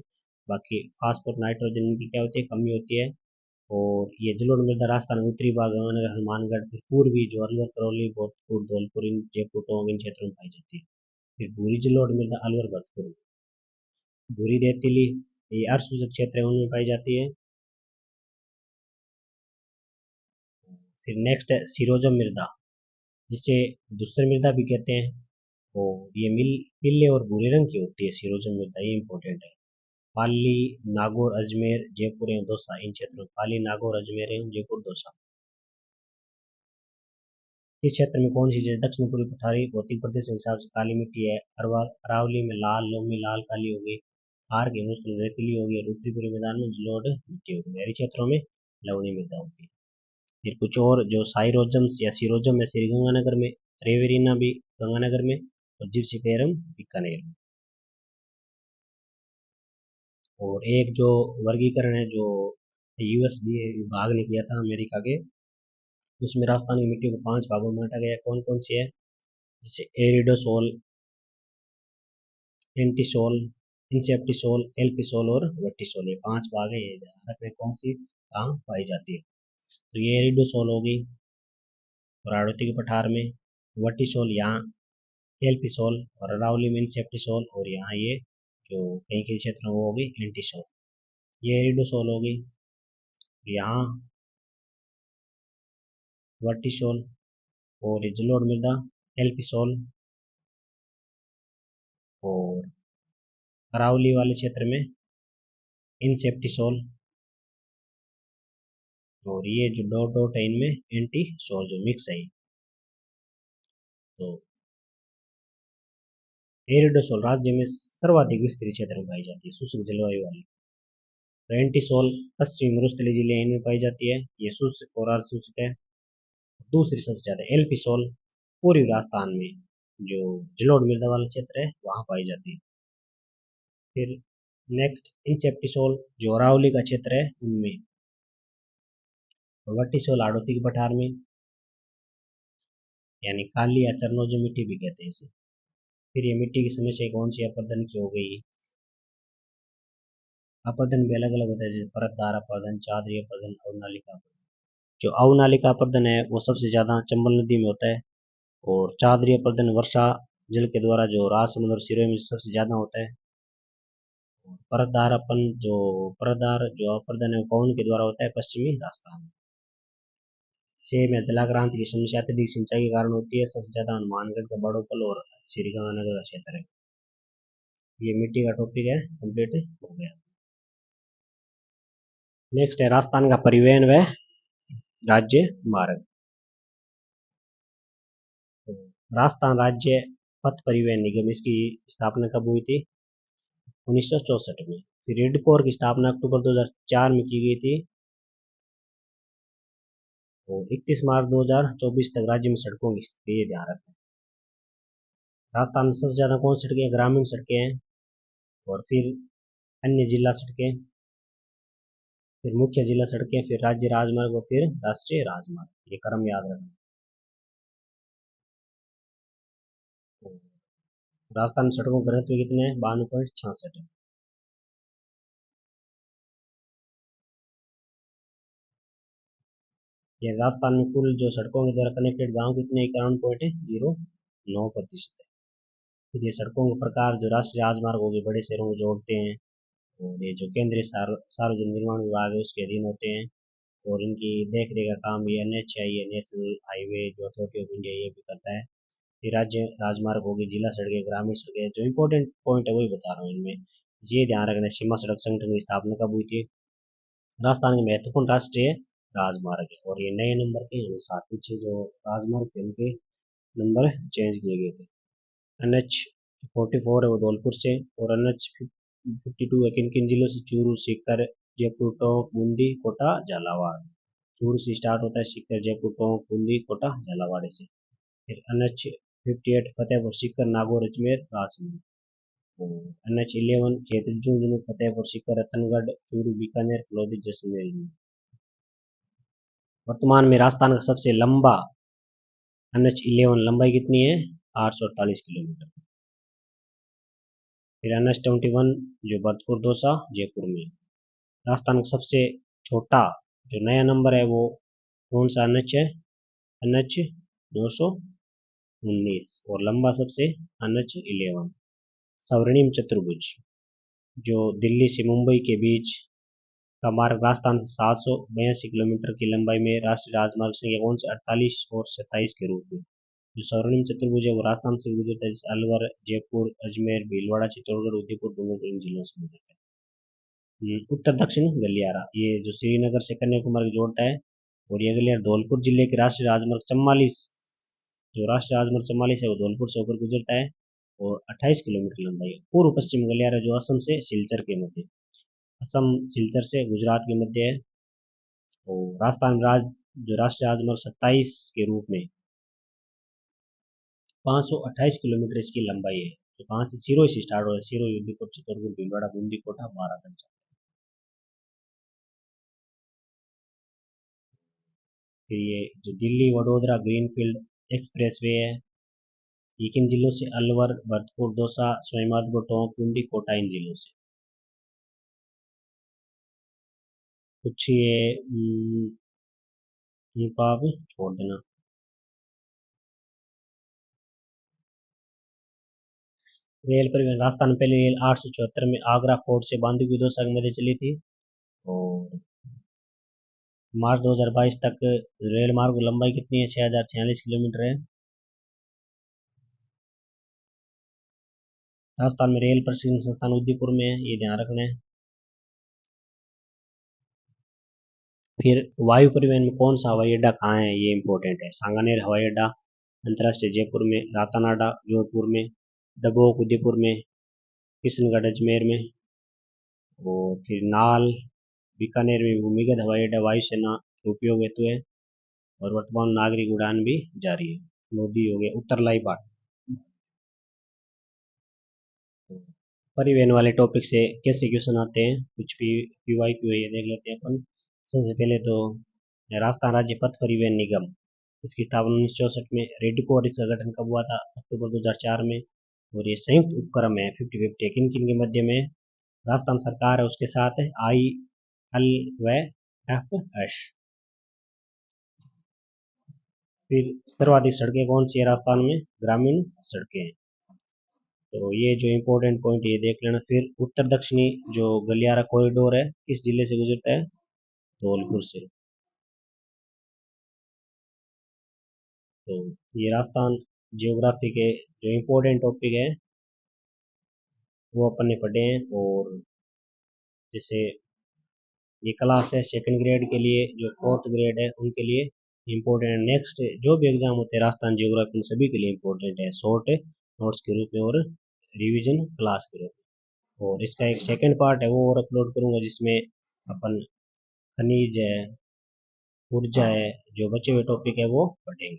बाकी फास्फोरस, नाइट्रोजन की क्या होती है, कमी होती है। और ये जलोढ़ मृदा राजस्थान, उत्तरी भाग, गंगानगर, हनुमानगढ़, फिर पूर्वी जो अलवर, करौली, भोजपुर, धौलपुर, इन जयपुर, टोंक इन क्षेत्रों में पाई जाती है। फिर भूरी जलोढ़ मृदा अलवर, भरतपुर। भूरी रेतीली, ये अर्धशुष्क क्षेत्र है उनमें पाई जाती है। फिर नेक्स्ट है सिरोजम मृदा, जिसे दूसरे मृदा भी कहते हैं। और ये मिल पीले और भूरे रंग की होती है सिरोजम मृदा, ये इंपॉर्टेंट है। पाली, नागौर, अजमेर, जयपुर एवं दौसा इन क्षेत्रों में, पाली, नागौर, अजमेर एवं जयपुर, दौसा। इस क्षेत्र में कौन सी चीज, दक्षिण पूर्वी पठारी भौतिक प्रदेश के हिसाब से काली मिट्टी है। अरावली में लाल, लोमी लाल काली होगी। हार के मुश्किल रेतीली होगी। और उत्तरी पूर्वी मैदान में जलोढ़ मिट्टी होगी। शहरी क्षेत्रों में लवणी मृदा होती है। फिर कुछ और जो साइरोजम या सिरोजम है, श्री गंगानगर में, रेवेरिना भी गंगानगर में, और जिप्सीफेरम बीकानेर में। और एक जो वर्गीकरण है जो यूएसडीए विभाग ने किया था अमेरिका के, उसमें राजस्थान की मिट्टी को 5 भागों में बांटा गया। कौन कौन सी है, जैसे एरिडोसोल, एंटीसोल, इंसेप्टिसोल, एल्पिसोल और वर्टिसोल, ये 5 भाग है। ये ध्यान रखना कौन सी कहाँ पाई जाती है। तो ये एरिडोसोल होगी और आड़ोती के पठार में, वर्टिसोल यहाँ, एल्पिसोल और अरावली में इंसेप्टिसोल, और यहाँ ये जो कहीं के क्षेत्र में वो होगी एंटीसोल। ये एरिडोसोल होगी, यहाँ वर्टिसोल, और ये जलोढ़ मृदा एल्पिसोल, और अरावली वाले क्षेत्र में इंसेप्टिसोल, और ये जो डॉट डॉट है इनमें एंटीसोल, जो मिक्स है। तो एरिडोसोल राज्य में सर्वाधिक विस्तृत क्षेत्र में पाई जाती है, शुष्क जलवायु वाली। एंटीसोल पश्चिमी मरुस्थलीय जिले इनमें पाई जाती है, ये शुष्क और अर्धशुष्क है। दूसरी सबसे ज्यादा एल्पिसोल पूर्वी राजस्थान में जो जलोढ़ मृदा वाला क्षेत्र है वहां पाई जाती है। फिर नेक्स्ट इंसेप्टिसोल जो अरावली का क्षेत्र है उनमें, वर्टिसोल आड़ोती के पठार में, यानी काली या चरनोजी मिट्टी भी कहते हैं इसे। फिर ये मिट्टी की समस्या कौन सी, अपरदन की हो गई। अपरदन भी अलग अलग होता है, जैसे परतदार अपरदन, चादरी अपरदन, अवनालिका अपरदन। जो अवनालिका अपरदन है वो सबसे ज्यादा चंबल नदी में होता है। और चादरी अपरदन वर्षा जल के द्वारा जो राजसमंद और सिरोही में सबसे ज्यादा होता है। परतदार अपन जो परतदार जो अपर्दन है कौन के द्वारा होता है? पश्चिमी राजस्थान में। सेब या जलाक्रांति की समस्या अत्यधिक सिंचाई के कारण होती है। सबसे ज्यादा हनुमानगढ़ का बड़ोपल और श्री गंगानगर का क्षेत्र है। ये मिट्टी का टॉपिक है, कंप्लीट हो गया। नेक्स्ट है राजस्थान का परिवहन व राज्य मार्ग। तो राजस्थान राज्य पथ परिवहन निगम, इसकी स्थापना कब हुई थी? 1964 में। फिर रेडकोर की स्थापना अक्टूबर 2004 में की गई थी। तो 31 मार्च 2024 तक राज्य में सड़कों की स्थिति, ये ध्यान रखें। राजस्थान में सबसे ज्यादा कौन सी सड़कें? ग्रामीण सड़कें हैं, और फिर अन्य जिला सड़कें, फिर मुख्य जिला सड़कें, फिर राज्य राजमार्ग और फिर राष्ट्रीय राजमार्ग। ये क्रम याद रखना। तो राजस्थान में सड़कों के घनत्व कितने हैं? 52.66 है। ये राजस्थान में कुल जो सड़कों के द्वारा कनेक्टेड गांव कितने? 91.09%। फिर ये सड़कों के प्रकार, जो राष्ट्रीय राजमार्ग हो गए बड़े शहरों को जोड़ते हैं, और ये जो केंद्रीय सार्वजनिक निर्माण विभाग है उसके अधीन होते हैं, और इनकी देख रेख का काम ये NHAI, नेशनल हाईवे जो अथॉरिटी ऑफ इंडिया, ये भी करता है। फिर राज्य राजमार्ग होगी, जिला सड़कें, ग्रामीण सड़कें, जो इंपॉर्टेंट पॉइंट है वही बता रहा हूँ इनमें। ये ध्यान रखना, सीमा सड़क संगठन की स्थापना कब हुई थी? राजस्थान के महत्वपूर्ण राष्ट्रीय राजमार्ग है, और ये नए नंबर के हैं, साथ पीछे जो राजमार्ग थे उनके नंबर चेंज किए गए थे। NH 44 है वो धौलपुर से, और NH 52 है किन किन जिलों से? चूरू, सीकर, जयपुर, टोंक, बूंदी, कोटा, झालावाड़। चूरू से स्टार्ट होता है, सीकर, जयपुर, टोंक, बूंदी, कोटा, झालावाड़ से। फिर NH 58 फतेहपुर सीकर, नागौर, अजमेर, राजसमंद। और NH 11 खेतड़ी, झुंझुनू, फतेहपुर सीकर, रतनगढ़, चूरू, बीकानेर, फलोदी, जैसलमेर। वर्तमान में राजस्थान का सबसे लंबा NH 11 लंबाई कितनी है? 848 किलोमीटर। फिर NH 21 जो भरतपुर दौसा जयपुर में। राजस्थान का सबसे छोटा जो नया नंबर है वो कौन सा NH है? NH 919। और लंबा सबसे NH 11। स्वर्णिम चतुर्भुज जो दिल्ली से मुंबई के बीच का मार्ग, राजस्थान से 782 किलोमीटर की लंबाई में, राष्ट्रीय राजमार्ग संख्या कौन से? 48 और 27 के रूप में। जो स्वर्णिम चतुर्भुज है वो राजस्थान से गुजरता है, जैसे अलवर, जयपुर, अजमेर, भीलवाड़ा, चित्तौड़गढ़, उदयपुर, डूंगरपुर, इन जिलों से गुजरता है। उत्तर दक्षिण गलियारा, ये जो श्रीनगर से कन्याकुमारी जोड़ता है, और ये गलियारा धौलपुर जिले के राष्ट्रीय राजमार्ग 44, जो राष्ट्रीय राजमार्ग 44 है वो धौलपुर से होकर गुजरता है, और 28 किलोमीटर लंबाई है। पूर्व पश्चिम गलियारा जो असम से सिलचर के मध्य, असम सिलचर से गुजरात के मध्य है। और राजस्थान जो राष्ट्रीय राजमार्ग 27 के रूप में 528 किलोमीटर इसकी लंबाई है, जो कहाँ से? सिरोही से स्टार्ट हो रहा है, सिरोही, उदयपुर, चित्तौड़गढ़, भीलवाड़ा, बूंदी, कोटा, बारह तक जाता है। फिर ये जो दिल्ली वडोदरा ग्रीनफील्ड एक्सप्रेसवे है, ये किन जिलों से? अलवर, भरतपुर, दौसा, सवाईमाधोपुर, टोंक, बूंदी, कोटा, इन जिलों से। कुछ ये आप छोड़ देना। रेल परिवहन, राजस्थान में पहली रेल 874 में आगरा फोर्ट से बांदीकुई दौसा के मध्य चली थी, और मार्च 2022 तक रेल मार्ग की लंबाई कितनी है? 6046 किलोमीटर है। राजस्थान में रेल प्रशिक्षण संस्थान उदयपुर में है, ये ध्यान रखना है। फिर वायु परिवहन में कौन सा हवाई अड्डा कहाँ है? ये इंपॉर्टेंट है। सांगानेर हवाई अड्डा अंतर्राष्ट्रीय जयपुर में, रातानाडा जोधपुर में, डबोक उदयपुर में, किशनगढ़ अजमेर में, और फिर नाल बीकानेर में भूमिगत हवाई अड्डा वायुसेना के उपयोग हेतु है, और वर्तमान नागरिक उड़ान भी जारी है। मोदी हो गया उत्तरलाई पाठ। परिवहन वाले टॉपिक से कैसे क्वेश्चन आते हैं, कुछ भी PYQ है ये देख लेते हैं अपन। सबसे पहले तो राजस्थान राज्य पथ परिवहन निगम, इसकी स्थापना 1964 में। रेडको और इसका गठन कब हुआ था? अक्टूबर 2004 में। और ये संयुक्त उपक्रम है 50-50, किन किन के मध्य में? राजस्थान सरकार है उसके साथ है IL व FS। फिर सर्वाधिक सड़कें कौन सी है राजस्थान में? ग्रामीण सड़कें हैं। तो ये जो इम्पोर्टेंट पॉइंट ये देख लेना। फिर उत्तर दक्षिणी जो गलियारा कॉरिडोर है किस जिले से गुजरता है? धौलपुर से। तो ये राजस्थान जियोग्राफी के जो इम्पोर्टेंट टॉपिक है वो अपन ने पढ़े हैं। और जैसे ये क्लास है सेकंड ग्रेड के लिए, जो फोर्थ ग्रेड है उनके लिए इम्पोर्टेंट। नेक्स्ट जो भी एग्जाम होते हैं राजस्थान जियोग्राफी सभी के लिए इम्पोर्टेंट है, शॉर्ट नोट्स के रूप में और रिवीजन क्लास के रूप में। और इसका एक सेकंड पार्ट है वो और अपलोड करूंगा जिसमें अपन खनिज है, ऊर्जा है, जो बचे हुए टॉपिक है वो पढ़ेंगे।